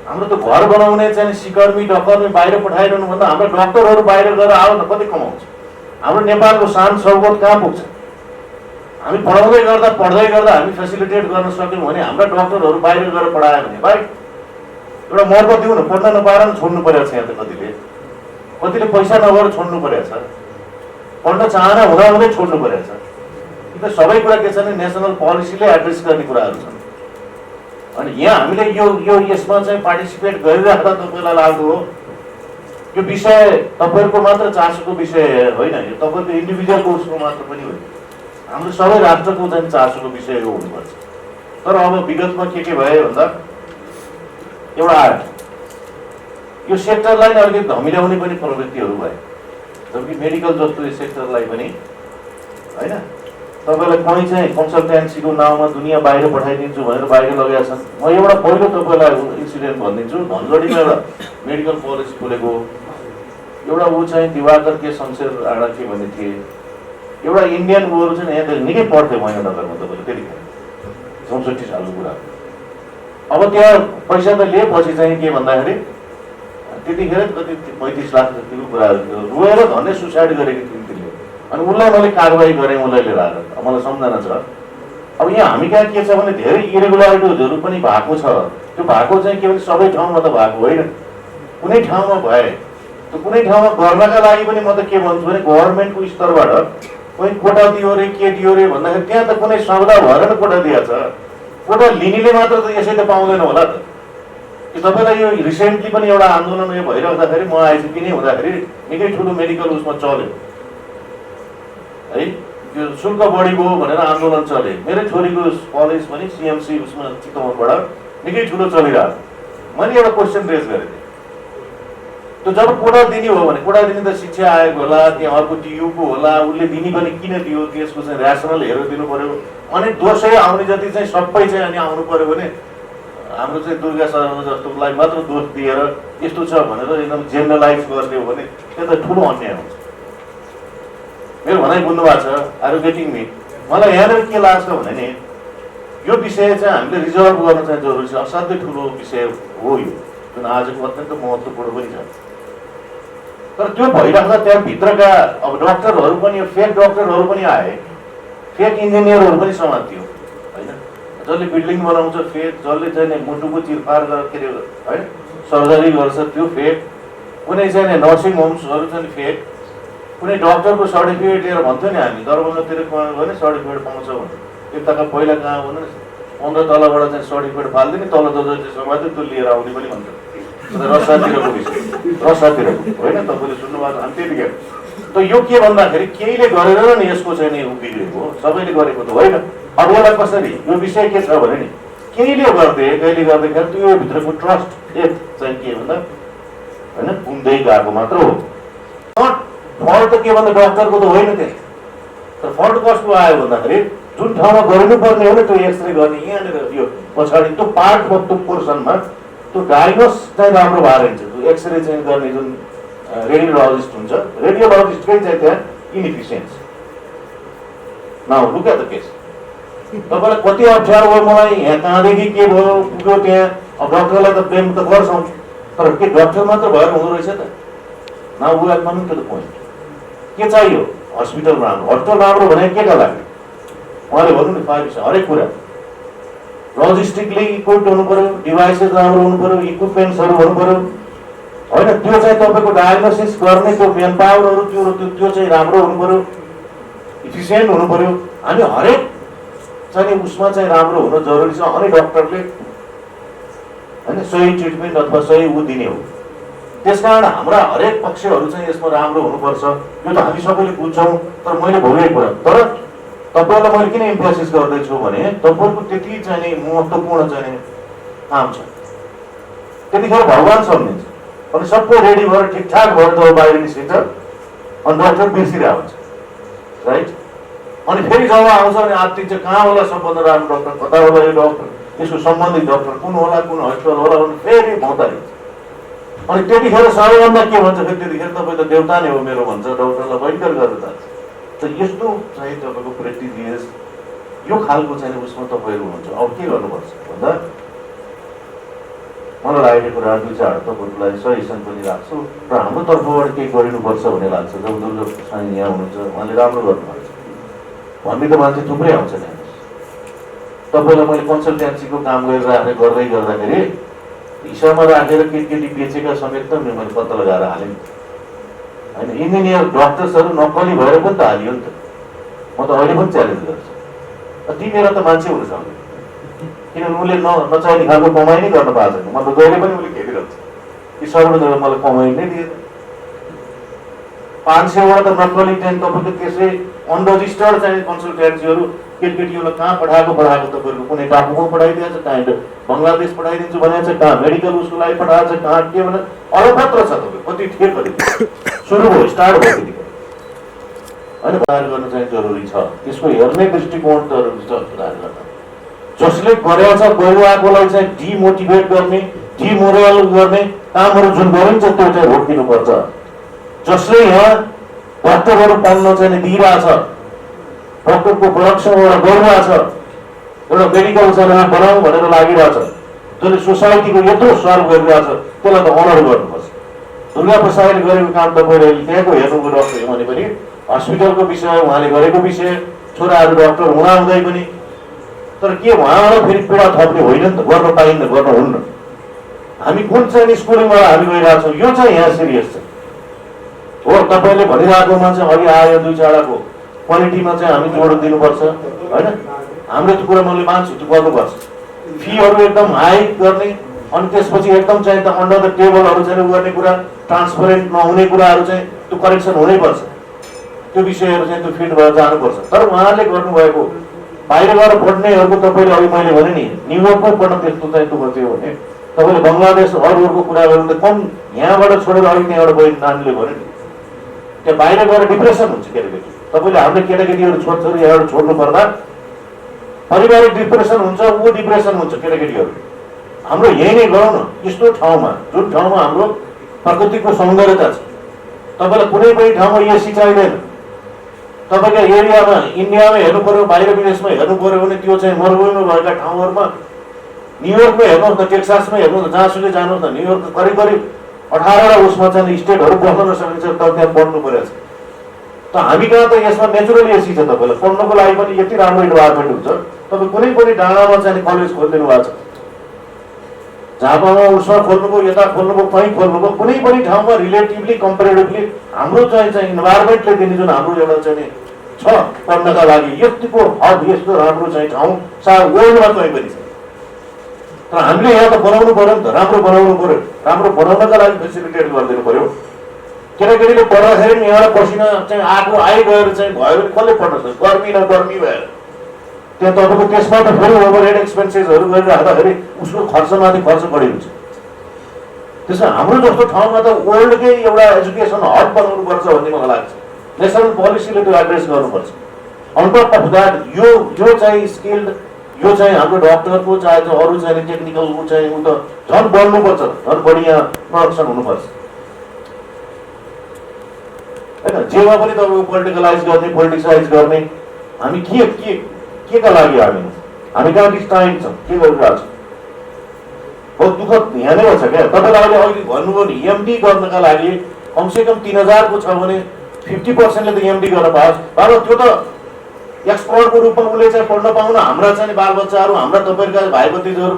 हाम्रो त्यो घर बनाउने चाहिँ सिकर्मी डकर्मी बाहिर पठाइरहनु भन्दा हाम्रो डक्टरहरू बाहिर गएर आयो न कति कमाउँछ। हाम्रो नेपालको शान सौगत कहाँ पुग्छ? हामी पढाउँदै गर्दा पढ्दै गर्दा हामी फेसिलिटेट गर्न सक्यौँ भने हाम्रा डक्टरहरू बाहिर गएर पढायो भने भाइ एउटा मर्को दिउँ न, पढ्न नपाएर पनि छोड्नु परेको छ। यहाँ त कतिले पैसा नगएर छोड्नु परेको छ, पढ्न चाहना हुँदाहुँदै छोड्नु परेको छ। त सबै कुरा के छ भने नेसनल पोलिसीले एड्रेस गर्ने कुराहरू छन्। अनि यहाँ हामीले यो यसमा चाहिँ पार्टिसिपेट गरिराख्दा तपाईँलाई लाग्दो हो यो विषय तपाईँहरूको मात्र चासोको विषय होइन, यो तपाईँको इन्डिभिजुअल कोर्सको मात्र पनि होइन, हाम्रो सबै राष्ट्रको चाहिँ चासोको विषय हो हुनुपर्छ। तर अब विगतमा के भयो भन्दा एउटा आयो यो सेक्टरलाई नै अलिकति धमिल्याउने पनि प्रवृत्तिहरू भए, जबकि मेडिकल जस्तो यो सेक्टरलाई पनि होइन तपाईँलाई कहीँ चाहिँ कन्सल्टेन्सीको नाउँमा दुनियाँ बाहिर पठाइदिन्छु भनेर बाहिर लगाएका छन्। म एउटा पहिलो तपाईँलाई इन्सिडेन्ट भनिदिन्छु। धनगढीमा एउटा मेडिकल कलेज खोलेको एउटा ऊ चाहिँ दिवाकर के शमशेर आडा के भन्ने थिए, एउटा इन्डियन ऊहरू चाहिँ यहाँ निकै पढ्थ्यो महेन्द्रनगरमा तपाईँले त्यतिखेर 64 सालको कुरा। अब त्यहाँ पैसा त लिएपछि चाहिँ के भन्दाखेरि त्यतिखेर कति 35 लाख जतिको कुराहरू थियो, रोएर धन्ने सुसाइड गरेको थियौँ त्यसले। अनि उसलाई मैले कारवाही गरेँ, उसलाई लिएर आएर मलाई सम्झना छ। अब यहाँ हामी कहाँ के छ भने धेरै इरेगुलारिटिजहरू पनि भएको छ। त्यो भएको चाहिँ के भने सबै ठाउँमा त भएको होइन, कुनै ठाउँमा भए त्यो कुनै ठाउँमा गर्नका लागि पनि म त के भन्छु भने गभर्मेन्टको स्तरबाट कोही कोटा दियो रे के दियो रे भन्दाखेरि त्यहाँ त कुनै सौदा भएर नै कोटा दिएको छ। कोटा लिनेले मात्र त यसै त पाउँदैन होला त। तपाईँलाई यो रिसेन्टली पनि एउटा आन्दोलन यो भइरहँदाखेरि म आइसिपी नै हुँदाखेरि निकै ठुलो मेडिकल उसमा चल्यो है, यो शुल्क बढी भयो भनेर आन्दोलन चले। मेरो छोरीको कलेज पनि सिएमसी उसमा चितवनबाट निकै ठुलो चलिरहेको। मैले एउटा क्वेसन रेज गरेको थिएँ, त्यो जब कोटा दिने हो भने कोटा दिने त शिक्षा आयोग होला, त्यहाँ अर्को टियुको होला, उसले दिने पनि किन दियो त्यसको चाहिँ ऱ्यासनल हेरेर दिनु पर्यो। अनि दोषै आउने जति चाहिँ सबै चाहिँ अनि आउनु पर्यो भने हाम्रो चाहिँ दुर्गा शर्मा जस्तोलाई मात्र दोष दिएर यस्तो छ भनेर एकदम जेनरलाइज गर्ने हो भने त्यो त ठुलो अन्याय हुन्छ। मेरो भनाइ बुझ्नु भएको छ? Are getting me? मलाई यहाँनिर के लाग्छ भने नि यो विषय चाहिँ हामीले रिजल्भ गर्न चाहिँ जरुरी छ। असाध्यै ठुलो विषय हो यो, जुन आजको अत्यन्त महत्त्वपूर्ण पनि छ। तर त्यो भइराख्दा त्यहाँभित्रका अब डक्टरहरू पनि, फेक डक्टरहरू पनि आए, फेक इन्जिनियरहरू पनि समातियो होइन। जसले बिल्डिङ बनाउँछ फेक, जसले चाहिँ मुटुको चिरफार के अरे है सर्जरी गर्छ त्यो फेक, कुनै चाहिँ नर्सिङ होम्सहरू चाहिँ फेक, कुनै डक्टरको सर्टिफिकेट लिएर भन्छौँ नि हामी दरभङ्गातिर गयो भने सर्टिफिकेट पाउँछ भने यताका पहिला कहाँ भन्नु 15 तलबाट चाहिँ सर्टिफिकेट फाल्दिने, तल जति समात्यो त्यो लिएर आउने पनि भन्छ। रसातिरको विषय, रसातिरको होइन, तपाईँले सुन्नुभएको हामी त्यतिखेर। त यो के भन्दाखेरि केहीले गरेर नि यसको चाहिँ नि बिग्रेको हो, सबैले गरेको त होइन। अब यसलाई कसरी, यो विषय के छ भने नि केहीले गर्दै कहिले गर्दाखेरि त्यो भित्रको ट्रस्ट चाहिँ के भन्दा होइन घुम्दै गएको मात्र हो। फल्ट त के भन्दा डक्टरको त होइन त्यहाँ। तर फल्ट कसको आयो भन्दाखेरि जुन ठाउँमा गर्नुपर्ने हो नि त्यो एक्सरे गर्ने यहाँनिर यो पछाडि त्यो पार्टमा त्यो पोर्सनमा त्यो डायग्नोस चाहिँ राम्रो भएर हुन्छ। त्यो एक्सरे चाहिँ गर्ने जुन रेडियोलोजिस्ट हुन्छ, रेडियोलोजिस्टकै चाहिँ त्यहाँ inefficiency. Now look at the case. तपाईँलाई कति अप्ठ्यारो भयो, मलाई यहाँ कहाँदेखि के भयो पुग्यो त्यहाँ। अब डक्टरलाई त ब्लेम त गर्छौँ, तर के डक्टर मात्र भएर हुँदो रहेछ त? Now we are coming to the point. के चाहियो? हस्पिटल राम्रो। हस्पिटल राम्रो भने के का लागि? उहाँले भन्नु नि 5 विषय, हरेक कुरा लजिस्टिकली इक्विप्ड हुनु पर्यो, डिभाइसेस राम्रो हुनु पर्यो, इक्विपमेन्ट्सहरू हुनु पर्यो होइन। त्यो चाहिँ तपाईँको डायग्नोसिस गर्ने त्यो मेन पावरहरू त्यो चाहिँ राम्रो हुनु पर्यो, इफिसियन्ट हुनु पर्यो। अनि हरेक चाहिँ उसमा चाहिँ राम्रो हुन जरुरी छ। अनि डक्टरले होइन सही ट्रिटमेन्ट अथवा सही ऊ दिने हो। त्यसकारण हाम्रा हरेक पक्षहरू चाहिँ यसमा राम्रो हुनुपर्छ। यो त हामी सबैले बुझ्छौँ, तर मैले भोगेको कुरा। तर तपाईँलाई मैले किन इम्फोसिस गर्दैछु भने तपाईँको त्यति चाहिँ महत्त्वपूर्ण चाहिँ काम छ। त्यतिखेर भगवान् सम्झिन्छ अनि सबै रेडी भएर ठिकठाक भएर जब बाहिर निस्किन्छ अनि डक्टर बिर्सिरहेको हुन्छ, राइट? अनि फेरि जब आउँछ भने आत्तिन्छ कहाँ होला सबभन्दा राम्रो डक्टर, कता होला यो डक्टर, यसको सम्बन्धित डक्टर कुन होला, कुन हस्पिटल होला भने फेरि भौतारिन्छ। अनि त्यतिखेर सबैभन्दा के भन्छ फेरि त्यतिखेर तपाईँ त देउता नै हो मेरो भन्छ, डक्टरलाई भयङ्कर गरेर जान्छ। त यस्तो चाहिँ तपाईँको प्रेक्टिस यो खालको चाहिँ उसमा तपाईँहरू हुन्छ। अब के गर्नुपर्छ भन्दा मलाई लागेको कुरा 2-4 तपाईँहरूको लागि सजेसन पनि राख्छु र हाम्रो तर्फबाट केही गरिनुपर्छ भन्ने लाग्छ। जब दुर्गा साई यहाँ हुनुहुन्छ उहाँले राम्रो गर्नुभएको छ भन्ने त मान्छे थुप्रै आउँछ नि। तपाईँलाई मैले कन्सल्टेन्सीको काम गर्दै गर्दाखेरि हिसाबमा राखेर केटी बेचेका समेत त मैले पत्ता लगाएर हालेँ होइन। इन्जिनियर डक्टर्सहरू नक्कली भएर पनि त हालियो नि त। म त अहिले पनि च्यालेन्ज गर्छु, तिमीहरू त मान्छे हुनु सक्दैन किनभने उसले नचाहिने खालको कमाइ नै गर्न पाएको छैन। म त जहिले पनि उसले खेलिरहन्छ कि सर्वजन मलाई कमाइ नै दिएन। 500वटा त नक्कली चाहिँ तपाईँको त्यसै अनरजिस्टर्ड चाहिँ कन्सल्टेन्सीहरू केटीहरूलाई कहाँ पठाएको तपाईँहरूको कुनै टापुमा पठाइदिएको छ, कहाँ बङ्गलादेश पठाइदिन्छु भनेको छ, कहाँ मेडिकल उसको लागि पठाएको छ, कहाँ के भने अलपत्र छ। तपाईँ कति ठेक कति सुरु भयो, स्टार्ट भयो त्यतिखेर होइन। सुधार गर्न चाहिँ जरुरी छ, त्यसको हेर्ने दृष्टिकोण जरुरी छ सुधार गर्न। जसले गरेको छ गरिरहेकोलाई चाहिँ डिमोटिभेट गर्ने, डिमोरल गर्ने कामहरू जुन गरिन्छ त्यो चाहिँ रोकिनुपर्छ। जसले यहाँ डक्टरहरू पाउन चाहिँ दिइरहेछ, डक्टरको प्रोडक्सन एउटा गरिरहेछ, एउटा मेडिकल चाहिँ बनाऊ भनेर लागिरहेछ, जसले सोसाइटीको यत्रो सर्भ गरिरहेछ त्यसलाई त अनर गर्नुपर्छ। दुर्गा प्रसादले गरेको काम तपाईँले त्यहाँको हेर्नुको डक्टर भने पनि हस्पिटलको विषय उहाँले गरेको विषय, छोराहरू डक्टर हुँदाहुँदै पनि। तर के उहाँलाई फेरि पीडा थप्ने होइन नि त, गर्न पाइन्न, गर्न हुन्न। हामी कुन चाहिँ स्कुलिङबाट हामी गइरहेछौँ यो चाहिँ यहाँ सिरियस छ हो। तपाईँले भनिरहेकोमा चाहिँ अघि आयो 2-4को क्वालिटीमा चाहिँ हामी जोड दिनुपर्छ होइन। हाम्रो त्यो कुरा मैले मान्छु, त्यो गर्नुपर्छ। फीहरू एकदम हाई गर्ने अनि त्यसपछि एकदम चाहिँ त अन्डर द टेबलहरू चाहिँ गर्ने कुरा, ट्रान्सपरेन्ट नहुने कुराहरू चाहिँ त्यो करेक्सन हुनैपर्छ। त्यो विषयहरू चाहिँ त्यो फिट भएर जानुपर्छ। तर उहाँले गर्नुभएको बाहिर गएर पढ्नेहरूको तपाईँले अघि मैले भने नि न्युयोर्कमै पढ्न त्यस्तो चाहिँ त्यो थियो भने तपाईँले बङ्गलादेश अरूहरूको कुरा गर्नु त कम यहाँबाट छोडेर अलिक त्यहाँबाट गएर नानीले भन्यो नि त्यहाँ बाहिर गएर डिप्रेसन हुन्छ केटाकेटी। तपाईँले हाम्रो केटाकेटीहरू छोडछोडी यहाँबाट छोड्नु पर्दा पारिवारिक डिप्रेसन हुन्छ, ऊ डिप्रेसन हुन्छ केटाकेटीहरू। हाम्रो यही नै गरौँ न, यस्तो ठाउँमा जुन ठाउँमा हाम्रो प्रकृतिको सौन्दर्यता छ, तपाईँलाई कुनै पनि ठाउँमा एसी चाहिँदैन। तपाईँको एरियामा इन्डियामा हेर्नु पर्यो, बाहिर विदेशमा हेर्नु पर्यो भने त्यो चाहिँ मरुभूमिमा भएका ठाउँहरूमा न्युयोर्कमा हेर्नुहोस् न, टेक्सासमा हेर्नुहोस् न, जहाँसुकै जानुहोस् न, न्युयोर्क करिब करिब 18 उसमा चाहिँ स्टेटहरू बस्न नसकिन्छ, तर त्यहाँ पढ्नु परेको छ। त हामी कहाँ त यसमा नेचुरली एसी छ। तपाईँलाई पढ्नको लागि पनि यति राम्रो इन्भाइरोमेन्ट हुन्छ। तपाईँ कुनै पनि डाँडामा चाहिँ कलेज खोलिदिनु भएको छ, झापामा उसमा खोल्नुभयो, यता खोल्नुभयो, कहीँ खोल्नुभयो, कुनै पनि ठाउँमा रिलेटिभली कम्पेरिटिभली हाम्रो चाहिँ इन्भाइरोमेन्टले दिने जुन हाम्रो एउटा चाहिँ छ पढ्नका लागि यतिको हद, यस्तो राम्रो चाहिँ ठाउँ सारा वर्ल्डमा कहीँ पनि छ। तर हामीले यहाँ त बनाउनु पऱ्यो नि त, राम्रो बनाउनु पऱ्यो। राम्रो बनाउनका लागि फेसिलिटेट गरिदिनु पऱ्यो। केटाकेटीले पढ्दाखेरि नि यहाँबाट पसिना चाहिँ आइगएर चाहिँ भयो भने कसले पढ्न सक्छ? गर्मी न गर्मी भएर त्यहाँ तपाईँको त्यसमा त फेरि ओभरहेड एक्सपेन्सेसहरू गरिराख्दाखेरि उसको खर्चमाथि खर्च बढी हुन्छ। त्यसमा हाम्रो जस्तो ठाउँमा त वर्ल्डकै एउटा एजुकेसन हब बनाउनुपर्छ भन्ने मलाई लाग्छ। नेसनल पोलिसीले त्यो एड्रेस गर्नुपर्छ। अन टप अफ द्याट यो चाहिँ स्किल्ड, यो चाहिँ हाम्रो डक्टरको चाहे अरू चाहिँ टेक्निकलको चाहिँ ऊ त झन् बढ्नुपर्छ, झन् बढी यहाँ प्रडक्सन हुनुपर्छ होइन। जेमा पनि तपाईँको पोलिटिकलाइज गर्ने, पोलिटिसाइज गर्ने, हामी के का लागि हामी कहाँ डिस्टाइम छौँ, के गरिरहेको छौँ? बहुत दुःखद यहाँ नै छ क्या। तपाईँले अहिले अघि भन्नुभयो नि एमडी गर्नका लागि कमसेकम 3000 को छ भने 50%ले त एमडी गर्न पाओस्। तर त्यो त एक्सपर्टको रूपमा उसले चाहिँ पढ्न पाउन हाम्रा चाहिँ बालबच्चाहरू, हाम्रा तपाईँहरूका भाइ भतिजहरू,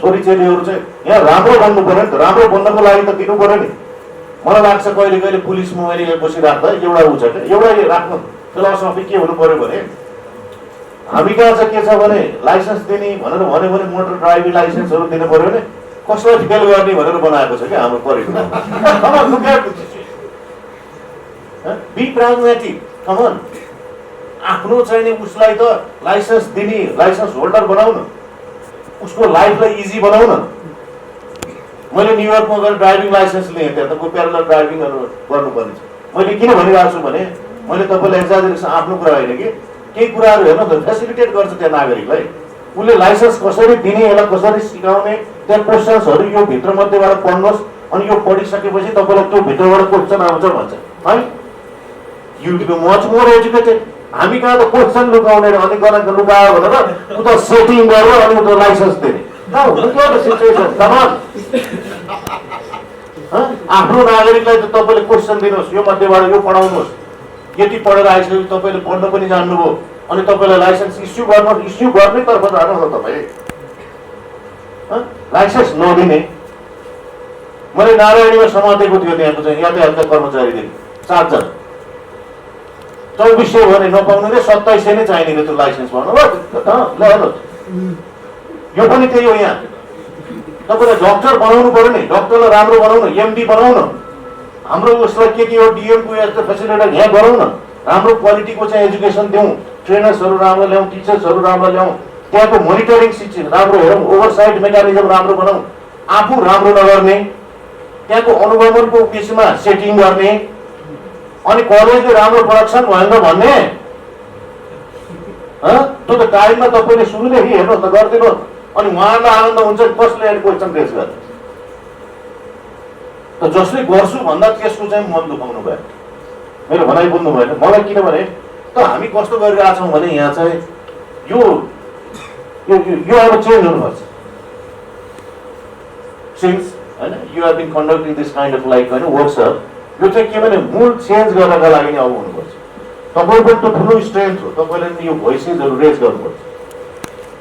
छोरीचेलीहरू चाहिँ यहाँ राम्रो बन्नु पऱ्यो नि त। राम्रो बन्नको लागि त दिनु पऱ्यो नि। मलाई लाग्छ कहिले कहिले पुलिसमा मैले बसिराख्दा एउटा ऊ छ क्या, एउटा राख्नु फिलोसफी के हुनु पऱ्यो भने हामी कहाँ चाहिँ के छ भने लाइसेन्स दिने भनेर भन्यो भने मोटर ड्राइभिङ लाइसेन्सहरू दिनु पऱ्यो भने कसलाई फेल गर्ने भनेर बनाएको छ क्या हाम्रो करिब। बी प्राग्मेटिक, कमन आफ्नो चाहिँ नि उसलाई त लाइसेन्स दिने, लाइसेन्स होल्डर बनाउन, उसको लाइफलाई इजी बनाउन। मैले न्युयोर्कमा गएर ड्राइभिङ लाइसेन्स लिएँ, त्यहाँ त प्यारलल ड्राइभिङहरू गर्नुपर्ने छ। मैले किन भनिरहेको छु भने मैले तपाईँलाई एक्जाजरेसन आफ्नो कुरा होइन कि केही कुराहरू हेर्नु त फेसिलिटेट गर्छ त्यहाँ नागरिकलाई। उसले लाइसेन्स कसरी दिने, यसलाई कसरी सिकाउने, त्यहाँ क्वेसन्सहरू यो भित्रमध्येबाट पढ्नुहोस् अनि यो पढिसकेपछि तपाईँलाई त्यो भित्रबाट क्वेसन आउँछ भन्छ है। You be much more educated. हामी कहाँ त क्वेसन लुकाउने अनि गराएको लुकायो भनेर उता सेटिङ गरेर अनि उता लाइसेन्स दिने सिचुएसन। आफ्नो नागरिकलाई त तपाईँले क्वेसन दिनुहोस्, यो मध्येबाट यो पढाउनुहोस्, यति पढेर आइसकेपछि तपाईँले पढ्न पनि जान्नुभयो अनि तपाईँलाई लाइसेन्स इस्यु गर्नैतर्फ जानु न तपाईँ। लाइसेन्स नदिने, मैले नारायणीमा समातेको थियो त्यहाँको चाहिँ यातायातका कर्मचारीदेखि 7 जना, 2400 भने नपाउने रे 2700 नै चाहिने रे त्यो लाइसेन्स भन्नु ल। यो पनि त्यही हो। यहाँ तपाईँलाई डक्टर बनाउनु पर्यो नि, डक्टरलाई राम्रो बनाउन, एमडी बनाउन, हाम्रो उसलाई के हो डिएमको यस्तो फेसिलिटी यहाँ गरौँ न। राम्रो क्वालिटीको चाहिँ एजुकेसन दिउँ, ट्रेनर्सहरू राम्रो ल्याउँ, टिचर्सहरू राम्रो ल्याउँ, त्यहाँको मोनिटरिङ सिस्टम राम्रो हेरौँ, ओभरसाइट मेकानिजम राम्रो बनाउँ, आफू राम्रो नगर्ने, त्यहाँको अनुगमनको विषयमा सेटिङ गर्ने, अनि कलेजले राम्रो प्रोडक्सन भनेर भन्ने। त्यो त टाइममा तपाईँले सुरुदेखि हेर्नुहोस् न, गरिदिनुहोस्, अनि उहाँलाई आनन्द हुन्छ कसले क्वेसन रेज गर्छ। त जसले गर्छु भन्दा त्यसको चाहिँ मन दुखाउनु भयो। मेरो भनाइ बुझ्नु भएन मलाई, किनभने त हामी कस्तो गरिरहेछौँ भने यहाँ चाहिँ यो अब चेन्ज हुनुपर्छ। सिन्स होइन you have been conducting this kind of like होइन वर्कसप, यो चाहिँ के भने मूल चेन्ज गर्नका लागि नै अब हुनुपर्छ। तपाईँको त ठुलो स्ट्रेन्थ हो, तपाईँले यो भोइसेसहरू रेज गर्नुपर्छ।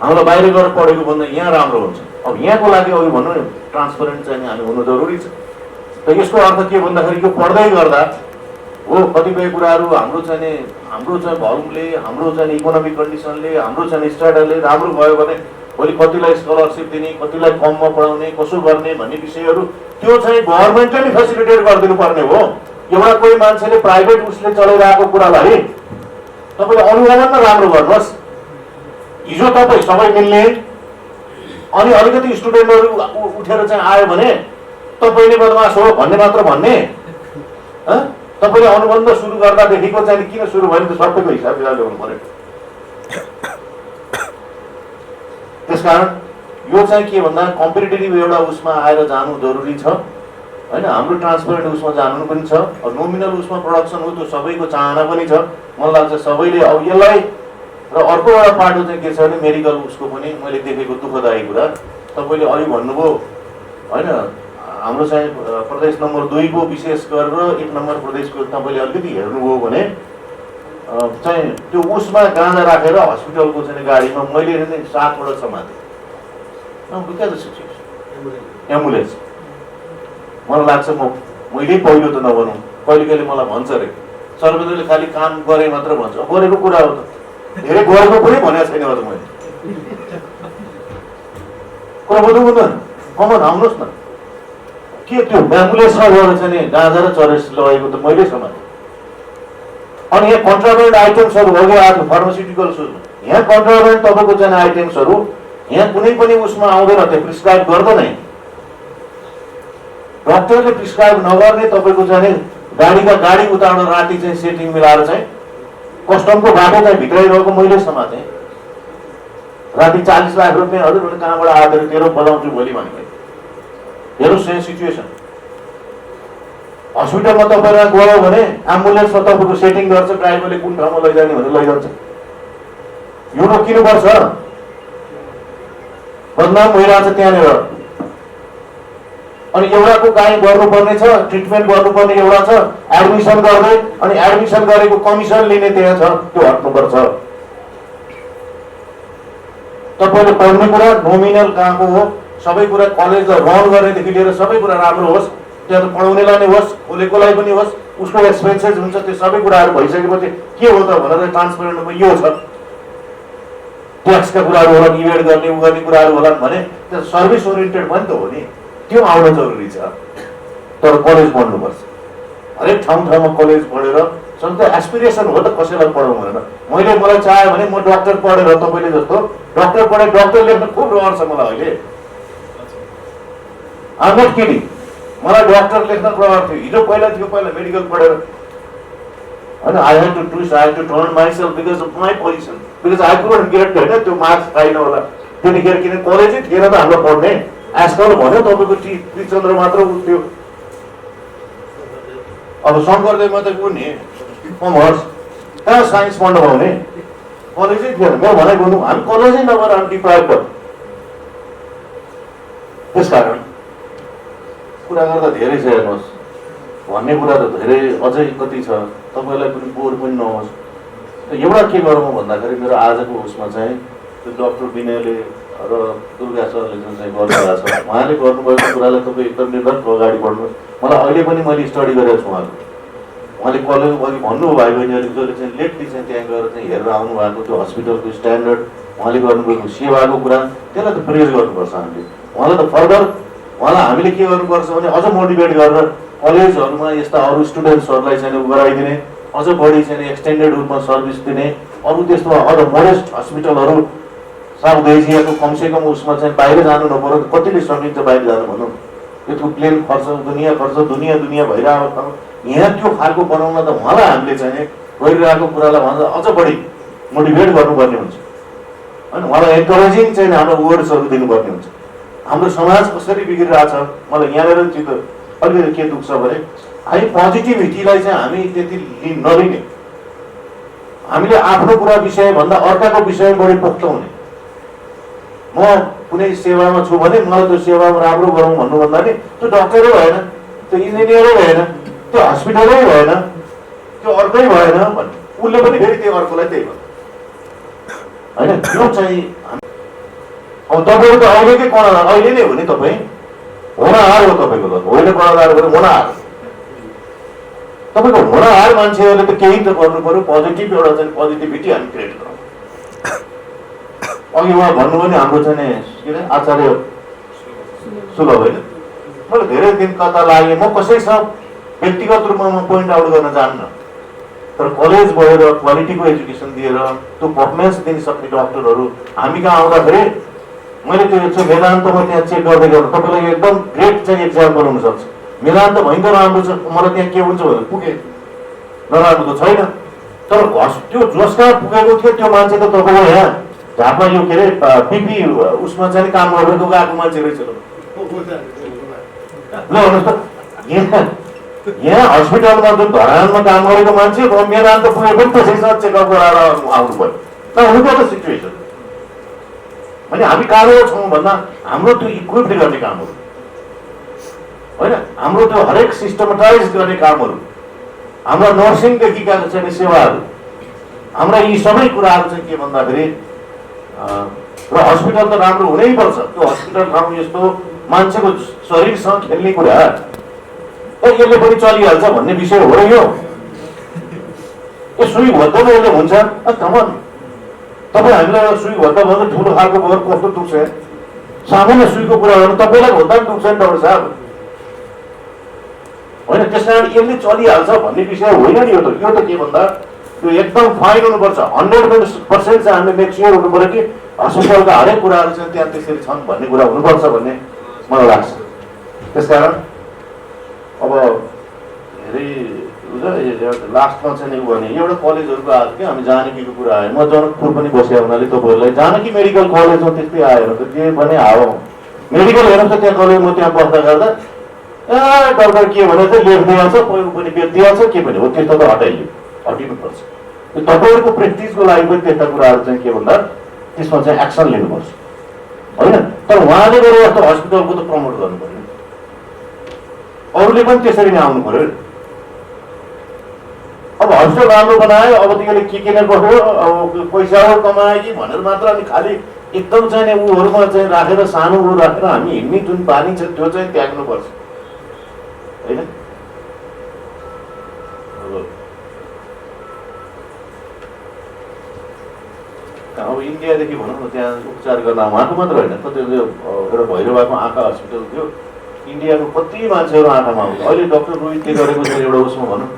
हामीलाई बाहिर गएर पढेको भन्दा यहाँ राम्रो हुन्छ। अब यहाँको लागि अघि भन्नु नि ट्रान्सपरेन्ट चाहिँ हामी हुनु जरुरी छ। त यसको अर्थ के भन्दाखेरि यो पढ्दै गर्दा हो कतिपय कुराहरू हाम्रो चाहिँ हाम्रो चाहिँ भल्युमले, हाम्रो चाहिँ इकोनोमिक कन्डिसनले, हाम्रो चाहिँ स्ट्याटसले राम्रो भयो भने भोलि कतिलाई स्कलरसिप दिने, कतिलाई कममा पढाउने, कसो गर्ने भन्ने विषयहरू त्यो चाहिँ गभर्मेन्टले नै फेसिलिटेट गरिदिनु पर्ने हो। एउटा कोही मान्छेले प्राइभेट उसले चलाइरहेको कुरालाई तपाईँले अनुगमन नै राम्रो गर्नुहोस्। हिजो तपाईँ सबै मिल्ने अनि अलिकति स्टुडेन्टहरू उठेर चाहिँ आयो भने तपाईँले बदमास हो भन्ने मात्र भन्ने, तपाईँले अनुबन्ध सुरु गर्दादेखिको चाहिँ किन सुरु भयो नि त सबैको हिसाब किताब ल्याउनु पर्यो। त्यसकारण यो चाहिँ के भन्दा कम्पिटेटिभ एउटा उसमा आएर जानु जरुरी छ होइन। हाम्रो ट्रान्सपेरेन्ट उसमा जानु पनि छ, नोमिनल उसमा प्रोडक्सन हो त्यो सबैको चाहना पनि छ। मलाई लाग्छ सबैले अब यसलाई र अर्को एउटा पाटो चाहिँ के छ भने मेडिकल उसको पनि मैले देखेको दुःखदायी कुरा तपाईँले अघि भन्नुभयो होइन। हाम्रो चाहिँ प्रदेश नम्बर 2 को विशेष गरेर 1 नम्बर प्रदेशको तपाईँले अलिकति हेर्नुभयो भने चाहिँ त्यो उसमा गाँजा राखेर हस्पिटलको चाहिँ गाडीमा मैले 7 वटा समातेँ। एम्बुलेन्स मलाई लाग्छ मैले पहिलो त नभनौँ, कहिले कहिले मलाई भन्छ अरे सर्वजनले खालि काम गरे मात्र भन्छ, गरेको कुरा हो त, धेरै गरेको पनि भनेको छैन त मैले। कुरा बुझ्नु बुझ्दैन, कमन आउनुहोस् न के त्यो एम्बुलेन्समा गएर चाहिँ गाँजा र चरेस लगेको त मैले समातेँ। अनि यहाँ कन्ट्राबेन्ड आइटम्सहरू अघि आएको फार्मास्युटिकल्सहरू, यहाँ कन्ट्राबेन्ड तपाईँको चाहिँ आइटम्सहरू यहाँ कुनै पनि उसमा आउँदैन, त्यो प्रिस्क्राइब गर्दैन। डक्टरले प्रिस्क्राइब नगर्ने तपाईँको चाहिँ गाडी उतार्न राति चाहिँ सेटिङ मिलाएर चाहिँ कस्टमको बाटो चाहिँ भित्राइरहेको मैले समातेँ। राति 40 लाख रुपियाँ हजुर कहाँबाट आएर तेरो बजाउँछु भोलि भने हेर्नुहोस् यहाँ सिचुएसन। हस्पिटलमा तपाईँ गयो भने एम्बुलेन्समा तपाईँको सेटिङ गर्छ, ड्राइभरले कुन ठाउँमा लैजाने भनेर लैजान्छ। यो रोकिनुपर्छ, बदनाम भइरहेछ त्यहाँनिर। अनि एउटाको गाई गर्नुपर्ने छ, ट्रिटमेन्ट गर्नुपर्ने एउटा छ, एडमिसन गर्ने अनि एडमिसन गरेको कमिसन लिने त्यहाँ छ, त्यो हट्नुपर्छ। तपाईँले पढ्ने कुरा नोमिनल कहाँको हो, सबै कुरा कलेज रन गर्नेदेखि लिएर सबै कुरा राम्रो होस्, त्यहाँ त पढाउनेलाई नै होस्, खोलेकोलाई पनि होस्, उसको एक्सपेन्सेस हुन्छ, त्यो सबै कुराहरू भइसकेपछि के हो त भनेर ट्रान्सपेरेन्टमा यो छ। ट्याक्सका कुराहरू होला, इभेट गर्ने उ गर्ने कुराहरू होला भने त्यो सर्भिस ओरिएन्टेड पनि त हो नि, त्यो आउन जरुरी छ। तर कलेज पढ्नुपर्छ, हरेक ठाउँमा कलेज पढेर सबै एस्पिरेसन हो त कसैलाई पढाउँ भनेर। मलाई चाह्यो भने म डक्टर पढेर तपाईँले जस्तो डक्टर पढे डक्टर लेख्न खुब रहर छ मलाई अहिले। आइ एम नट किडिङ, मलाई डक्टर लेख्न रहर थियो। हिजो पहिला मेडिकल पढेर होइन I have to twist, I have to turn myself because of my position, because I couldn't get होइन त्यो मार्क्स पाइन होला त्यतिखेर, किन कलेजै थिएन त हाम्रो पढ्ने। आजकल भन्यो तपाईँको टिचन्द्र मात्र थियो, अब शङ्करदेवमा त कुन कमर्स कहाँ साइन्स पढ्न पाउने, कलेजै थिएन। म भनाइ गर्नु हामी कलेजै नभएर हामी डिप्राइभ गर्छौँ। त्यसकारण कुरा गर्दा धेरै छ हेर्नुहोस्, भन्ने कुरा त धेरै अझै कति छ, तपाईँलाई पनि बोर पनि नहोस्। एउटा के गरौँ भन्दाखेरि मेरो आजको उसमा चाहिँ त्यो डक्टर विनयले र दुर्गा सरले जुन चाहिँ गर्नुभएको छ, उहाँले गर्नुभएको कुरालाई तपाईँ एकदम निर्धक्क अगाडि बढ्नुहोस्। मलाई अहिले पनि मैले स्टडी गरेको छु उहाँले कलेज अघि भन्नुभयो भाइ बहिनीहरू जसले चाहिँ लेटली चाहिँ त्यहाँ गएर चाहिँ हेरेर आउनु भएको त्यो हस्पिटलको स्ट्यान्डर्ड, उहाँले गर्नुभएको सेवाको कुरा, त्यसलाई त प्रेज गर्नुपर्छ हामीले। उहाँलाई त फर्दर उहाँलाई हामीले के गर्नुपर्छ भने अझ मोटिभेट गरेर कलेजहरूमा यस्ता अरू स्टुडेन्ट्सहरूलाई चाहिँ गराइदिने, अझ बढी चाहिँ एक्सटेन्डेड रूपमा सर्भिस दिने, अरू त्यस्तो अझ मोडेस्ट हस्पिटलहरू साउथ एसियाको कमसेकम उसमा चाहिँ बाहिर जानु नपर्यो। कतिले सकिन्छ बाहिर जानु भनौँ, त्यसको प्लेन खर्च दुनियाँ भइरहेको यहाँ त्यो खालको बनाउन त उहाँलाई हामीले चाहिँ गरिरहेको कुरालाई भन्दा अझ बढी मोटिभेट गर्नुपर्ने हुन्छ होइन। उहाँलाई एन्करेजिङ चाहिँ हाम्रो वर्ड्सहरू दिनुपर्ने हुन्छ। हाम्रो समाज कसरी बिग्रिरहेछ मलाई यहाँनिर चित्त अलिकति के दुख्छ भने हामी पोजिटिभिटीलाई चाहिँ हामी त्यति नलिने, हामीले आफ्नो कुरा विषय भन्दा अर्काको विषय बढी पोख्त हुने। म कुनै सेवामा छु भने मलाई त्यो सेवामा राम्रो गरौँ भन्नुभन्दा नि त्यो डक्टरै भएन, त्यो इन्जिनियरै भएन, त्यो हस्पिटलै भएन, त्यो अर्कै भएन भन्ने उसले पनि फेरि त्यो अर्कोलाई त्यही भयो होइन। त्यो चाहिँ अब तपाईँको त अहिलेकै कर्णधार अहिले नै हो नि, तपाईँ होनाहार हो, तपाईँको त होइन कर्णधार भने होनाहार। तपाईँको होनहार मान्छेहरूले त केही त गर्नु पर्यो, पोजिटिभ एउटा चाहिँ पोजिटिभिटी हामी क्रिएट गरौँ। अघि उहाँ भन्नुभयो नि हाम्रो चाहिँ के अरे आचार्य सुलभ होइन, मैले धेरै दिन कता लागेँ, म कसैसँग व्यक्तिगत रूपमा म पोइन्ट आउट गर्न जान्न, तर कलेज गएर क्वालिटीको एजुकेसन दिएर त्यो पर्फर्मेन्स दिन सक्ने डक्टरहरू हामी कहाँ आउँदाखेरि मैले त्यो चाहिँ वेदान्तमा त्यहाँ चेक गर्दै गर्दा तपाईँलाई एकदम ग्रेट चाहिँ एक्जाम्पल हुनसक्छ। वेदान्त भयङ्कर राम्रो छ, मलाई त्यहाँ के हुन्छ भनेर पुगेँ, नराम्रो त छैन, तर त्यो जसका पुगेको थियो त्यो मान्छे त तपाईँको यहाँ झापा यो के अरे पिपी उसमा चाहिँ काम गरेर गएको मान्छे रहेछ। ल हेर्नुहोस् त, यहाँ हस्पिटलमा जुन धरानमा काम गरेको मान्छे वेदान्त पुगे पनि त्यसैसँग चेकअप गराएर आउनु पर्यो त, हुनु पर्छ सिचुएसन। भने हामी कारोबार छौँ भन्दा हाम्रो त्यो इक्विप्ड गर्ने कामहरू होइन, हाम्रो त्यो हरेक सिस्टमेटाइज गर्ने कामहरू, हाम्रा नर्सिङदेखिका चाहिँ सेवाहरू, हाम्रा यी सबै कुराहरू चाहिँ के भन्दाखेरि र हस्पिटल त राम्रो हुनैपर्छ। त्यो हस्पिटल ठाउँ यस्तो मान्छेको शरीरसँग खेल्ने कुरा यसले पनि चलिहाल्छ भन्ने विषय हो र यो सुई भद्दामा यसले हुन्छ कमन। तपाईँ हामीलाई सुई भद्दा भन्दा ठुलो खालको भयो कस्तो दुख्छ, सामान्य सुईको कुरा गर्नु तपाईँलाई भन्दा पनि दुख्छ नि डाक्टर साहब होइन, त्यस कारण यसले चलिहाल्छ भन्ने विषय होइन नि। यो त के भन्दा यो एकदम फाइन हुनुपर्छ, 100% चाहिँ हामीले मेक स्योर हुनु पऱ्यो कि हस्पिटलका हरेक कुराहरू चाहिँ त्यहाँ त्यसरी छन् भन्ने कुरा हुनुपर्छ भन्ने मलाई लाग्छ। त्यसकारण अब धेरै लास्टमा चाहिँ भने एउटा कलेजहरूको आएको थियो, हामी जानकीको कुरा आयो, म जनकपुर पनि बसेँ हुनाले तपाईँहरूलाई जानकी मेडिकल कलेजमा त्यस्तै आयो त जे भने हावा मेडिकल हेर्नुहोस् त त्यहाँ कलेज म त्यहाँ बस्दा गर्दा डक्टर के भने चाहिँ लेखिदिइहाल्छ, पहिलो पनि बेचिदिइहाल्छ, के पनि हो त्यस्तो त हटिनुपर्छ। त्यो तपाईँहरूको प्रेक्टिसको लागि पनि त्यस्ता कुराहरू चाहिँ के भन्दा त्यसमा चाहिँ एक्सन लिनुपर्छ होइन। तर उहाँले गरे जस्तो हस्पिटलको त प्रमोट गर्नु पऱ्यो, अरूले पनि त्यसरी नै आउनु पऱ्यो। अब हस्पिटल राम्रो बनायो, अब त्यसले के नै गर्यो, अब पैसा कमायो कि भनेर मात्र अनि खालि एकदम चाहिँ ऊहरूमा चाहिँ राखेर सानो ऊ राखेर हामी हिँड्ने जुन बानी छ त्यो चाहिँ त्याग्नुपर्छ होइन। अब इन्डियादेखि भनौँ न त्यहाँ उपचार गर्न उहाँको मात्र होइन, कति एउटा भैरवाको आँखा हस्पिटल थियो, इन्डियाको कति मान्छेहरू आँखामा आउँछ। अहिले डक्टर रोहितले गरेको छ एउटा उसमा भनौँ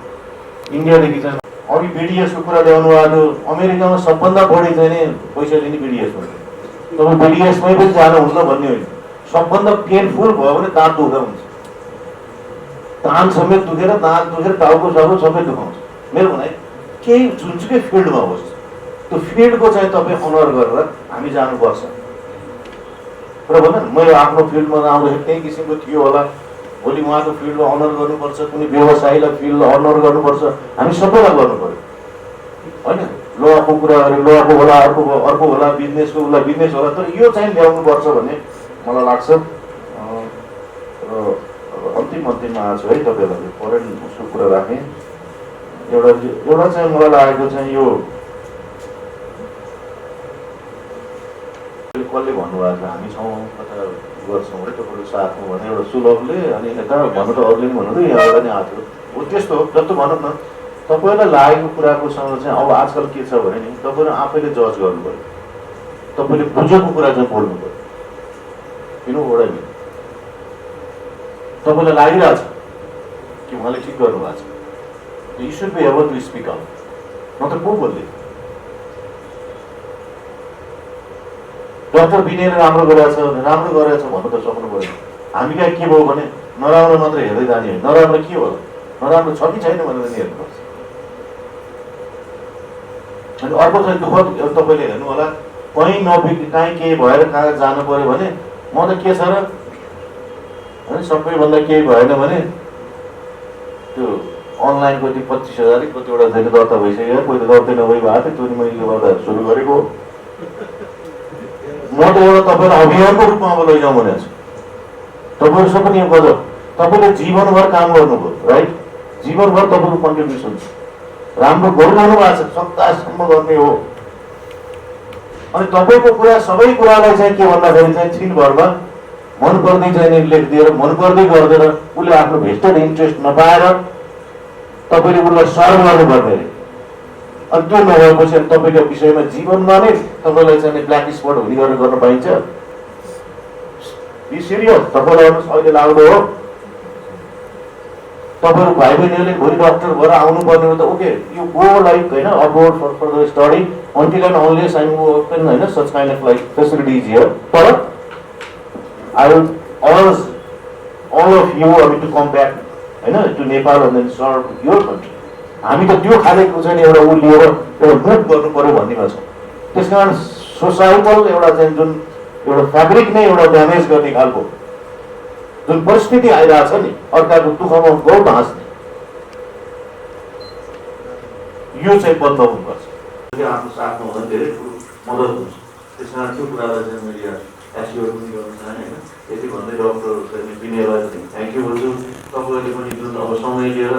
इन्डियादेखि चाहिँ अघि बिडिएसको कुरा ल्याउनु भएको, अमेरिकामा सबभन्दा बढी चाहिँ नि पैसा लिने बिडिएसमा, तपाईँ बिडिएसमै पनि जानुहुन्न भन्ने होइन, सबभन्दा पेनफुल भयो भने दाँत दुख्दा हुन्छ, कान समेत दुखेर दाँत दुखेर टाउको साउको सबै दुखाउँछ। मेरो भनाइ केही जुनसुकै फिल्डमा होस् त्यो फिल्डको चाहिँ तपाईँ अनर गरेर हामी जानुपर्छ र भन मैले आफ्नो फिल्डमा आउँदाखेरि त्यही किसिमको थियो होला, भोलि उहाँको फिल्डमा अनर गर्नुपर्छ, कुनै व्यवसायीलाई फिल्ड अनर गर्नुपर्छ, हामी सबैलाई गर्नु पऱ्यो होइन। लको कुरा गऱ्यो, लको होला, अर्को होला, बिजनेसको उसलाई बिजनेस होला, तर यो चाहिँ ल्याउनुपर्छ भन्ने मलाई लाग्छ। र अन्तिममा आएको छु है तपाईँहरूलाई फरेन उसको कुरा राखेँ। एउटा चाहिँ मलाई लागेको चाहिँ यो कसले भन्नुभएको छ हामी छौँ कता गर्छौँ है तपाईँको साथमा भने एउटा सुलभले, अनि यता भन्नु त अरूले पनि भन्नु यहाँबाट नै आएको हो त्यस्तो हो। जस्तो भनौँ न तपाईँलाई लागेको कुराकोसँग चाहिँ अब आजकल के छ भने नि तपाईँले आफैले जज गर्नु पऱ्यो, तपाईँले बुझेको कुरा चाहिँ बोल्नु पऱ्यो। किन एउटा नि तपाईँलाई लागिरहेछ कि उहाँले ठिक गर्नुभएको छ, you should be able to speak out, नत्र को बोल्दै डक्टर बिनेर राम्रो गरेछ भन्नु त सक्नु पऱ्यो। हामी कहाँ के भयो भने नराम्रो मात्र हेर्दै जाने हो, नराम्रो के होला, नराम्रो छ कि छैन भनेर नि हेर्नुपर्छ। अनि अर्को चाहिँ दुःख तपाईँले हेर्नु होला, कहीँ कहीँ केही भएर कहाँ जानु पऱ्यो भने म त के छ र होइन सबैभन्दा केही भएन भने त्यो अनलाइन कति 25,000 कतिवटा चाहिँ दर्ता भइसक्यो, कोही त दर्तै नभई भएको थियो, त्यो मैले गर्दा सुरु गरेको। म त एउटा तपाईँलाई अभियानको रूपमा अब लैजाउँ भनेको छु, तपाईँहरूसँग पनि यो गजब तपाईँले जीवनभर काम गर्नुभयो राइट, जीवनभर तपाईँको कन्ट्रिब्युसन राम्रो गरिरहनु भएको छ, सक्तासम्म गर्ने हो। अनि तपाईँको कुरा सबै कुरालाई चाहिँ के भन्दाखेरि चाहिँ छिनभरमा मन पर्दै चाहिँ लेखिदिएर मन पर्दै गर्दैन, उसले आफ्नो भेस्टेड इन्ट्रेस्ट नपाएर तपाईँले उसलाई सर्भ गर्नुपर्ने अरे। अनि त्यो नभएपछि अनि तपाईँको विषयमा जीवनमा नै तपाईँलाई चाहिँ ब्ल्याक स्पट हुने गरेर गर्न पाइन्छ? Be serious. तपाईँलाई अहिले लाग्नु हो तपाईँहरू भाइ बहिनीहरूले भोलि डक्टर भएर आउनुपर्ने हो त ओके, यु गो लाइक होइन abroad for further study until and unless I will open होइन such kind of like facilities here. तर I will urge all of you are to come back होइन to Nepal and then serve your country। हामी त त्यो खालेको चाहिँ एउटा ऊ लिएर एउटा मुभ गर्नु पर्यो भन्नेमा छ। त्यस कारण सोसाइटल एउटा चाहिँ जुन एउटा फ्याब्रिक नै एउटा ड्यामेज गर्ने खालको जुन परिस्थिति आइरहेको छ नि, अर्काको दुःखमा बहुत हाँस्ने, यो चाहिँ बन्द हुनुपर्छ। आफ्नो साथमा हुँदा धेरै कुरो मद्दत हुन्छ। त्यस कारण त्यो कुरालाई चाहिँ मैले एस्योर पनि गर्न चाहेँ होइन। यति भन्दै डक्टर विनयलाई थ्याङ्क यू भन्छु। तपाईँहरूले पनि जुन अब समय लिएर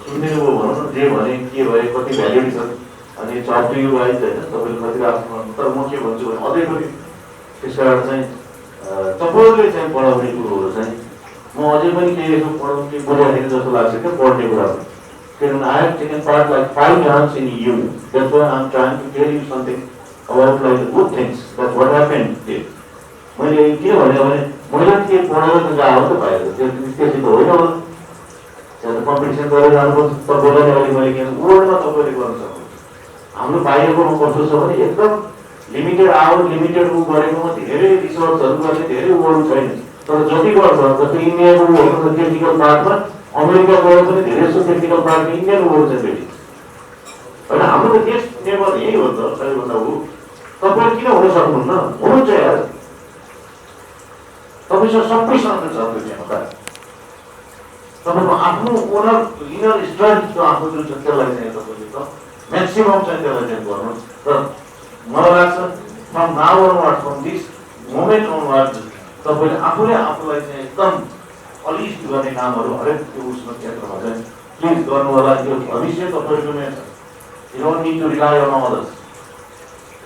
सुनिदिनु भयो भनौँ न, जे भने के भयो कति भ्यालिड छ अनि चाप्टु यु वाइज होइन तपाईँले कति आफ्नो। तर म के भन्छु भने अझै पनि त्यस कारण चाहिँ तपाईँहरूले चाहिँ पढाउने कुरोहरू चाहिँ म अझै पनि केही यसो पढाउने बुझाइदिनु जस्तो लाग्छ क्या पढ्ने कुराहरू। किनभने I have taken part like 5 times in you, that's why I'm trying to tell you something about like the good things, that's what happened here। मैले के भने मैले के पढेर त गएको त बाहिर, त्यसपछि त होइन होला, त्यहाँ त कम्पिटिसन गरेर जानुपर्छ। तपाईँलाई अहिले मैले के वर्ल्डमा तपाईँले गर्न सक्नुहुन्छ। हाम्रो बाहिरकोमा कस्तो छ भने एकदम लिमिटेड आवर लिमिटेड ऊ गरेकोमा धेरै रिसर्चहरू गर्ने धेरै वर्ड छैन। तर जति गर्छ जस्तो इन्डियाको ऊहरू टेक्निकल पार्टमा अमेरिका गएर पनि धेरै जस्तो टेक्निकल पार्टमा इन्डियन ऊहरू चाहिँ भेटिन्छ होइन। हाम्रो त देश नेभर यही हो त सबैभन्दा ऊ। तपाईँहरू किन हुन सक्नुहुन्न? हुनुहुन्छ यार, तपाईँसँग सबै साधन छ दुनियाँमा। तपाईँको आफ्नो ओनर इनर स्ट्रेन्थ जो आफ्नो जुन छ त्यसलाई चाहिँ तपाईँले त म्याक्सिमम चाहिँ त्यसलाई चाहिँ गर्नु। र मलाई लाग्छ from now onward, from this moment onward तपाईँले आफूले आफूलाई चाहिँ एकदम अलिस्ट गर्ने कामहरू हरेक त्यो उसमा क्षेत्रमा चाहिँ प्लिज गर्नु होला। यो भविष्य तपाईँको नै छ। You don't need to rely on others,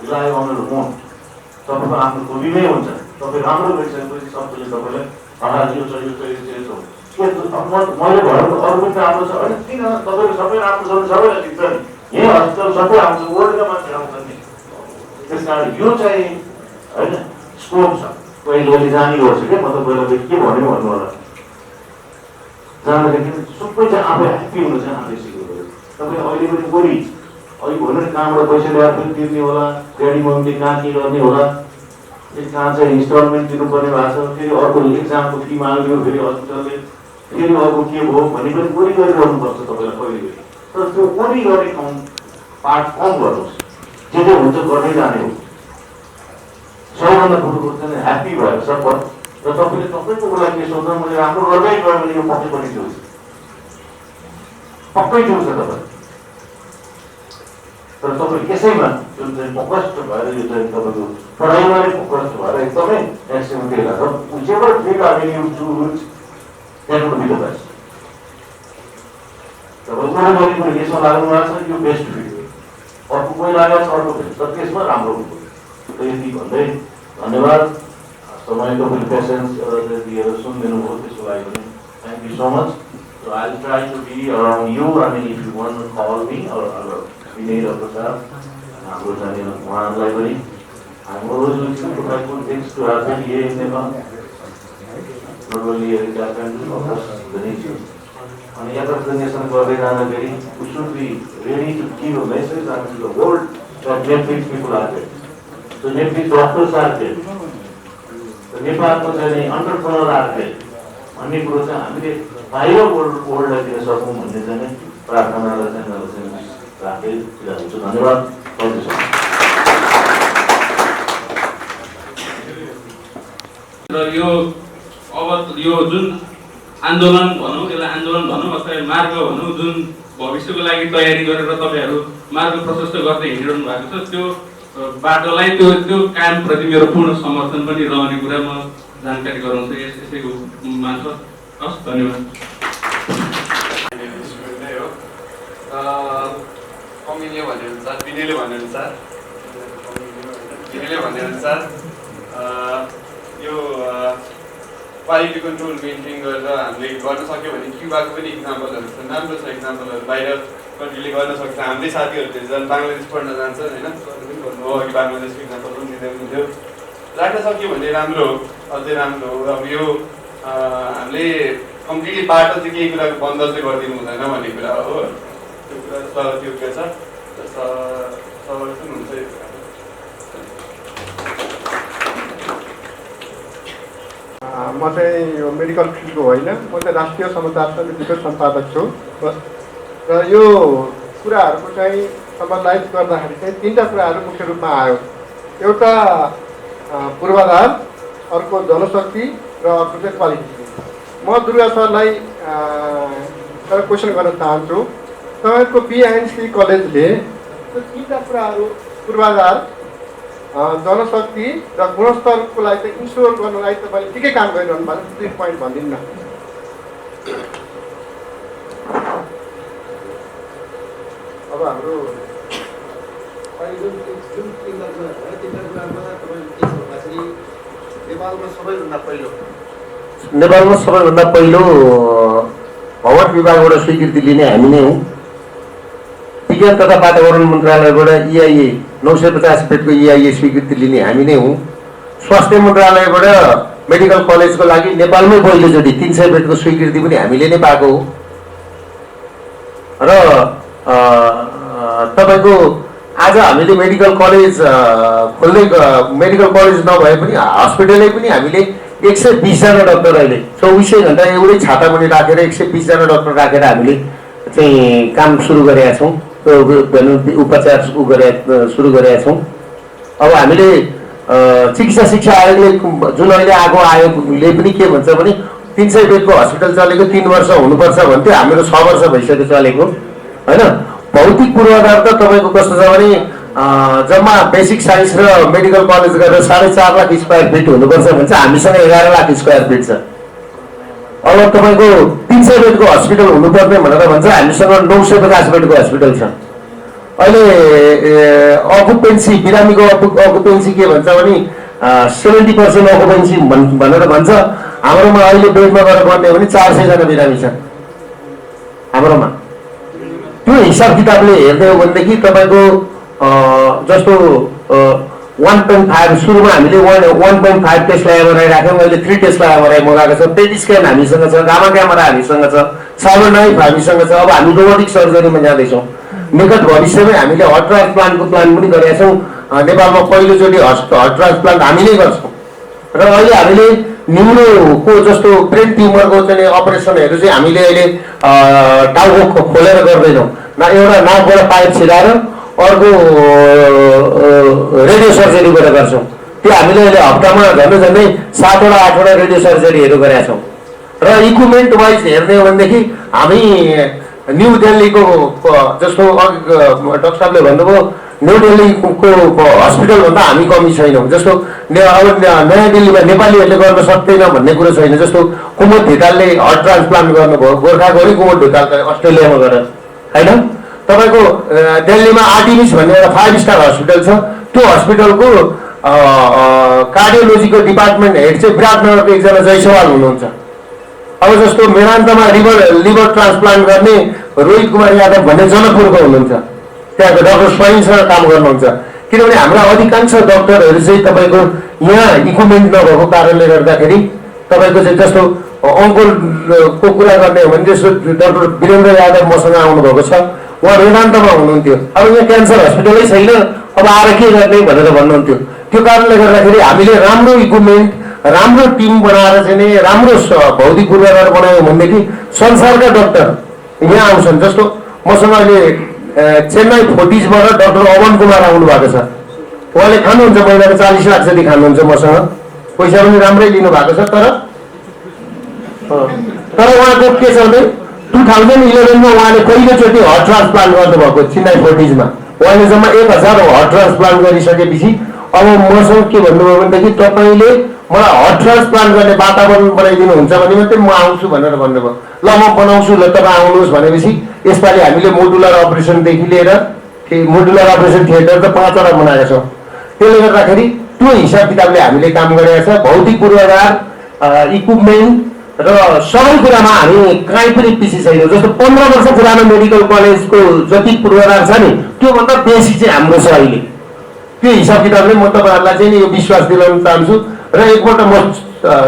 rely on your own. तपाईँको आफ्नो खुबीमै हुन्छ। तपाईँ राम्रो गरिसकेपछि सबैले तपाईँलाई यो छ यो छ यो छ मैले भनेको अरू पनि राम्रो छ होइन। किन तपाईँको सबै राम्रो छ भने सबैलाई दिन्छ नि। यही हस्पिटल सबै आउँछ, वर्ल्डका मान्छे आउँछ नि। त्यस कारण यो चाहिँ होइन स्कोप छ। कहिले जाने गर्छ क्या, म तपाईँलाई के भन्यो भन्नु होला। जाँदाखेरि सबै चाहिँ आफै ह्याप्पी हुनु चाहिँ आफै सिक्नु पऱ्यो। तपाईँ अहिले पनि गोरी अहिले भन्नु नि कहाँबाट पैसा ल्याएर पनि तिर्ने होला, ड्याडी मम्मीले कहाँ के गर्ने होला, कहाँ चाहिँ इन्स्टलमेन्ट दिनुपर्ने भएको छ, फेरि अर्को एक्जामको फी माग्यो, फेरि हस्पिटलले फेरि अर्को के भयो भने पनि गोरी गरिरहनुपर्छ तपाईँलाई कहिले। तर त्यो गोरी गर्ने काम पार्ट कम गर्नुहोस्, जे जे हुन्छ गर्दै जाने हो। सबैभन्दा ठुलो कुरो चाहिँ ह्याप्पी भएर सब र तपाईँले तपाईँको लागि के सोच्दा मैले राम्रो गर्दै गयो भने यो पक्कै पनि जिउँछ, पक्कै जिउँछ तपाईँ। तर तपाईँ यसैमा जुन चाहिँ फोकस्ड भएर यो चाहिँ तपाईँको पढाइमा नै फोकस्ड भएर एकदमै म्याक्सिमम दिएर र whichever field avenue you choose, that would be the best। तपाईँ कुनै गरी पनि यसमा लाग्नु भएको छ यो बेस्ट फिल्ड, अर्को कोही लागेको छ अर्को बेस्ट, तर त्यसमा राम्रो हुन्छ। यति भन्दै धन्यवाद। समय तपाईँले पेसेन्स दिएर सुनिदिनु भयो त्यसको लागि पनि thank you so much. So I'll try to be around you. I mean, if you want to call me or Vinay र प्रसाद हाम्रो जाने उहाँहरूलाई पनि I'm always looking to try good things to happen here in Nepal. Not only here in Japan, but also the nation. And yet of the nation गर्दै जाँदाखेरि we should be ready to give a message to the world that Nepalese people are there. So Nepalese doctors are there. नेपालको चाहिँ entrepreneur आएर भन्ने कुरो चाहिँ हामीले बाहिर वर्ल्डलाई दिन सकौँ भन्ने चाहिँ प्रार्थनालाई चाहिँ राख्दै फिर्ता हुन्छु। धन्यवाद। र यो अब यो जुन आन्दोलन भनौँ, यसलाई आन्दोलन भनौँ अथवा मार्ग भनौँ, जुन भविष्यको लागि तयारी गरेर तपाईँहरू मार्ग प्रशस्त गर्दै हिँडिरहनु भएको छ, त्यो बाटोलाई त्यो कामप्रति मेरो पूर्ण समर्थन पनि रहने कुरा म जानकारी गराउँछु यसैको मार्फत। हस्, धन्यवाद। कमिले भनेअनुसार विनयले भनेअनुसार यो क्वालिटी कन्ट्रोल मेन्टेन गरेर हामीले गर्न सक्यो भने क्युबाको पनि इक्जाम्पलहरू छ, राम्रो छ इक्जाम्पलहरू, बाहिर कन्ट्रीले गर्न सक्छ। हाम्रै साथीहरूले झन् बङ्गलादेश पढ्न जान्छ होइन, भन्नुभयो अघि बङ्गलादेशको इक्जाम्पल पनि दिँदै हुनुहुन्थ्यो। राख्न सक्यो भने राम्रो हो, अझै राम्रो हो। अब यो हामीले कम्प्लिटली बाटो चाहिँ केही कुराको बन्द चाहिँ गरिदिनु हुँदैन भन्ने कुरा हो, त्यो कुरा स्वागत योग्य छ। समर्थन हुन्छ यो कुरा। म चाहिँ यो मेडिकल फिल्डको होइन, म चाहिँ राष्ट्रिय समाचार समितिको सम्पादक छु र यो कुराहरूको चाहिँ समलाइज गर्दाखेरि चाहिँ तिनवटा कुराहरू मुख्य रूपमा आयो। एउटा पूर्वाधार, अर्को जनशक्ति र अर्को चाहिँ क्वालिटी। म दुर्गा सरलाई एउटा क्वेसन गर्न चाहन्छु। तपाईँको बिएनसी कलेजले त्यो तिनवटा कुराहरू पूर्वाधार, जनशक्ति र गुणस्तरको लागि चाहिँ इन्स्योर गर्नलाई तपाईँले के काम गरिरहनु भएको छ, 3 पोइन्ट भनिदिनु न। अब हाम्रो अहिले जुन तिनवटा कुरा भयो, तिनवटा कुरामा तपाईँले के भन्दाखेरि नेपालमा सबैभन्दा पहिलो भवन विभागबाट स्वीकृति लिने हामी नै हौँ। विज्ञान तथा वातावरण मन्त्रालयबाट EIA 950 बेडको EIA स्वीकृति लिने हामी नै हौँ। स्वास्थ्य मन्त्रालयबाट मेडिकल कलेजको लागि नेपालमै पहिलोचोटि 300 बेडको स्वीकृति पनि हामीले नै पाएको हो। र तपाईँको आज हामीले मेडिकल कलेज खोल्दै, मेडिकल कलेज नभए पनि हस्पिटलै पनि हामीले 120 जना डाक्टर अहिले 24 घन्टा एउटै छातामुनि राखेर 120 जना डाक्टर राखेर हामीले चाहिँ काम सुरु गरेका छौँ, उपचार सुरु गरेका छौँ। अब हामीले चिकित्सा शिक्षा आयोगले जुन अहिले आयोगले पनि के भन्छ भने 300 बेडको हस्पिटल चलेको 3 वर्ष हुनुपर्छ भन्थ्यो, हाम्रो 6 वर्ष भइसक्यो चलेको होइन। भौतिक पूर्वाधार त तपाईँको कस्तो छ भने जम्मा बेसिक साइन्स र मेडिकल कलेज गरेर 4.5 लाख स्क्वायर फिट हुनुपर्छ भन्छ, हामीसँग 11 लाख स्क्वायर फिट छ। अब तपाईँको 300 बेडको हस्पिटल हुनुपर्ने भनेर भन्छ, हामीसँग 950 बेडको हस्पिटल छ। अहिले अकुपेन्सी, बिरामीको अकुपेन्सी के भन्छ भने 70% अकुपेन्सी भनेर भन्छ। हाम्रोमा अहिले बेडमा गएर गर्ने भने 400 जना बिरामी छ हाम्रोमा। त्यो हिसाब किताबले हेर्दै हो भनेदेखि तपाईँको जस्तो 1.5 सुरुमा हामीले 1.5 टेस्ला एमआरआई राख्यौँ, अहिले 3 टेस्ला एमआरआई मगाएको छ। पेट स्क्यान हामीसँग छ, गामा क्यामेरा हामीसँग छ, साइबर नाइफ हामीसँग छ। अब हामी रोबोटिक सर्जरीमा जाँदैछौँ। निकट भविष्यमै हामीले हर्ट ट्रान्सप्लान्टको प्लान पनि गरेका छौँ। नेपालमा पहिलोचोटि हर्ट ट्रान्सप्लान्ट हामी नै गर्छौँ। र अहिले हामीले न्युरोको जस्तो ब्रेन ट्युमरको चाहिँ अपरेसनहरू चाहिँ हामीले अहिले टाउको खोलेर गर्दैनौँ, एउटा नाकबाट पाइप छिराएर अर्को रेडियो सर्जरीबाट गर्छौँ। त्यो हामीले अहिले हप्तामा झन्डै 7वटा 8वटा रेडियो सर्जरीहरू गरेका छौँ। र इक्विपमेन्ट वाइज हेर्ने हो भनेदेखि हामी न्यू दिल्लीको जस्तो डाक्टर साहबले भन्नुभयो, न्यू दिल्लीको हस्पिटलभन्दा हामी कमी छैनौँ। जस्तो अब नयाँ दिल्लीमा नेपालीहरूले गर्न सक्दैन भन्ने कुरो छैन। जस्तो कुमुद धितालले हर्ट ट्रान्सप्लान्ट गर्नुभयो, गोर्खा गरी कुमुद धिताल अस्ट्रेलियामा गएर होइन। तपाईँको दिल्लीमा आर्टिमिस भन्ने एउटा 5 स्टार हस्पिटल छ। त्यो हस्पिटलको कार्डियोलोजीको डिपार्टमेन्ट हेड चाहिँ विराटनगरको एकजना जयसवाल हुनुहुन्छ। अब जस्तो मेरान्तमा लिभर ट्रान्सप्लान्ट गर्ने रोहित कुमार यादव भन्ने जनकपुरको हुनुहुन्छ, त्यहाँको डाक्टर स्वयंसँग काम गर्नुहुन्छ। किनभने हाम्रा अधिकांश डाक्टरहरू चाहिँ तपाईँको यहाँ इक्विपमेन्ट नभएको कारणले गर्दाखेरि तपाईँको चाहिँ जस्तो अङ्कोलको कुरा गर्ने हो भने जस्तो डाक्टर वीरेन्द्र यादव मसँग आउनुभएको छ, उहाँ वेदान्तमा हुनुहुन्थ्यो। अब यहाँ क्यान्सर हस्पिटलै छैन, अब आएर के गर्ने भनेर भन्नुहुन्थ्यो। त्यो कारणले गर्दाखेरि हामीले राम्रो इक्विपमेन्ट, राम्रो टिम बनाएर चाहिँ नि राम्रो भौतिक पूर्वाधार बनायौँ भनेदेखि संसारका डाक्टर यहाँ आउँछन्। जस्तो मसँग अहिले चेन्नई फोर्टिजबाट डाक्टर अवन कुमार आउनु भएको छ। उहाँले खानुहुन्छ, महिनाको 40 लाख जति खानुहुन्छ मसँग, पैसा पनि राम्रै लिनु भएको छ। तर उहाँको के छ भने 2011मा उहाँले पहिलोचोटि हर्ट ट्रान्सप्लान्ट गर्नुभएको चेन्नई फोर्टिजमा। उहाँले जम्मा 1000 हर्ट ट्रान्सप्लान्ट गरिसकेपछि अब मसँग के भन्नुभयो भनेदेखि तपाईँले मलाई हर्ट ट्रान्सप्लान्ट गर्ने वातावरण बनाइदिनुहुन्छ भने मात्रै म आउँछु भनेर भन्नुभयो। ल म बनाउँछु, ल तपाईँ आउनुहोस् भनेपछि यसपालि हामीले मोडुलर अपरेसनदेखि लिएर मोडुलर अपरेसन थिएटर त 5वटा बनाएका छौँ। त्यसले गर्दाखेरि त्यो हिसाब किताबले हामीले काम गरेका छ। भौतिक पूर्वाधार इक्विपमेन्ट र सबै कुरामा हामी कहीँ पनि पछि छैनौँ। जस्तो 15 वर्ष पुरानो मेडिकल कलेजको जति पूर्वाधार छ नि त्योभन्दा बेसी चाहिँ हाम्रो छ अहिले। त्यो हिसाब किताबले म तपाईँहरूलाई चाहिँ यो विश्वास दिलाउन चाहन्छु। र एकपल्ट म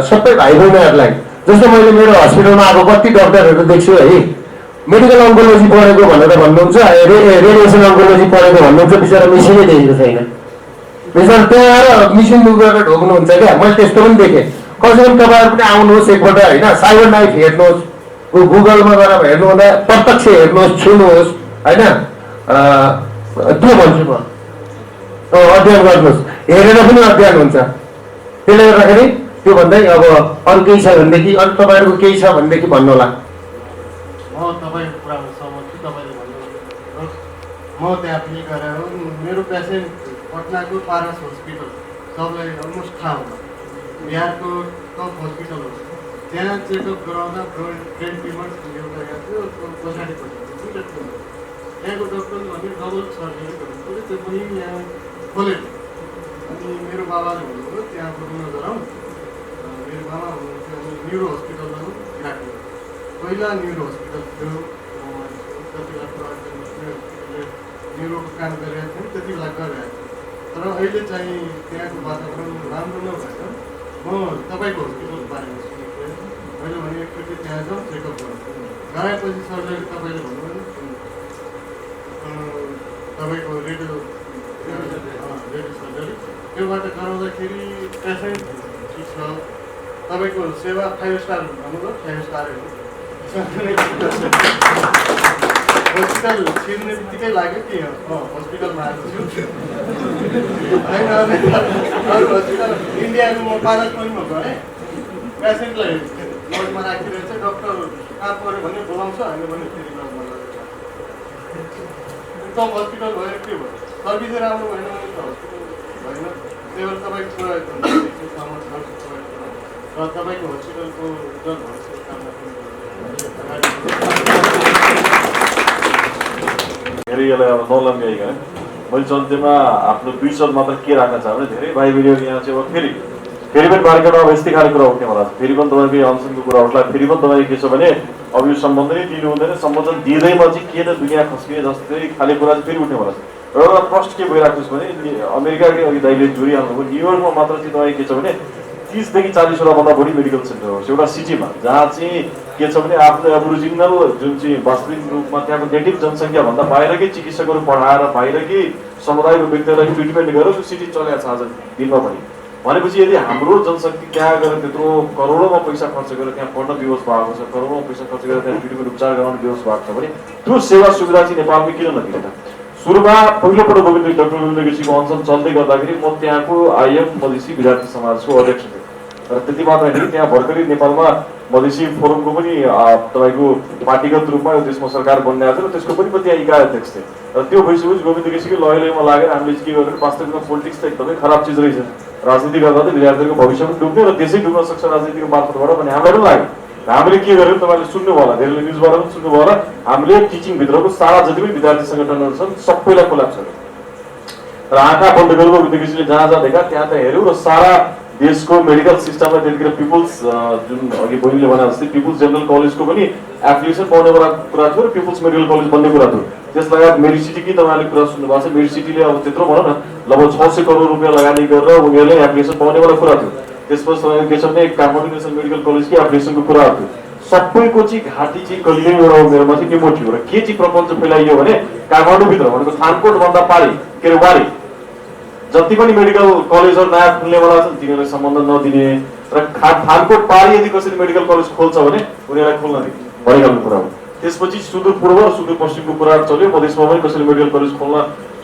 सबै भाइ बहिनीहरूलाई, जस्तो मैले मेरो हस्पिटलमा अब कति डक्टरहरू देख्छु है, मेडिकल अङ्कोलोजी पढेको भनेर भन्नुहुन्छ, रेडिएसन अङ्कोलोजी पढेको भन्नुहुन्छ, बिचरा मेसिनै देखेको छैन। बिचरा त्यहाँ आएर मिसिन गरेर ढोक्नुहुन्छ क्या। मैले त्यस्तो पनि देखेँ। कमसेकम तपाईँहरू पनि आउनुहोस् एकपल्ट होइन, साइबर नाइफ हेर्नुहोस्, गुगलमा गएर हेर्नुहुँदा प्रत्यक्ष हेर्नुहोस्, छुनुहोस् होइन, त्यो भन्छु म। अध्ययन गर्नुहोस्, हेरेर पनि अध्ययन हुन्छ। त्यसले गर्दाखेरि त्यो भन्दै अब अरू केही छ भनेदेखि, अरू तपाईँहरूको केही छ भनेदेखि भन्नुहोला। म तपाईँको कुरामा सहमत छु। तपाईँले भन्नुभयो म त्यहाँ पनि गएर मेरो पेसेन्ट पटनाको पारस हस्पिटल सबलाई अलमोस्ट थाहा हुन्छ। बिहारको टप हस्पिटल हो, त्यहाँ चेकअप गराउँदा ब्रेन ट्युमर एउटा थियो, पछाडिपट्टि दुईवटा ट्युमर। त्यहाँको डक्टरले भने डबल सर्जरी गर्नुपर्यो, त्यो पनि यहाँ खोलेको। अनि मेरो बाबाले भन्नुभयो त्यहाँ बोल्न गराउँ। मेरो बाबा हुनुहुन्थ्यो, अनि न्युरो हस्पिटलमा राख्नु। पहिला न्युरो हस्पिटल थियो, जति बेला न्युरोको काम गरिरहेको थियो त्यति बेला गरिरहेको थियो। तर अहिले चाहिँ त्यहाँको वातावरण राम्रो नभएर म तपाईँको हस्पिटलको बारेमा सुनेको थिएँ। मैले भने एकचोटि त्यहाँ जाउँ, चेकअप गर्छु। गराएपछि सरले तपाईँले भन्नुभयो तपाईँको रेडियो सर्जरी, त्योबाट गराउँदाखेरि पेसेन्ट ठिक छ, तपाईँको सेवा 5 स्टार भन्नुभयो, 5 स्टार हो। हस्पिटल छिर्ने बित्तिकै लाग्यो कि हस्पिटलमा आएको छु होइन। अरू हस्पिटल इन्डियाको म पारसमा गएँ, पेसेन्टलाई वार्डमा राखिरहेछ, डक्टर कहाँ पऱ्यो भने बोलाउँछ, होइन भने फेरि लगमा लगेर टप हस्पिटल भयो। के भयो, सर्भिसै राम्रो भएन भने त हस्पिटल भएन। त्यही भएर तपाईँको कुरा एकदम सहमत गर्छु तपाईँको कुरा। र तपाईँको हस्पिटलको उज्जवल भविष्यको कामना पनि धेरै यसलाई अब नलम्ब्याइकन मैले चल्तीमा आफ्नो 2 शब्द मात्र के राख्न चाहेँ भने धेरै भाइ बहिनीहरू यहाँ चाहिँ अब फेरि पनि मार्केटमा अब यस्तै खाले कुरा उठ्ने होला। फेरि पनि तपाईँको यो अनसनको कुरा उठ्ला। फेरि पनि तपाईँ के छ भने अब यो सम्बन्ध नै दिनु हुँदैन, सम्बन्धन दिँदैमा चाहिँ के त दुनियाँ खस्किने जस्तै खाले कुरा चाहिँ फेरि उठ्ने होला। एउटा प्रश्न के भइराख्नुहोस् भने अमेरिकाकै अघि दाइले जोडिहाल्नुभयो, न्युयोर्कमा मात्र चाहिँ तपाईँ के छ भने 30 देखि 40 भन्दा बढी मेडिकल सेन्टरहरू छ एउटा सिटीमा, जहाँ चाहिँ के छ भने आफ्नो एबोरिजिनल जुन चाहिँ वास्तविक रूपमा त्यहाँको नेटिभ जनसङ्ख्याभन्दा बाहिरकै चिकित्सकहरू पढाएर बाहिरकै समुदायको व्यक्तिहरूलाई ट्रिटमेन्ट गरेर त्यो सिटी चलेको छ आज दिनमा पनि। भनेपछि यदि हाम्रो जनशक्ति त्यहाँ गएर त्यत्रो करोडौँमा पैसा खर्च गरेर त्यहाँ पढ्न विवश भएको छ, करोडौँमा पैसा खर्च गरेर त्यहाँ ट्रिटमेन्ट उपचार गराउन विवश भएको छ भने त्यो सेवा सुविधा चाहिँ नेपालमै किन नदिने त? सुरुमा पहिलोपल्ट डाक्टर गोविन्द केसीको अनसन चल्दै गर्दाखेरि म त्यहाँको आइएम मधेसी विद्यार्थी समाजको अध्यक्ष थिएँ। र त्यति मात्र होइन, त्यहाँ भर्खरै नेपालमा मधेसी फोरमको पनि तपाईँको पार्टीगत रूपमा यो देशमा सरकार बनिरहेको थियो र त्यसको पनि त्यहाँ इकाइ अध्यक्ष थिए। र त्यो भइसकेपछि गोविन्द केसीको लयमा लागेर हामीले के गर्नु, वास्तविकमा पोलिटिक्स त एकदमै खराब चिज रहेछ, राजनीति गर्दा त विद्यार्थीहरूको भविष्य पनि डुब्ने र देशै डुब्न सक्छ राजनीतिको मार्फतबाट भन्ने हामीलाई पनि लाग्यो। हामीले के गर्यौँ तपाईँले सुन्नुभयो होला, धेरैले न्युजबाट पनि सुन्नुभयो होला, हामीले टिचिङभित्रको सारा जति पनि विद्यार्थी सङ्गठनहरू छन् सबैलाई कोल्याप्स गर्यौँ र आँखा बन्द गरेर गोविन्द केसीले जहाँ जहाँ देखा त्यहाँ हेऱ्यौँ र सारा देशको मेडिकल सिस्टममा त्यतिखेर पिपुल्स जुन अघि बहिनीले भने जस्तै पिपुल्स जेनरल कलेजको पनि एप्लिकेसन पाउने कुरा थियो र पिपुल्स मेडिकल कलेज बन्ने कुरा थियो। त्यस लगायत मेडिसिटीकै तपाईँले कुरा सुन्नुभएको छ, मेडिसिटीले अब त्यत्रो भनौँ न लगभग 600 करोड रुपियाँ लगानी गरेर उनीहरूले एप्लिकेसन पाउनेवाला कुरा थियो। त्यसपछि तपाईँको के छ भने काठमाडौँ नेसनल मेडिकल कलेजकै एप्लिकेसनको कुराहरू थियो। सबैको चाहिँ घाँटी चाहिँ कहिले एउटा मेरोमा चाहिँ निमो थियो र के चाहिँ प्रपञ्च फैलाइयो भने काठमाडौँभित्र भनेको थानकोटभन्दा पारी के अरे वारी जति पनि मेडिकल कलेजहरू नयाँ खुल्नेवाला छन् तिनीहरूलाई सम्बन्ध नदिने र थानकोट पारी यदि कसरी मेडिकल कलेज खोल्छ भने उनीहरूलाई खोल्न दिने भइहाल्ने कुरा हो। त्यसपछि सुदूरपूर्व र सुदूरपश्चिमको कुरा चल्यो, मधेसमा पनि कसरी मेडिकल कलेज खोल्न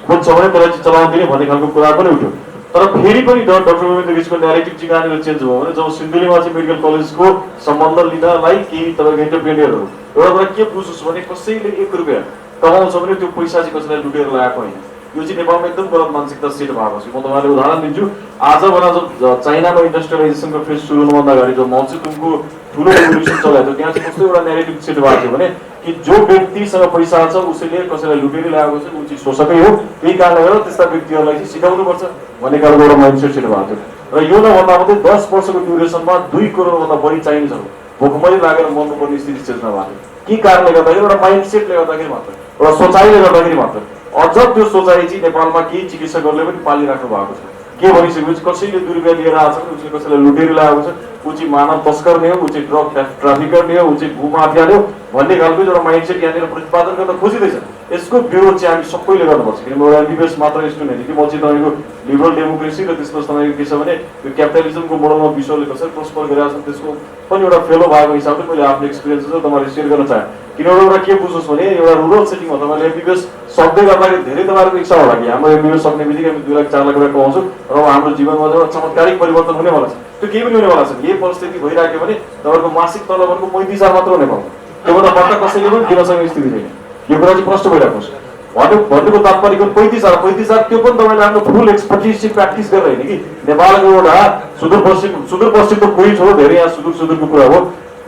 खोज्छ भने त्यसलाई चाहिँ चलाउन दिने भन्ने खालको कुरा पनि उठ्यो। तर फेरि पनि डाक्टर गोविन्द केसीको न्यारेटिभ चाहिँ कहाँनिर चेन्ज भयो भने जब सिन्धुलीमा चाहिँ मेडिकल कलेजको सम्बन्ध लिनलाई केही तपाईँको इन्टरप्रेनियरहरू एउटा कुरा के बुझोस् भने कसैले 1 रुपियाँ कमाउँछ भने त्यो पैसा चाहिँ कसैलाई लुटेर लगाएको होइन। यो चाहिँ नेपालमा एकदम गलत मानसिकता सेट भएको छ। म तपाईँलाई उदाहरण दिन्छु। आज भन जब चाइनामा इन्डस्ट्रियलाइजेसनको फेज सुरु हुनुभन्दा अगाडि जो माओत्सेतुङको ठुलो रेभोल्युसन चलाएको थियो त्यहाँ चाहिँ कस्तो एउटा न्यारेटिभ सेट भएको थियो भने कि जो व्यक्तिसँग पैसा छ उसैले कसैलाई लुटेर ल्याएको छ ऊ चाहिँ शोषकै हो, त्यही कारणले गर्दा त्यस्ता व्यक्तिहरूलाई चाहिँ सिकाउनुपर्छ भन्ने खालको एउटा माइन्डसेट सेट भएको थियो। र यो नभन्दा मात्रै 10 वर्षको ड्युरेसनमा 2 करोडभन्दा बढी चाइनिजहरू भोकमरी लागेर मर्नुपर्ने स्थिति सिर्जना भएको के कारणले गर्दाखेरि एउटा माइन्डसेटले गर्दाखेरि मात्र, एउटा सोचाइले गर्दाखेरि मात्र। अझ त्यो सोचाइ चाहिँ नेपालमा केही चिकित्सकहरूले पनि पालिराख्नु भएको छ। के भनिसकेपछि कसैले दुरुपयोग लिएर आएको छ, उसले कसैलाई लुटेर ल्याएको छ, ऊ चाहिँ मानव तस्कर नै हो, ऊ चाहिँ ड्रग ट्राफिकर नै हो, ऊ चाहिँ भूमाफिया नै हो भन्ने खालको एउटा माइन्डसेट यहाँनिर प्रतिपादन गर्न खोजिँदैछ। यसको विरोध चाहिँ हामी सबैले गर्नुपर्छ। किनभने एउटा एमबिबिएस मात्र स्टुडेन्ट होइन कि म चाहिँ तपाईँको लिबरल डेमोक्रेसी र त्यसपछि तपाईँको के छ भने यो क्यापिटलिजमको मोडलमा विश्वले कसरी प्रोस्पर गरिरहेको छ त्यसको पनि एउटा फेलो भएको हिसाबले मैले आफ्नो एक्सपिरियन्सेस तपाईँले सेयर गर्न चाहेँ। किनभने एउटा के बुझ्नुहोस् भने एउटा रुरल सेटिङमा तपाईँले एमबिबिएस सक्दै गर्दाखेरि धेरै तपाईँहरूको इच्छा होला कि हाम्रो एमबिबिएस सक्ने बित्तिकै हामी 2 लाख 4 लाख रुपियाँ कमाउँछौँ र हाम्रो जीवनमा एउटा चमत्कारिक परिवर्तन हुनेवाला छ। त्यो केही पनि हुनेवाला छ। यही परिस्थिति भइराख्यो भने तपाईँको मासिक तलबहरूको 35,000 मात्र हुने भयो। त्योभन्दा बढ्ता कसैले पनि दिन सक्ने स्थिति छैन। यो कुरा चाहिँ प्रष्ट भइराख्नुहोस्। भन्नुको तात्पर्यको 35,000 त्यो पनि तपाईँले आफ्नो फुल एक्सपर्टिज चाहिँ प्र्याक्टिस गरेर होइन कि नेपालको एउटा सुदूरपश्चिम त कोही छोडो, धेरै यहाँ सुदूरको कुरा हो।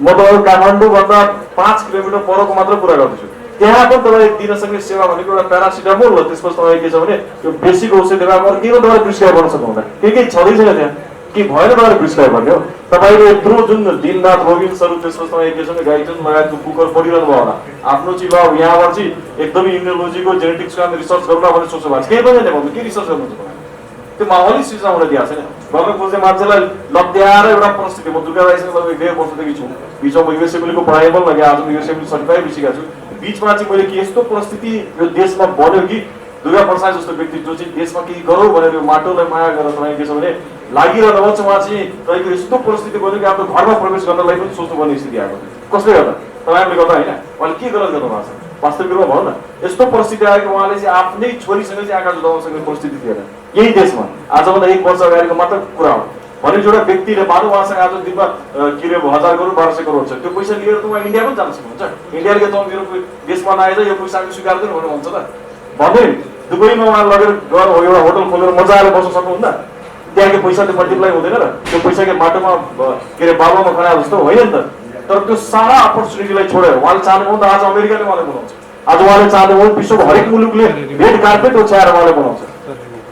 म तपाईँको काठमाडौँभन्दा 5 किलोमिटर परको मात्र कुरा गर्दैछु। त्यहाँ पनि तपाईँले दिन सक्ने सेवा भनेको एउटा प्यारासिटामोल र त्यसपछि तपाईँले के छ भने यो बेसिक औषधि सेवा के तपाईँले प्रिस्क्राइब गर्न सक्नुहुन्न। केही छँदै छैन त्यहाँ के भएन तपाईँले प्रिस्क्राइब गर्ने हो। तपाईँले यत्रो जुन दिनरात रोगिन्सहरू त्यसपछि तपाईँ के छ भने गाइडलाइन लगायतको बुकहरू पढिरहनु भयो होला। आफ्नो चाहिँ बाबु यहाँबाट चाहिँ एकदमै इम्युनोलोजीको जेनेटिक्सको हामी रिसर्च गरौँ भनेर सोच्नु भएको छ। केही पनि छैन भन्नु, के रिसर्च गर्नुहुन्छ तपाईँ? त्यो माहौली सिर्जना हुन दिएको छैन। गर्न खोज्ने मान्छेलाई लत्याएर एउटा परिस्थिति, म दुर्गा राईसँग लगभग 1.5 वर्षदेखि छु। बिचमा म युएसएबीको पढाइ पनि लगेँ, आज म युएसएबी सर्टिफाइड भइसकेको छु। बिचमा चाहिँ मैले के यस्तो परिस्थिति यो देशमा बन्यो कि दुर्गा प्रसाद जस्तो व्यक्ति जो चाहिँ देशमा केही गरौँ भनेर यो माटोलाई माया गरेर तपाईँ के छ भने लागिरहनु भएको छ। उहाँ चाहिँ तपाईँको यस्तो परिस्थिति बन्यो कि आफ्नो घरमा प्रवेश गर्नलाई पनि सोच्नुपर्ने स्थिति आएको। कसले गर्दा? तपाईँहरूले गर्दा होइन, उहाँले के गलत गर्नु भएको छ वास्तविक रूपमा भनौँ न। यस्तो परिस्थिति आयो कि उहाँले चाहिँ आफ्नै छोरीसँग चाहिँ आँखा जुदाउन सक्ने परिस्थिति थिएन यही देशमा। आजभन्दा 1 वर्ष अगाडिको मात्र कुरा हो। भनेपछि एउटा व्यक्तिले मानव उहाँसँग आज दिनमा के अरे 1000 करोड 1200 करोड छ, त्यो पैसा लिएर त उहाँ इन्डिया पनि जान सक्नुहुन्छ। इन्डियाले त मेरो देशमा नआएछ यो पैसा हामी स्वीकार्दैन भनेर भन्छ त भन्दै दुबईमा उहाँ लगेर एउटा होटल खोलेर मजाले बस्न सक्नुहुन्न। त्यहाँको पैसाले मल्टिप्लाई हुँदैन र त्यो पैसाको माटोमा के अरे बाबामा खना जस्तो होइन नि त। तर त्यो सारा अपर्च्युनिटीलाई छोडेर उहाँले चाहनुभयो त आज अमेरिकाले उहाँलाई बोलाउँछ, आज उहाँले चाहनुभयो विश्वको हरेक मुलुकले रेड कार्पेट ओछ्याएर उहाँलाई बोलाउँछ।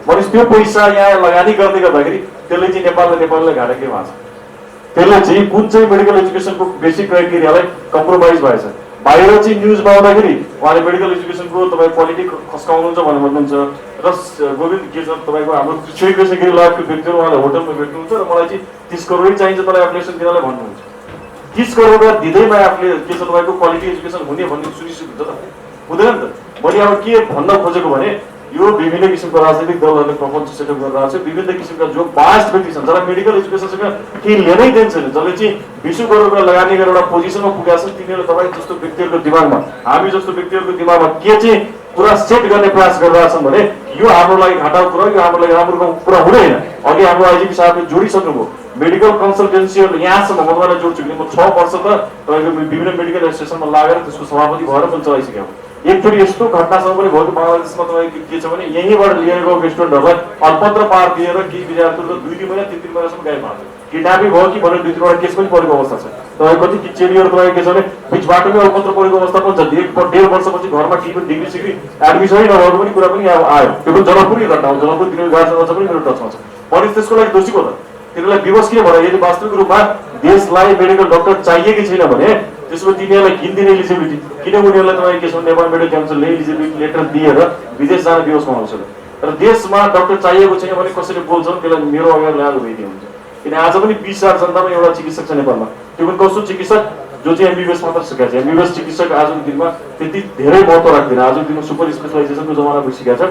भनेपछि त्यो पैसा यहाँ लगानी गर्दै गर्दाखेरि त्यसले चाहिँ नेपालले घाटा के भएको छ। त्यसले चाहिँ कुन चाहिँ मेडिकल एजुकेसनको बेसिक क्राइटेरियालाई कम्प्रोमाइज भएछ। बाहिर चाहिँ न्युजमा आउँदाखेरि उहाँले मेडिकल एजुकेसनको तपाईँ क्वालिटी खस्काउनुहुन्छ भनेर भन्नुहुन्छ र गोविन्द के छ तपाईँको हाम्रो श्रीकृष्णगिरी लगायतको व्यक्तिहरू उहाँले होटलमा भेट्नुहुन्छ र मलाई चाहिँ 30 करोड चाहिन्छ मलाई एप्लिकेसन दिनलाई भन्नुहुन्छ। 30 करोड रुपियाँ दिँदैमा आफूले के छ तपाईँको क्वालिटी एजुकेसन हुने भन्ने सुनिश्चित हुन्छ त हुँदैन नि त। मैले अब के भन्न खोजेको भने यो विभिन्न किसिमको राजनीतिक दलहरूले प्रपञ्च सेटअप गरिरहेको छ। विभिन्न किसिमका जो बास्ट व्यक्ति छन् जसलाई मेडिकल एजुकेसनसँग केही लेनै देन छैन, जसले चाहिँ 20 करोड रुपियाँ लगानी गरेर एउटा पोजिसनमा पुगेका छन्, तिनीहरू तपाईँ जस्तो व्यक्तिहरूको दिमागमा हामी जस्तो व्यक्तिहरूको दिमागमा के चाहिँ कुरा सेट गर्ने प्रयास गरिरहेछन् भने यो हाम्रो लागि घाटाको कुरा, यो हाम्रो लागि राम्रो कुरा हुँदैन। अघि हाम्रो आइजिपी साहबले जोडिसक्नुभयो मेडिकल कन्सल्टेन्सीहरू यहाँसम्म म तपाईँलाई जोड्छु कि म 6 वर्ष त तपाईँको विभिन्न मेडिकल एसोसिएसनमा लागेर त्यसको सभापति भएर पनि चलाइसकेको। एकचोटि यस्तो घटनासँग पनि भयो कि बङ्गलादेशमा तपाईँको के छ भने यहीँबाट लिएको स्टुडेन्टहरूलाई अल्पत्र पार दिएर केही विद्यार्थीहरू 2-3 महिना 3 महिनासम्म गायब भएको किडन्यापिङ भयो कि भनेर 2-3वटा केस पनि परेको अवस्था छ। तपाईँ कति चेलीहरू तपाईँ के छ भने बिच बाटोमै अल्पत्र परेको अवस्था पनि छ। 1.5 वर्षपछि घरमा डिग्री सिग्री एडमिसनै नभएको पनि कुरा पनि आयो। त्यो पनि जनकपुरै घटना हो। जनकपुर तिनीहरू गार्जेनसँग पनि मेरो टचमा छ। भने त्यसको लागि दोषी को त? तिनीहरूलाई विवश के भएर यदि वास्तविक रूपमा देशलाई मेडिकल डक्टर चाहिएकै छैन भने त्यसमा तिनीहरूलाई किन्दिने एलिजिबिलिटी किन उनीहरूलाई तपाईँ के छ नेपाल मेडिकल काउन्सिलले एलिजिबिलिटी लेटर दिएर विदेश जान विवश बनाउँछ। तर देशमा डक्टर चाहिएको छैन भने कसैले बोल्छन् त्यसलाई मेरो अगाडि ल्याएर भइदियो हुन्छ। किन आज पनि 20,000 जनतामा एउटा चिकित्सक छ नेपालमा, त्यो पनि कस्तो चिकित्सक जो चाहिँ एमबिबिएस मात्र सिकेको छ। एमबिबिएस चिकित्सक आजको दिनमा त्यति धेरै महत्त्व राख्दैन। आजको दिनमा सुपर स्पेसलाइजेसनको जमाना भइसकेको छ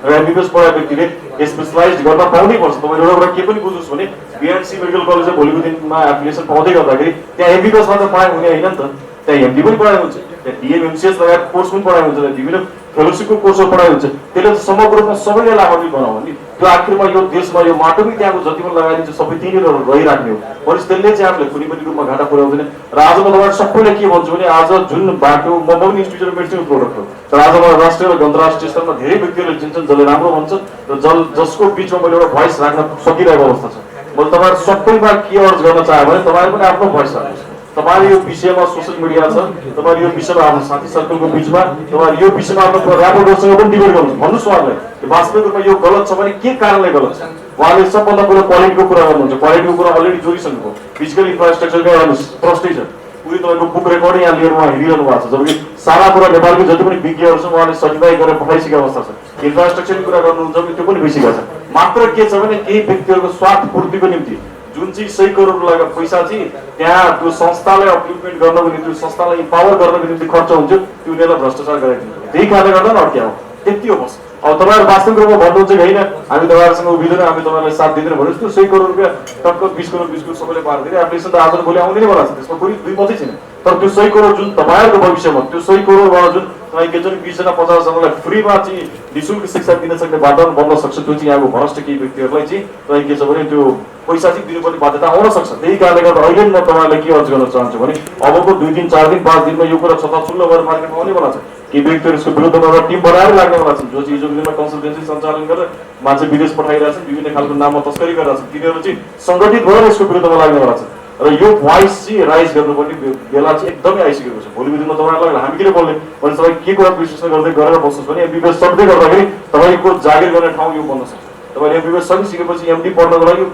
र एमबिबिएस पढाएको व्यक्तिले स्पेसलाइज गर्न पाउनै पर्छ। तपाईँले एउटा कुरा के पनि बुझ्नुहोस् भने बिएनसी मेडिकल कलेजमा भोलिको दिनमा एप्लिकेसन पाउँदै गर्दाखेरि त्यहाँ एमबिबिएस मात्र पढाइ हुने होइन नि त, त्यहाँ एमडी पनि पढाइ हुन्छ, त्यहाँ डिएमएमसिएस लगायत कोर्स पनि पढाइ हुन्छ, त्यहाँ विभिन्न फेलोसिपको कोर्सहरू पढाइ हुन्छ। त्यसले समग्र रूपमा सबैले लाभान्वित बनाऊ भने त्यो आखिरमा यो देशमा यो माटो पनि त्यहाँको जति पनि लगाइदिन्छ सबै त्यहीँनिर रहिराख्ने हो। भनेपछि त्यसले चाहिँ आफूले कुनै पनि रूपमा घाटा पुर्याउँदैन। र आज म तपाईँलाई सबैलाई के भन्छु भने आज जुन बाटो म पनि इन्स्टिट्युट अफ मेडिसिनको प्रोडक्ट हो, तर आज मलाई राष्ट्रिय र अन्तर्राष्ट्रिय स्तरमा धेरै व्यक्तिहरूले चिन्छन् जसले राम्रो भन्छ र जसको बिचमा मैले एउटा भोइस राख्न सकिरहेको अवस्था छ। मैले तपाईँहरू सबैमा के अर्ज गर्न चाहेँ भने तपाईँहरू पनि आफ्नो भोइस राख्नुहोस्। तपाईँले यो विषयमा सोसियल मिडिया छ, तपाईँले यो विषयमा आफ्नो साथी सर्कलको बिचमा तपाईँले यो विषयमा आफ्नो ऱ्यापोर्टरसँग पनि डिबेट गर्नुहोस्। भन्नुहोस् उहाँलाई वास्तविक रूपमा यो गलत छ भने के कारणले गलत छ। उहाँले सबभन्दा पहिला क्वालिटीको कुरा गर्नुहुन्छ। क्वालिटीको कुरा अलरेडी जोडिसक्नुभयो। फिजिकल इन्फ्रास्ट्रक्चरकै एउटा प्रश्नै छ। पुरै तपाईँको बुक रेकर्डै यहाँ लिएर उहाँ हिँडिरहनु भएको छ। जबकि सारा कुरा नेपालको जति पनि विज्ञहरू छ उहाँले सर्टिफाई गरेर पठाइसकेको अवस्था छ। इन्फ्रास्ट्रक्चरको कुरा गर्नुहुन्छ भने त्यो पनि भइसकेको छ। मात्र के छ भने केही व्यक्तिहरूको स्वार्थ पूर्तिको निम्ति जुन चाहिँ 100 करोड लागेको पैसा चाहिँ त्यहाँ त्यो संस्थालाई अपलिपमेन्ट गर्नको निम्ति, त्यो संस्थालाई इम्पावर गर्नको निम्ति खर्च हुन्छ, त्यो उनीहरूलाई भ्रष्टाचार गराइदिन्छ। त्यही कारणले गर्दा न अड्क्या हो। त्यति हो बस। अब तपाईँहरू वास्तविक रूपमा भन्नुहुन्छ कि होइन हामी तपाईँहरूसँग उभिँदैन, हामी तपाईँलाई साथ दिँदैन भन्नुहोस्, त्यो 100 करोड रुपियाँ टक्क 20 करोड 20 करोड सबैले पार दिने एप्लिकेसन त आज भोलि आउने नै वाला छ। त्यसमा कोही दुई मात्रै छैन। तर त्यो 100 करोड जुन तपाईँहरूको भविष्यमा त्यो 100 करोडबाट जुन तपाईँ के छ 20 जना 50 जनालाई फ्रीमा चाहिँ निःशुल्क शिक्षा दिन सक्ने वातावरण बन्न सक्छ, त्यो चाहिँ यहाँको भ्रष्ट केही व्यक्तिहरूलाई चाहिँ तपाईँ के छ भने त्यो पैसा चाहिँ दिनुपर्ने बाध्यता आउन सक्छ। त्यही कारणले गर्दा अहिले म तपाईँलाई के अर्ज गर्न चाहन्छु भने अबको 2 दिन 4 दिन 5 दिनमा यो कुरा छताछुल्लो गरेर मार्केटमा आउनेवाला छ। केही व्यक्तिहरू यसको विरुद्धमा एउटा टिम बनाएर लाग्नेवाला छन्, जो चाहिँ हिजोको दिनमा कन्सल्टेन्सी सञ्चालन गरेर मान्छे विदेश पठाइरहेछन्, विभिन्न खालको नाममा तस्करी गरिरहेछन्। तिनीहरू चाहिँ सङ्गठित भएर यसको विरुद्धमा लाग्नेवाला छन् र यो भोइस चाहिँ राइज गर्नुपर्ने बेला चाहिँ एकदमै आइसकेको छ। भोलिको दिनमा तपाईँहरूलाई हामी किन बोल्ने भने तपाईँ के कुरा विश्लेषण गर्दै गरेर बस्नुहोस् भने एमबिबिएस सक्दै गर्दाखेरि तपाईँको जागिर गर्ने ठाउँ यो बन्न सक्छ। तपाईँले एमबिबिएस सकिसकेपछि एमडी पढ्नको लागि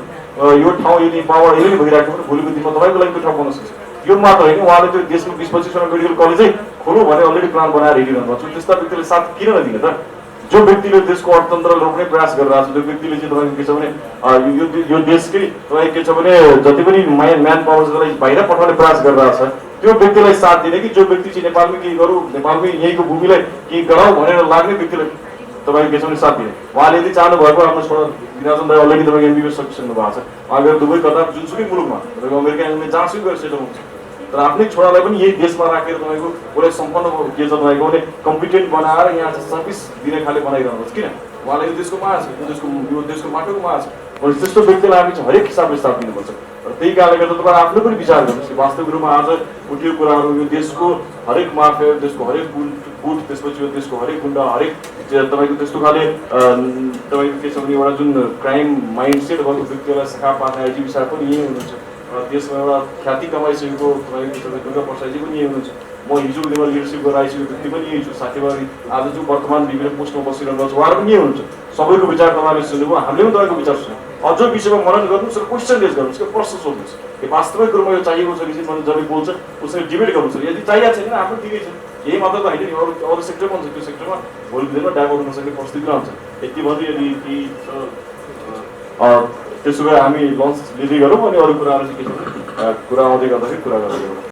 यो ठाउँ यदि पावर यही भइरहेको भने भोलिको दिनमा तपाईँको लागि त्यो ठाउँ बन्न सक्छ। यो मात्र होइन, उहाँले त्यो देशमा 20-25वटा मेडिकल कलेजै खोलौँ भने अलरेडी प्लान बनाएर हिँडिरहनु भएको छ। त्यस्ता व्यक्तिले साथ किन नदिने त? जो व्यक्तिले देशको अर्थतन्त्र रोक्ने प्रयास गरिरहेको छ, त्यो व्यक्तिले चाहिँ तपाईँको के छ भने यो देशकै तपाईँ के छ भने जति पनि म्यान पावर छ त्यसलाई बाहिर पठाउने प्रयास गरिरहेको छ, त्यो व्यक्तिलाई साथ दिने कि जो व्यक्ति चाहिँ नेपालमै केही गरौँ, नेपालमै यहीँको भूमिलाई केही गराउँ भनेर लाग्ने व्यक्तिलाई तपाईँको के छ भने साथ दिने। उहाँले यदि चाहनु भएको आफ्नो छोरा विराजन दाई अलरेडी तपाईँको एमबिबिएस सकिसक्नु भएको छ। उहाँ गएर दुबई कतार जुनसुकै मुलुकमा तपाईँको अमेरिका इङ्ग्ल्यान्ड जहाँसुकै गएर सेटल हुन्छ, तर आफ्नै छोरालाई पनि यही देशमा राखेर तपाईँको उसलाई सम्पन्न के छ तपाईँको भने कम्पिटेन्ट बनाएर यहाँ चाहिँ सर्भिस दिने खाले बनाइरहनुहोस्। किन उहाँलाई यो देशको माया छ, यो देशको माटोको माया छ। त्यस्तो व्यक्तिलाई हामी चाहिँ हरेक हिसाबले साथ दिनुपर्छ। र त्यही कारणले गर्दा तपाईँ आफ्नो पनि विचार गर्नुहोस् कि वास्तविक रूपमा आज उठेको कुराहरू यो देशको हरेक माफिया, देशको हरेक गुट, त्यसपछि यो देशको हरेक गुन्डा, हरेक तपाईँको त्यस्तो खाले तपाईँको के छ भने एउटा जुन क्राइम माइन्डसेट भएको व्यक्तिहरूलाई शाखा पार्ने आइजी विषय पनि यही हुनुहुन्छ। देशमा एउटा ख्याति कमाइसकेको तपाईँको दुर्गा प्रसादजी पनि यही हुनुहुन्छ। म हिजोको दिनमा लिडरसिप गरेर आइसकेको व्यक्ति पनि यही छु। साथीभाइ आज जो वर्तमान विभिन्न पोस्टमा बसिरहनु भएको छ उहाँहरू पनि यही हुनुहुन्छ। सबैको विचार तपाईँले सुन्नुभयो, हामीले पनि तपाईँको विचार सुन्यौँ। अझ विषयमा मनन गर्नुहोस् र क्वेसन रेज गर्नुहोस्, कि प्रश्न सोध्नुहोस् कि वास्तविक रूपमा यो चाहिएको छ कि चाहिँ मैले जब बोल्छ उसले डिबेट गर्नुहोस्। यदि चाहिएको छैन आफ्नो दिनै छ, यही मात्र त होइन नि, अरू सेक्टरमा हुन्छ, त्यो सेक्टरमा भोलिको दिनमा डाइभर्ट हुन सक्ने परिस्थिति रहन्छ। यति भन्दै यदि केही त्यसो भए हामी लन्च लिँदै गरौँ अनि अरू कुराहरू चाहिँ के छ भने कुरा आउँदै गर्दाखेरि कुरा गर्दै गरौँ।